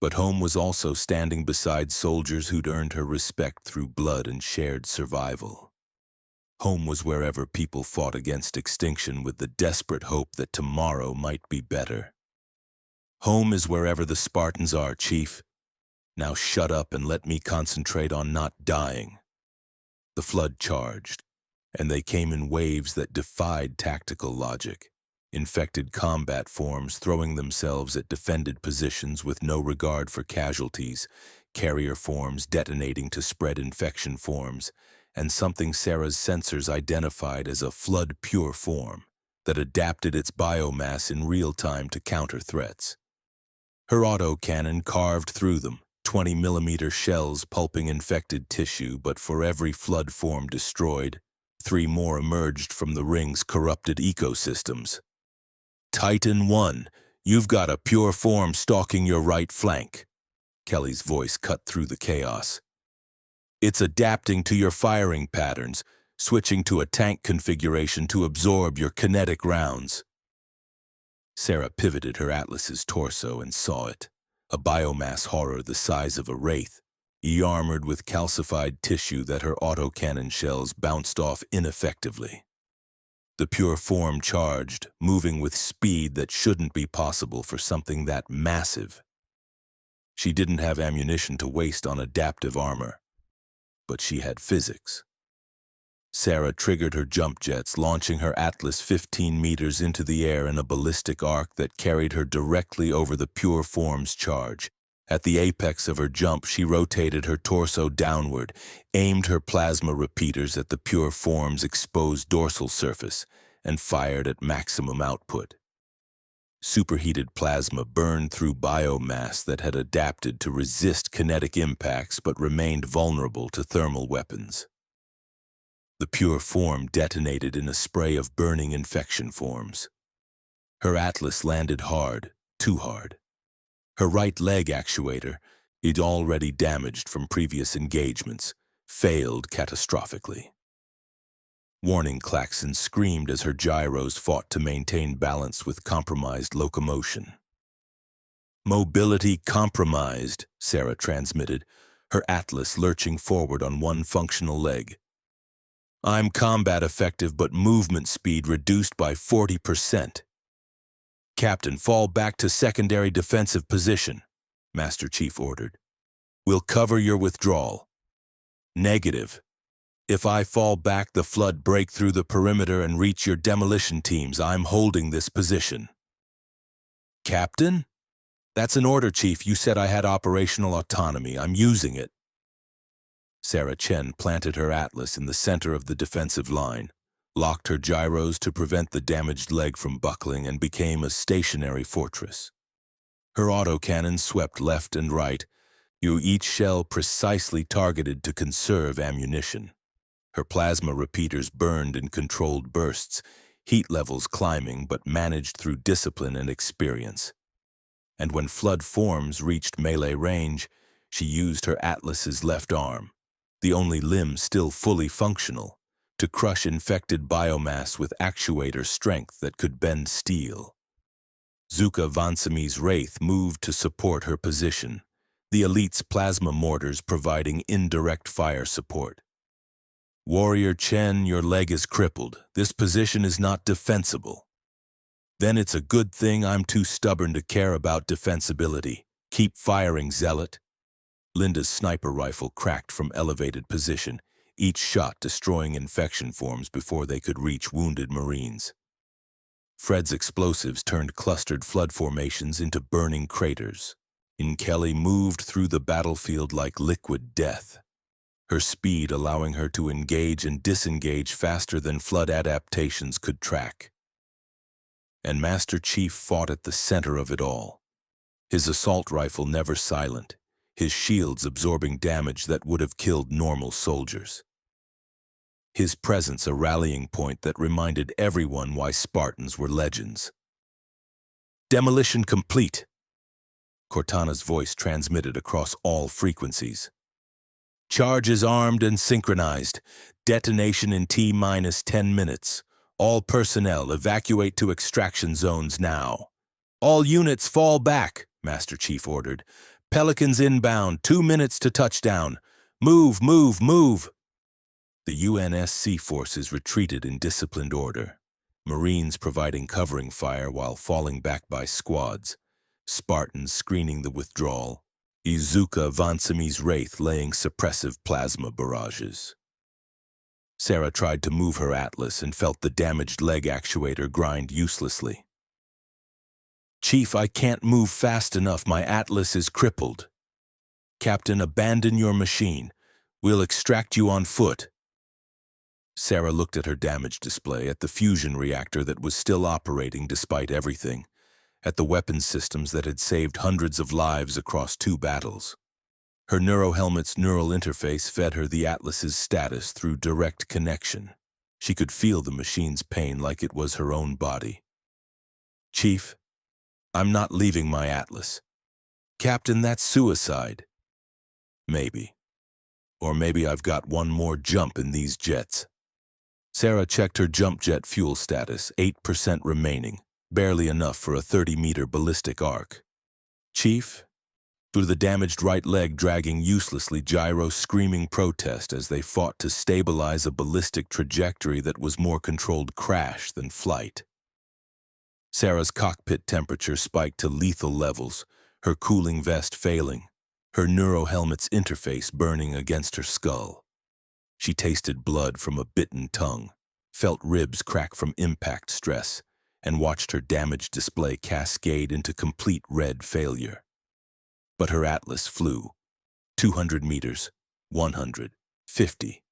But home was also standing beside soldiers who'd earned her respect through blood and shared survival. Home was wherever people fought against extinction with the desperate hope that tomorrow might be better. Home is wherever the Spartans are, Chief. Now shut up and let me concentrate on not dying. The flood charged, and they came in waves that defied tactical logic. Infected combat forms throwing themselves at defended positions with no regard for casualties, carrier forms detonating to spread infection forms, and something Sarah's sensors identified as a flood-pure form that adapted its biomass in real time to counter threats. Her autocannon carved through them, 20mm shells pulping infected tissue, but for every flood form destroyed, 3 more emerged from the ring's corrupted ecosystems. Titan 1, you've got a pure form stalking your right flank. Kelly's voice cut through the chaos. It's adapting to your firing patterns, switching to a tank configuration to absorb your kinetic rounds. Sarah pivoted her Atlas's torso and saw it, a biomass horror the size of a wraith, armored with calcified tissue that her autocannon shells bounced off ineffectively. The pure form charged, moving with speed that shouldn't be possible for something that massive. She didn't have ammunition to waste on adaptive armor, but she had physics. Sarah triggered her jump jets, launching her Atlas 15 meters into the air in a ballistic arc that carried her directly over the pure form's charge. At the apex of her jump, she rotated her torso downward, aimed her plasma repeaters at the pure form's exposed dorsal surface, and fired at maximum output. Superheated plasma burned through biomass that had adapted to resist kinetic impacts but remained vulnerable to thermal weapons. The pure form detonated in a spray of burning infection forms. Her Atlas landed hard, too hard. Her right leg actuator, it already damaged from previous engagements, failed catastrophically. Warning klaxons screamed as her gyros fought to maintain balance with compromised locomotion. Mobility compromised, Sarah transmitted, her atlas lurching forward on one functional leg. I'm combat effective but movement speed reduced by 40%. Captain, fall back to secondary defensive position, Master Chief ordered. We'll cover your withdrawal. Negative. If I fall back, the flood break through the perimeter and reach your demolition teams. I'm holding this position. Captain? That's an order, Chief. You said I had operational autonomy. I'm using it. Sarah Chen planted her atlas in the center of the defensive line, locked her gyros to prevent the damaged leg from buckling, and became a stationary fortress. Her autocannon swept left and right, each shell precisely targeted to conserve ammunition. Her plasma repeaters burned in controlled bursts, heat levels climbing but managed through discipline and experience. And when flood forms reached melee range, she used her atlas's left arm, the only limb still fully functional, to crush infected biomass with actuator strength that could bend steel. Zuka Vansami's Wraith moved to support her position, the elite's plasma mortars providing indirect fire support. Warrior Chen, your leg is crippled. This position is not defensible. Then it's a good thing I'm too stubborn to care about defensibility. Keep firing, Zealot. Linda's sniper rifle cracked from elevated position, each shot destroying infection forms before they could reach wounded Marines. Fred's explosives turned clustered flood formations into burning craters. Kelly moved through the battlefield like liquid death, her speed allowing her to engage and disengage faster than flood adaptations could track. And Master Chief fought at the center of it all, his assault rifle never silent, his shields absorbing damage that would have killed normal soldiers. His presence a rallying point that reminded everyone why Spartans were legends. Demolition complete. Cortana's voice transmitted across all frequencies. Charge is armed and synchronized. Detonation in T-minus 10 minutes. All personnel evacuate to extraction zones now. All units fall back, Master Chief ordered. Pelicans inbound, 2 minutes to touchdown. Move, move, move. The UNSC forces retreated in disciplined order, Marines providing covering fire while falling back by squads, Spartans screening the withdrawal, Izuka Vansami's Wraith laying suppressive plasma barrages. Sarah tried to move her atlas and felt the damaged leg actuator grind uselessly. Chief, I can't move fast enough. My atlas is crippled. Captain, abandon your machine. We'll extract you on foot. Sarah looked at her damage display, at the fusion reactor that was still operating despite everything, at the weapons systems that had saved hundreds of lives across 2 battles. Her neurohelmet's neural interface fed her the Atlas's status through direct connection. She could feel the machine's pain like it was her own body. Chief, I'm not leaving my Atlas. Captain, that's suicide. Maybe. Or maybe I've got one more jump in these jets. Sarah checked her jump jet fuel status, 8% remaining, barely enough for a 30-meter ballistic arc. Chief, through the damaged right leg dragging uselessly, gyro screaming protest as they fought to stabilize a ballistic trajectory that was more controlled crash than flight. Sarah's cockpit temperature spiked to lethal levels, her cooling vest failing, her neurohelmet's interface burning against her skull. She tasted blood from a bitten tongue, felt ribs crack from impact stress, and watched her damaged display cascade into complete red failure. But her Atlas flew. 200 meters, 100, 50.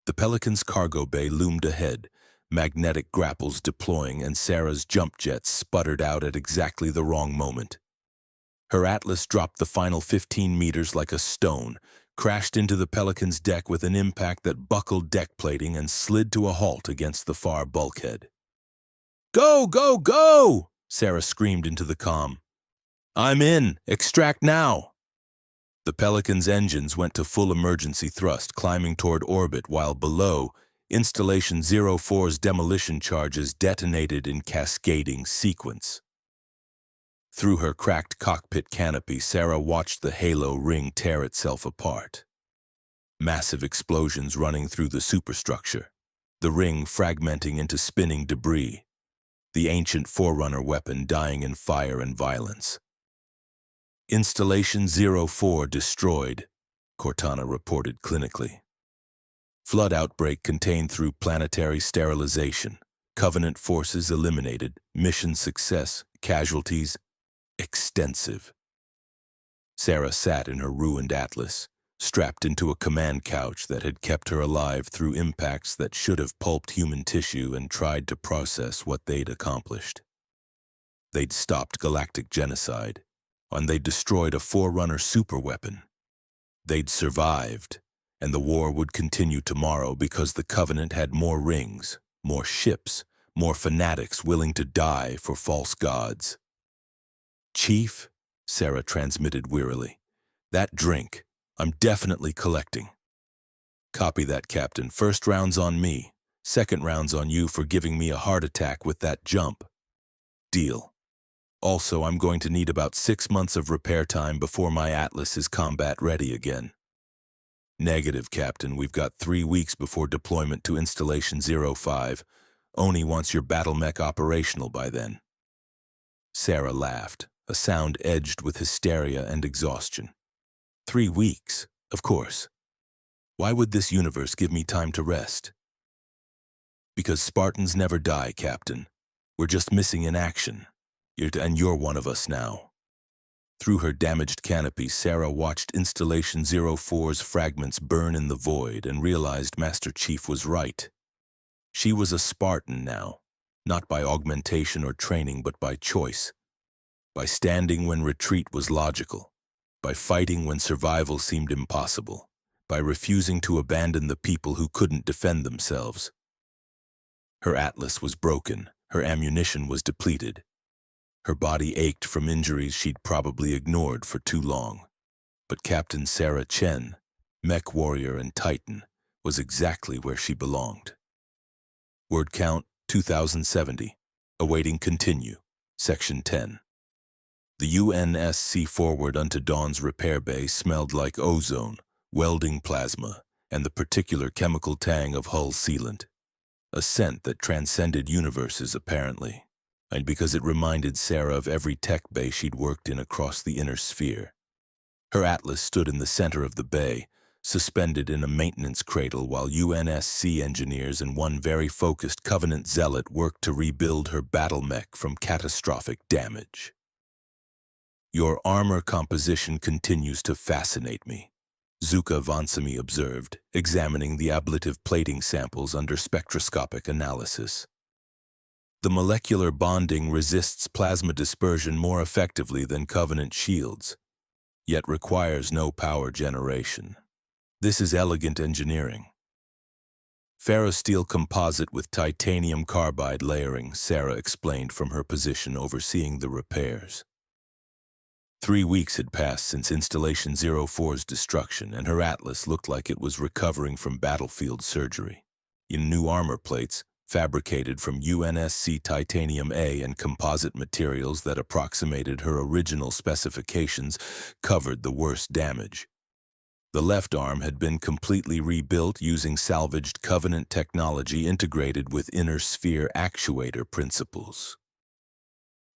The Pelican's cargo bay loomed ahead, magnetic grapples deploying, and Sarah's jump jets sputtered out at exactly the wrong moment. Her Atlas dropped the final 15 meters like a stone, crashed into the Pelican's deck with an impact that buckled deck plating and slid to a halt against the far bulkhead. Go, go, go! Sarah screamed into the comm. I'm in. Extract now. The Pelican's engines went to full emergency thrust, climbing toward orbit, while below, Installation 04's demolition charges detonated in cascading sequence. Through her cracked cockpit canopy, Sarah watched the halo ring tear itself apart. Massive explosions running through the superstructure, the ring fragmenting into spinning debris, the ancient Forerunner weapon dying in fire and violence. Installation 04 destroyed, Cortana reported clinically. Flood outbreak contained through planetary sterilization. Covenant forces eliminated. Mission success. Casualties extensive. Sarah sat in her ruined Atlas, strapped into a command couch that had kept her alive through impacts that should have pulped human tissue, and tried to process what they'd accomplished. They'd stopped galactic genocide, and they'd destroyed a Forerunner superweapon. They'd survived, and the war would continue tomorrow because the Covenant had more rings, more ships, more fanatics willing to die for false gods. "Chief," Sarah transmitted wearily, "that drink, I'm definitely collecting." "Copy that, Captain. First round's on me. Second round's on you for giving me a heart attack with that jump." "Deal. Also, I'm going to need about 6 months of repair time before my Atlas is combat ready again." "Negative, Captain. We've got 3 weeks before deployment to Installation 05. Oni wants your battle mech operational by then." Sarah laughed, a sound edged with hysteria and exhaustion. 3 weeks, of course. Why would this universe give me time to rest? "Because Spartans never die, Captain. We're just missing in action. You're one of us now." Through her damaged canopy, Sarah watched Installation 04's fragments burn in the void and realized Master Chief was right. She was a Spartan now, not by augmentation or training, but by choice. By standing when retreat was logical, by fighting when survival seemed impossible, by refusing to abandon the people who couldn't defend themselves. Her Atlas was broken, her ammunition was depleted. Her body ached from injuries she'd probably ignored for too long. But Captain Sarah Chen, mech warrior and titan, was exactly where she belonged. Word count 2070. Awaiting continue. Section 10. The UNSC forward unto Dawn's repair bay smelled like ozone, welding plasma, and the particular chemical tang of hull sealant. A scent that transcended universes, apparently, and because it reminded Sarah of every tech bay she'd worked in across the inner sphere. Her Atlas stood in the center of the bay, suspended in a maintenance cradle, while UNSC engineers and one very focused Covenant zealot worked to rebuild her battle mech from catastrophic damage. "Your armor composition continues to fascinate me," Zuka Vansami observed, examining the ablative plating samples under spectroscopic analysis. "The molecular bonding resists plasma dispersion more effectively than Covenant shields, yet requires no power generation. This is elegant engineering." "Ferrosteel composite with titanium carbide layering," Sarah explained from her position overseeing the repairs. 3 weeks had passed since Installation 04's destruction, and her Atlas looked like it was recovering from battlefield surgery. In new armor plates, fabricated from UNSC Titanium A and composite materials that approximated her original specifications, covered the worst damage. The left arm had been completely rebuilt using salvaged Covenant technology integrated with inner sphere actuator principles.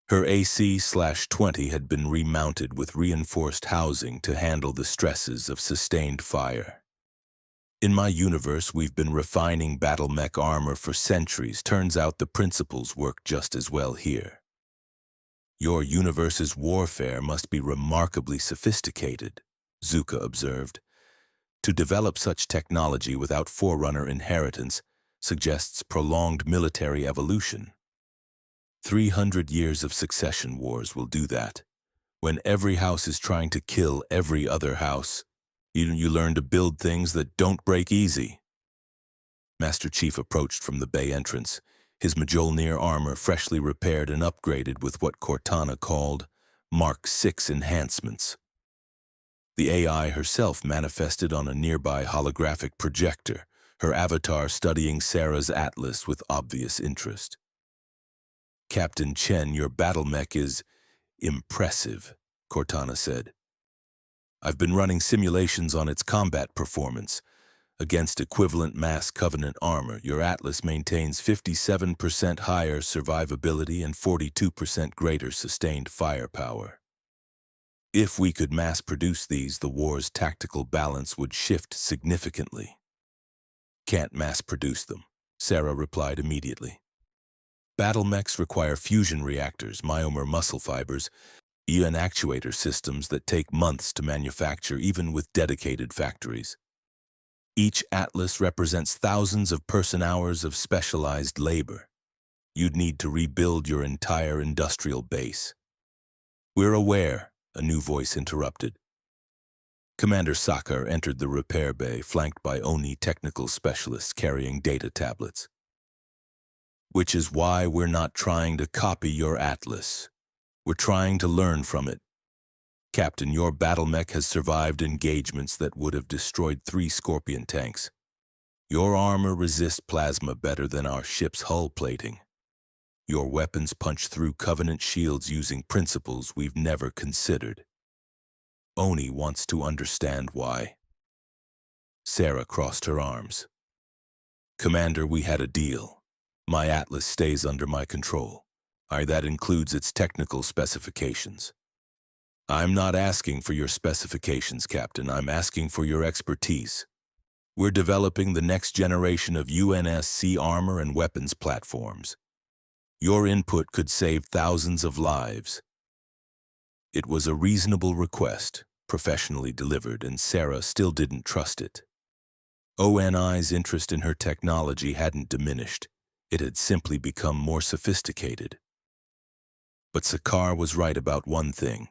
Her AC-20 had been remounted with reinforced housing to handle the stresses of sustained fire. "In my universe, we've been refining battle mech armor for centuries. Turns out the principles work just as well here." "Your universe's warfare must be remarkably sophisticated," Zuka observed. "To develop such technology without Forerunner inheritance suggests prolonged military evolution. 300 years of succession wars will do that. When every house is trying to kill every other house, you learn to build things that don't break easy." Master Chief approached from the bay entrance, his Mjolnir armor freshly repaired and upgraded with what Cortana called Mark VI enhancements. The AI herself manifested on a nearby holographic projector, her avatar studying Sarah's Atlas with obvious interest. "Captain Chen, your battle mech is impressive, Cortana said. I've been running simulations on its combat performance. Against equivalent mass Covenant armor, your Atlas maintains 57% higher survivability and 42% greater sustained firepower. If we could mass-produce these, the war's tactical balance would shift significantly. Can't mass-produce them, Sarah replied immediately. Battle mechs require fusion reactors, myomer muscle fibers, and actuator systems that take months to manufacture even with dedicated factories. Each Atlas represents thousands of person-hours of specialized labor. You'd need to rebuild your entire industrial base. We're aware, a new voice interrupted. Commander Sakar entered the repair bay, flanked by Oni technical specialists carrying data tablets. Which is why we're not trying to copy your Atlas. We're trying to learn from it. Captain, your battle mech has survived engagements that would have destroyed 3 Scorpion tanks. Your armor resists plasma better than our ship's hull plating. Your weapons punch through Covenant shields using principles we've never considered. Oni wants to understand why. Sarah crossed her arms. Commander, we had a deal. My Atlas stays under my control. That includes its technical specifications. I'm not asking for your specifications, Captain. I'm asking for your expertise. We're developing the next generation of UNSC armor and weapons platforms. Your input could save thousands of lives. It was a reasonable request, professionally delivered, and Sarah still didn't trust it. ONI's interest in her technology hadn't diminished. It had simply become more sophisticated. But Sakar was right about one thing.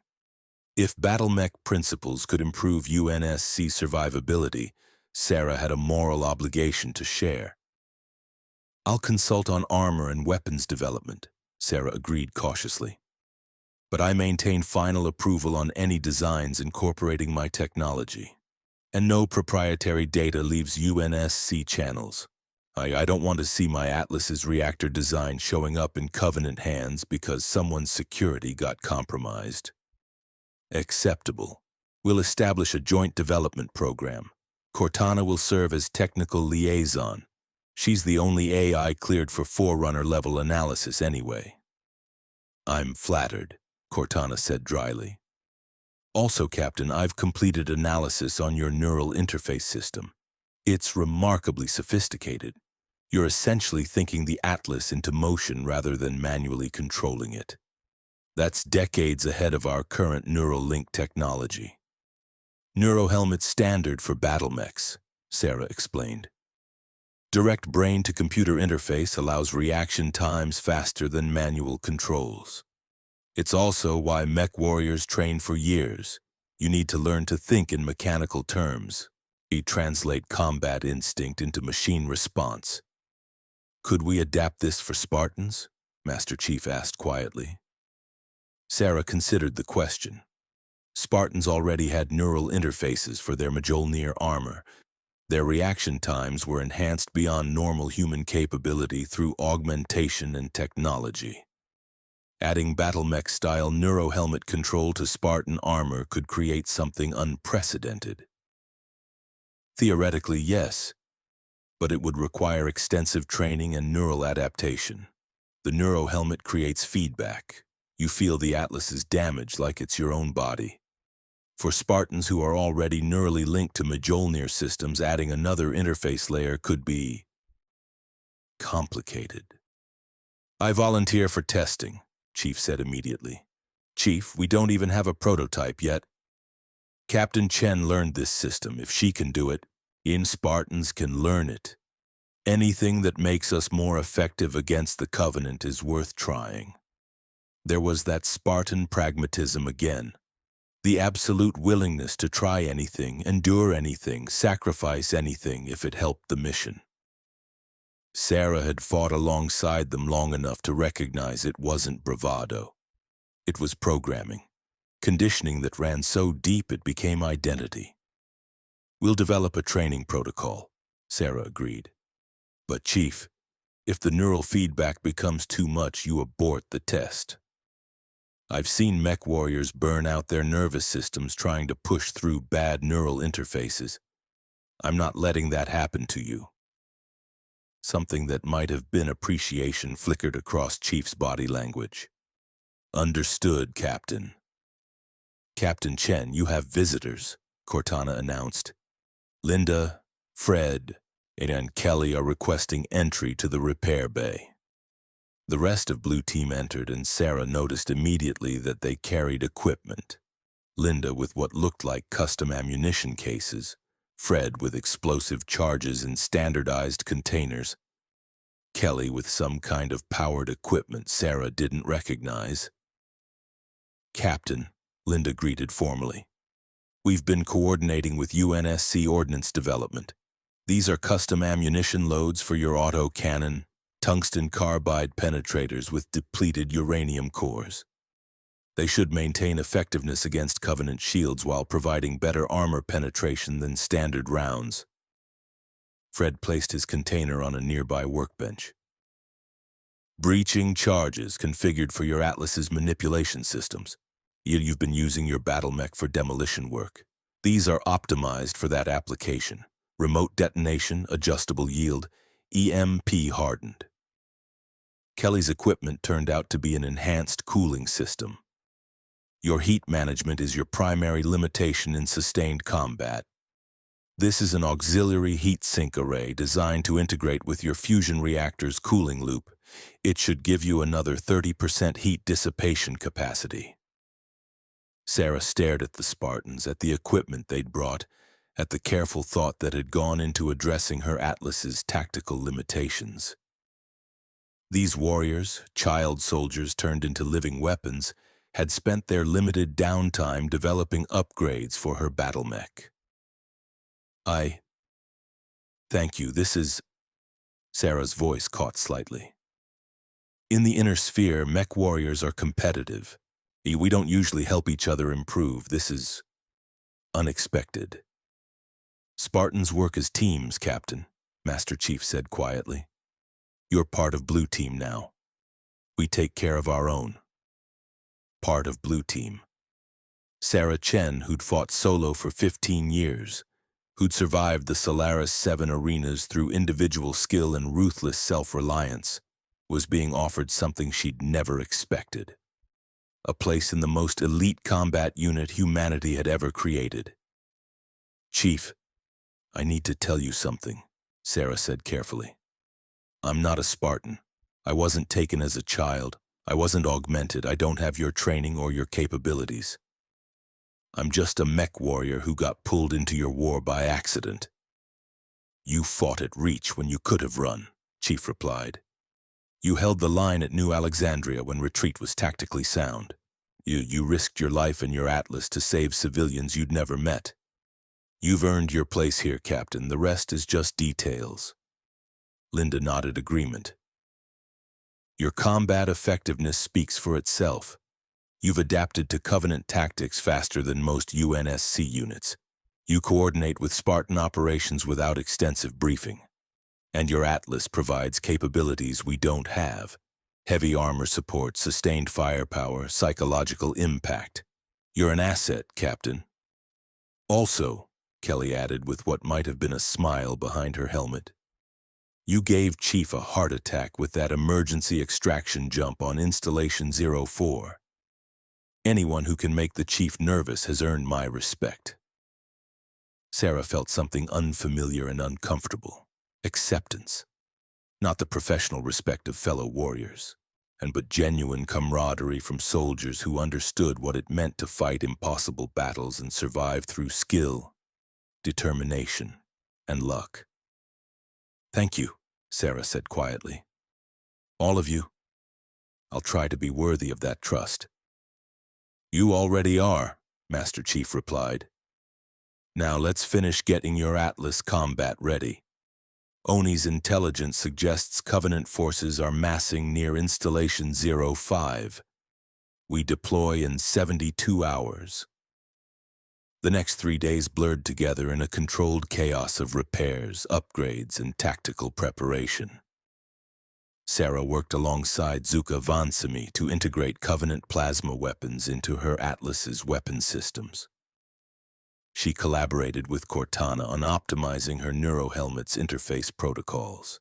If battlemech principles could improve UNSC survivability, Sarah had a moral obligation to share. I'll consult on armor and weapons development, Sarah agreed cautiously. But I maintain final approval on any designs incorporating my technology. And no proprietary data leaves UNSC channels. I don't want to see my Atlas's reactor design showing up in Covenant hands because someone's security got compromised. Acceptable. We'll establish a joint development program. Cortana will serve as technical liaison. She's the only AI cleared for Forerunner-level analysis anyway. I'm flattered, Cortana said dryly. Also, Captain, I've completed analysis on your neural interface system. It's remarkably sophisticated. You're essentially thinking the Atlas into motion rather than manually controlling it. That's decades ahead of our current neural link technology. Neurohelmet's standard for battle mechs, Sarah explained. Direct brain-to-computer interface allows reaction times faster than manual controls. It's also why mech warriors train for years. You need to learn to think in mechanical terms. Translate combat instinct into machine response. Could we adapt this for Spartans? Master Chief asked quietly. Sarah considered the question. Spartans already had neural interfaces for their Mjolnir armor. Their reaction times were enhanced beyond normal human capability through augmentation and technology. Adding battlemech-style neurohelmet control to Spartan armor could create something unprecedented. Theoretically, yes, but it would require extensive training and neural adaptation. The neurohelmet creates feedback. You feel the Atlas's damage like it's your own body. For Spartans who are already neurally linked to Mjolnir systems, adding another interface layer could be complicated. I volunteer for testing, Chief said immediately. Chief, we don't even have a prototype yet. Captain Chen learned this system. If she can do it, Spartans can learn it. Anything that makes us more effective against the Covenant is worth trying. There was that Spartan pragmatism again. The absolute willingness to try anything, endure anything, sacrifice anything if it helped the mission. Sarah had fought alongside them long enough to recognize it wasn't bravado. It was programming, conditioning that ran so deep it became identity. We'll develop a training protocol, Sarah agreed. But Chief, if the neural feedback becomes too much, you abort the test. I've seen mech warriors burn out their nervous systems trying to push through bad neural interfaces. I'm not letting that happen to you. Something that might have been appreciation flickered across Chief's body language. Understood, Captain. Captain Chen, you have visitors, Cortana announced. Linda, Fred, and Kelly are requesting entry to the repair bay. The rest of Blue Team entered, and Sarah noticed immediately that they carried equipment. Linda with what looked like custom ammunition cases, Fred with explosive charges in standardized containers, Kelly with some kind of powered equipment Sarah didn't recognize. Captain, Linda greeted formally. We've been coordinating with UNSC Ordnance Development. These are custom ammunition loads for your autocannon, tungsten carbide penetrators with depleted uranium cores. They should maintain effectiveness against Covenant shields while providing better armor penetration than standard rounds. Fred placed his container on a nearby workbench. Breaching charges configured for your Atlas's manipulation systems. You've been using your battle mech for demolition work. These are optimized for that application. Remote detonation, adjustable yield, EMP hardened. Kelly's equipment turned out to be an enhanced cooling system. Your heat management is your primary limitation in sustained combat. This is an auxiliary heat sink array designed to integrate with your fusion reactor's cooling loop. It should give you another 30% heat dissipation capacity. Sarah stared at the Spartans, at the equipment they'd brought, at the careful thought that had gone into addressing her Atlas's tactical limitations. These warriors, child soldiers turned into living weapons, had spent their limited downtime developing upgrades for her battle mech. Thank you, this is... Sarah's voice caught slightly. In the inner sphere, mech warriors are competitive. We don't usually help each other improve. This is unexpected. Spartans work as teams, Captain, Master Chief said quietly. You're part of Blue Team now. We take care of our own. Part of Blue Team. Sarah Chen, who'd fought solo for 15 years, who'd survived the Solaris 7 arenas through individual skill and ruthless self-reliance, was being offered something she'd never expected. A place in the most elite combat unit humanity had ever created. Chief, I need to tell you something, Sarah said carefully. I'm not a Spartan. I wasn't taken as a child. I wasn't augmented. I don't have your training or your capabilities. I'm just a mech warrior who got pulled into your war by accident. You fought at Reach when you could have run, Chief replied. You held the line at New Alexandria when retreat was tactically sound. You risked your life and your Atlas to save civilians you'd never met. You've earned your place here, Captain. The rest is just details. Linda nodded agreement. Your combat effectiveness speaks for itself. You've adapted to Covenant tactics faster than most UNSC units. You coordinate with Spartan operations without extensive briefing. And your Atlas provides capabilities we don't have. Heavy armor support, sustained firepower, psychological impact. You're an asset, Captain. Also, Kelly added with what might have been a smile behind her helmet, you gave Chief a heart attack with that emergency extraction jump on Installation 04. Anyone who can make the Chief nervous has earned my respect. Sarah felt something unfamiliar and uncomfortable. Acceptance. Not the professional respect of fellow warriors, but genuine camaraderie from soldiers who understood what it meant to fight impossible battles and survive through skill, determination, and luck. Thank you, Sarah said quietly. All of you. I'll try to be worthy of that trust. You already are, Master Chief replied. Now let's finish getting your Atlas combat ready. Oni's intelligence suggests Covenant forces are massing near Installation 05. We deploy in 72 hours. The next 3 days blurred together in a controlled chaos of repairs, upgrades, and tactical preparation. Sarah worked alongside Zuka Vansimi to integrate Covenant plasma weapons into her Atlas's weapon systems. She collaborated with Cortana on optimizing her neurohelmet's interface protocols.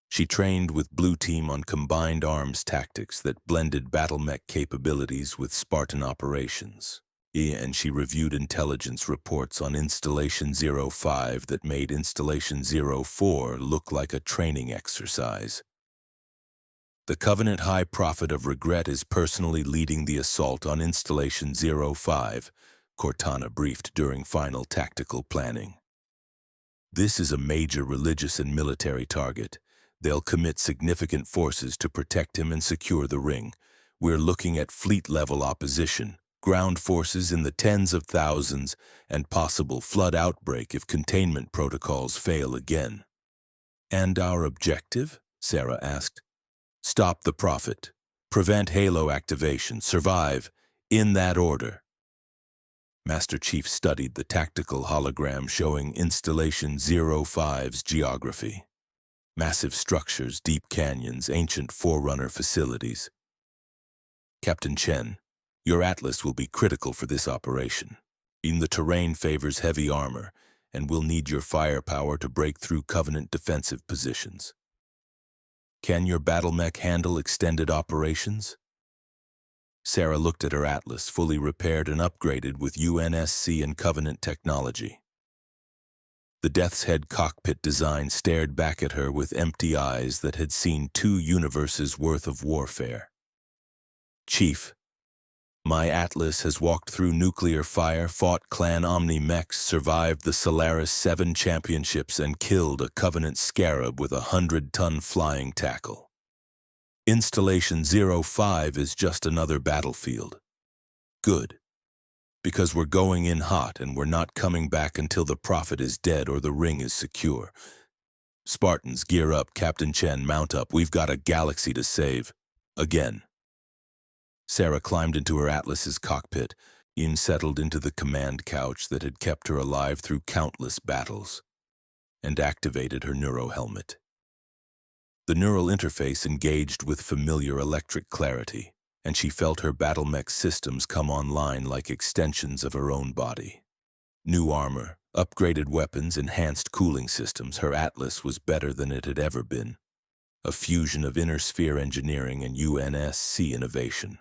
She trained with Blue Team on combined arms tactics that blended battlemech capabilities with Spartan operations. And she reviewed intelligence reports on Installation 05 that made Installation 04 look like a training exercise. The Covenant High Prophet of Regret is personally leading the assault on Installation 05, Cortana briefed during final tactical planning. This is a major religious and military target. They'll commit significant forces to protect him and secure the ring. We're looking at fleet-level opposition, ground forces in the tens of thousands, and possible flood outbreak if containment protocols fail again. And our objective? Sarah asked. Stop the Prophet. Prevent Halo activation. Survive. In that order. Master Chief studied the tactical hologram showing Installation 05's geography. Massive structures, deep canyons, ancient Forerunner facilities. Captain Chen, your Atlas will be critical for this operation. The terrain favors heavy armor, and we'll need your firepower to break through Covenant defensive positions. Can your battlemech handle extended operations? Sarah looked at her Atlas, fully repaired and upgraded with UNSC and Covenant technology. The Death's Head cockpit design stared back at her with empty eyes that had seen 2 universes worth of warfare. Chief, my Atlas has walked through nuclear fire, fought Clan Omni mechs, survived the Solaris 7 championships, and killed a Covenant Scarab with a 100-ton flying tackle. Installation 05 is just another battlefield. Good. Because we're going in hot and we're not coming back until the Prophet is dead or the ring is secure. Spartans, gear up. Captain Chen, mount up. We've got a galaxy to save. Again. Sarah climbed into her Atlas's cockpit, settled into the command couch that had kept her alive through countless battles, and activated her neurohelmet. The neural interface engaged with familiar electric clarity, and she felt her battlemech systems come online like extensions of her own body. New armor, upgraded weapons, enhanced cooling systems, her Atlas was better than it had ever been. A fusion of inner sphere engineering and UNSC innovation.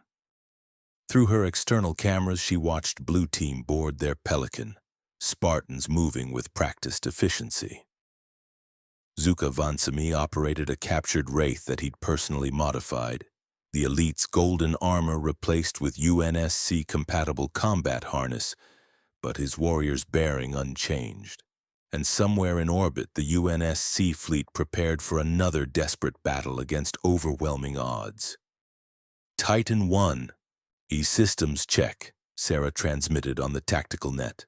Through her external cameras, she watched Blue Team board their Pelican, Spartans moving with practiced efficiency. Zuka Vansimi operated a captured Wraith that he'd personally modified, the Elite's golden armor replaced with UNSC-compatible combat harness, but his warrior's bearing unchanged. And somewhere in orbit, the UNSC fleet prepared for another desperate battle against overwhelming odds. Titan 1. E-systems check, Sarah transmitted on the tactical net.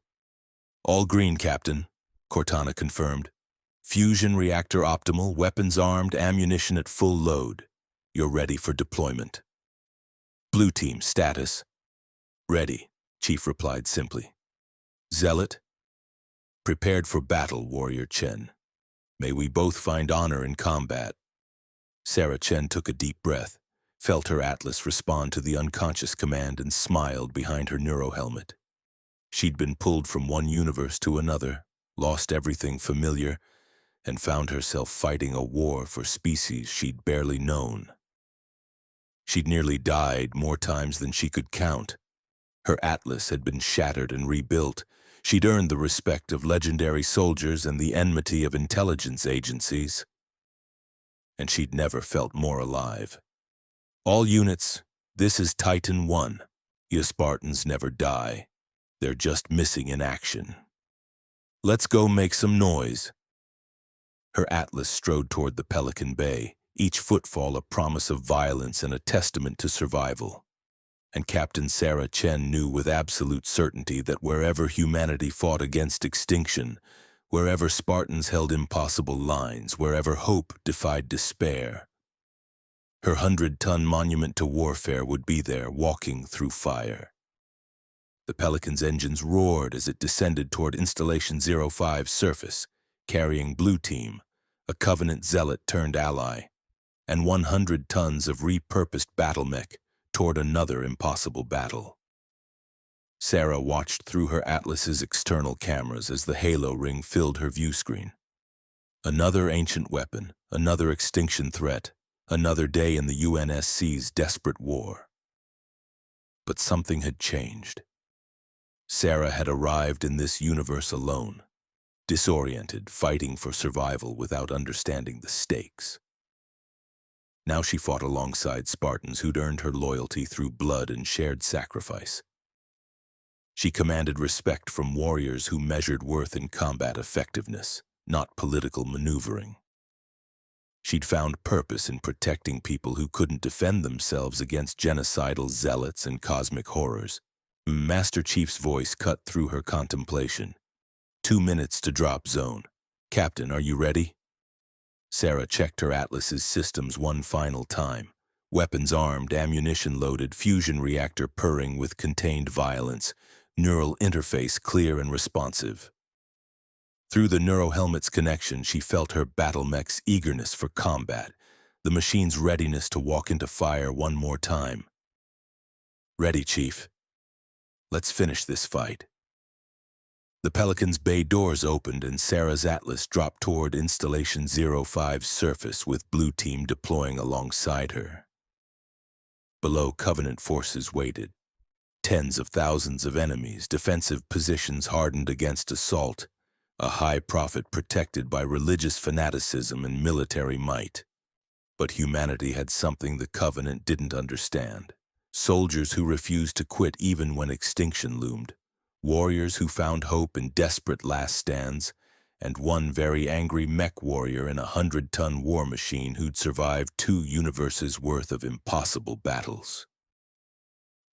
All green, Captain, Cortana confirmed. Fusion reactor optimal, weapons armed, ammunition at full load. You're ready for deployment. Blue Team status. Ready, Chief replied simply. Zealot. Prepared for battle, Warrior Chen. May we both find honor in combat. Sarah Chen took a deep breath, felt her Atlas respond to the unconscious command, and smiled behind her neurohelmet. She'd been pulled from one universe to another, lost everything familiar, and found herself fighting a war for species she'd barely known. She'd nearly died more times than she could count. Her Atlas had been shattered and rebuilt. She'd earned the respect of legendary soldiers and the enmity of intelligence agencies. And she'd never felt more alive. All units, this is Titan 1. You Spartans never die. They're just missing in action. Let's go make some noise. Her Atlas strode toward the Pelican Bay, each footfall a promise of violence and a testament to survival. And Captain Sarah Chen knew with absolute certainty that wherever humanity fought against extinction, wherever Spartans held impossible lines, wherever hope defied despair, her 100-ton monument to warfare would be there, walking through fire. The Pelican's engines roared as it descended toward Installation 05's surface, carrying Blue Team, a Covenant zealot turned ally. and 100 tons of repurposed battle mech toward another impossible battle. Sarah watched through her Atlas's external cameras as the halo ring filled her view screen. Another ancient weapon, another extinction threat, another day in the UNSC's desperate war. But something had changed. Sarah had arrived in this universe alone, disoriented, fighting for survival without understanding the stakes. Now she fought alongside Spartans who'd earned her loyalty through blood and shared sacrifice. She commanded respect from warriors who measured worth in combat effectiveness, not political maneuvering. She'd found purpose in protecting people who couldn't defend themselves against genocidal zealots and cosmic horrors. Master Chief's voice cut through her contemplation. 2 minutes to drop zone. Captain, are you ready? Sarah checked her Atlas's systems one final time. Weapons armed, ammunition loaded, fusion reactor purring with contained violence, neural interface clear and responsive. Through the neurohelmet's connection, she felt her battle mech's eagerness for combat, the machine's readiness to walk into fire one more time. Ready, Chief. Let's finish this fight. The Pelican's bay doors opened and Sarah's Atlas dropped toward Installation 05's surface with Blue Team deploying alongside her. Below, Covenant forces waited. Tens of thousands of enemies, defensive positions hardened against assault, a high prophet protected by religious fanaticism and military might. But humanity had something the Covenant didn't understand. Soldiers who refused to quit even when extinction loomed. Warriors who found hope in desperate last stands, and one very angry mech warrior in a 100-ton war machine who'd survived 2 universes' worth of impossible battles.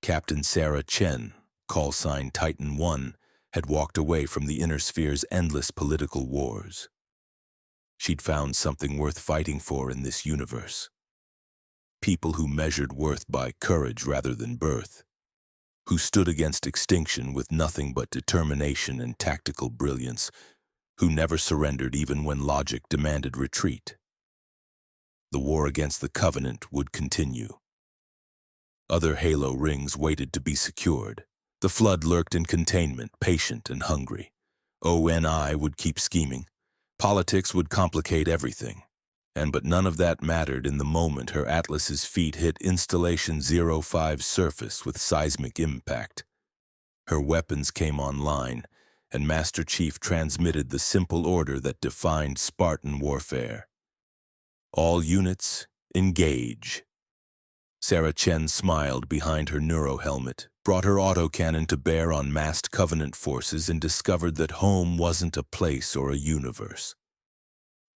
Captain Sarah Chen, call sign Titan 1, had walked away from the inner sphere's endless political wars. She'd found something worth fighting for in this universe. People who measured worth by courage rather than birth, who stood against extinction with nothing but determination and tactical brilliance, who never surrendered even when logic demanded retreat. The war against the Covenant would continue. Other Halo rings waited to be secured. The Flood lurked in containment, patient and hungry. ONI would keep scheming. Politics would complicate everything. But none of that mattered in the moment her Atlas's feet hit Installation 05's surface with seismic impact. Her weapons came online, and Master Chief transmitted the simple order that defined Spartan warfare. All units, engage. Sarah Chen smiled behind her neurohelmet, brought her autocannon to bear on massed Covenant forces, and discovered that home wasn't a place or a universe.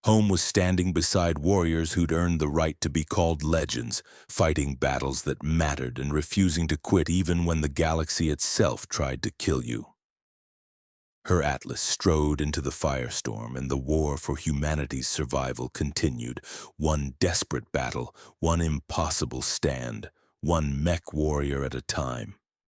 Home was standing beside warriors who'd earned the right to be called legends, fighting battles that mattered and refusing to quit even when the galaxy itself tried to kill you. Her Atlas strode into the firestorm, and the war for humanity's survival continued. One desperate battle, one impossible stand, one mech warrior at a time.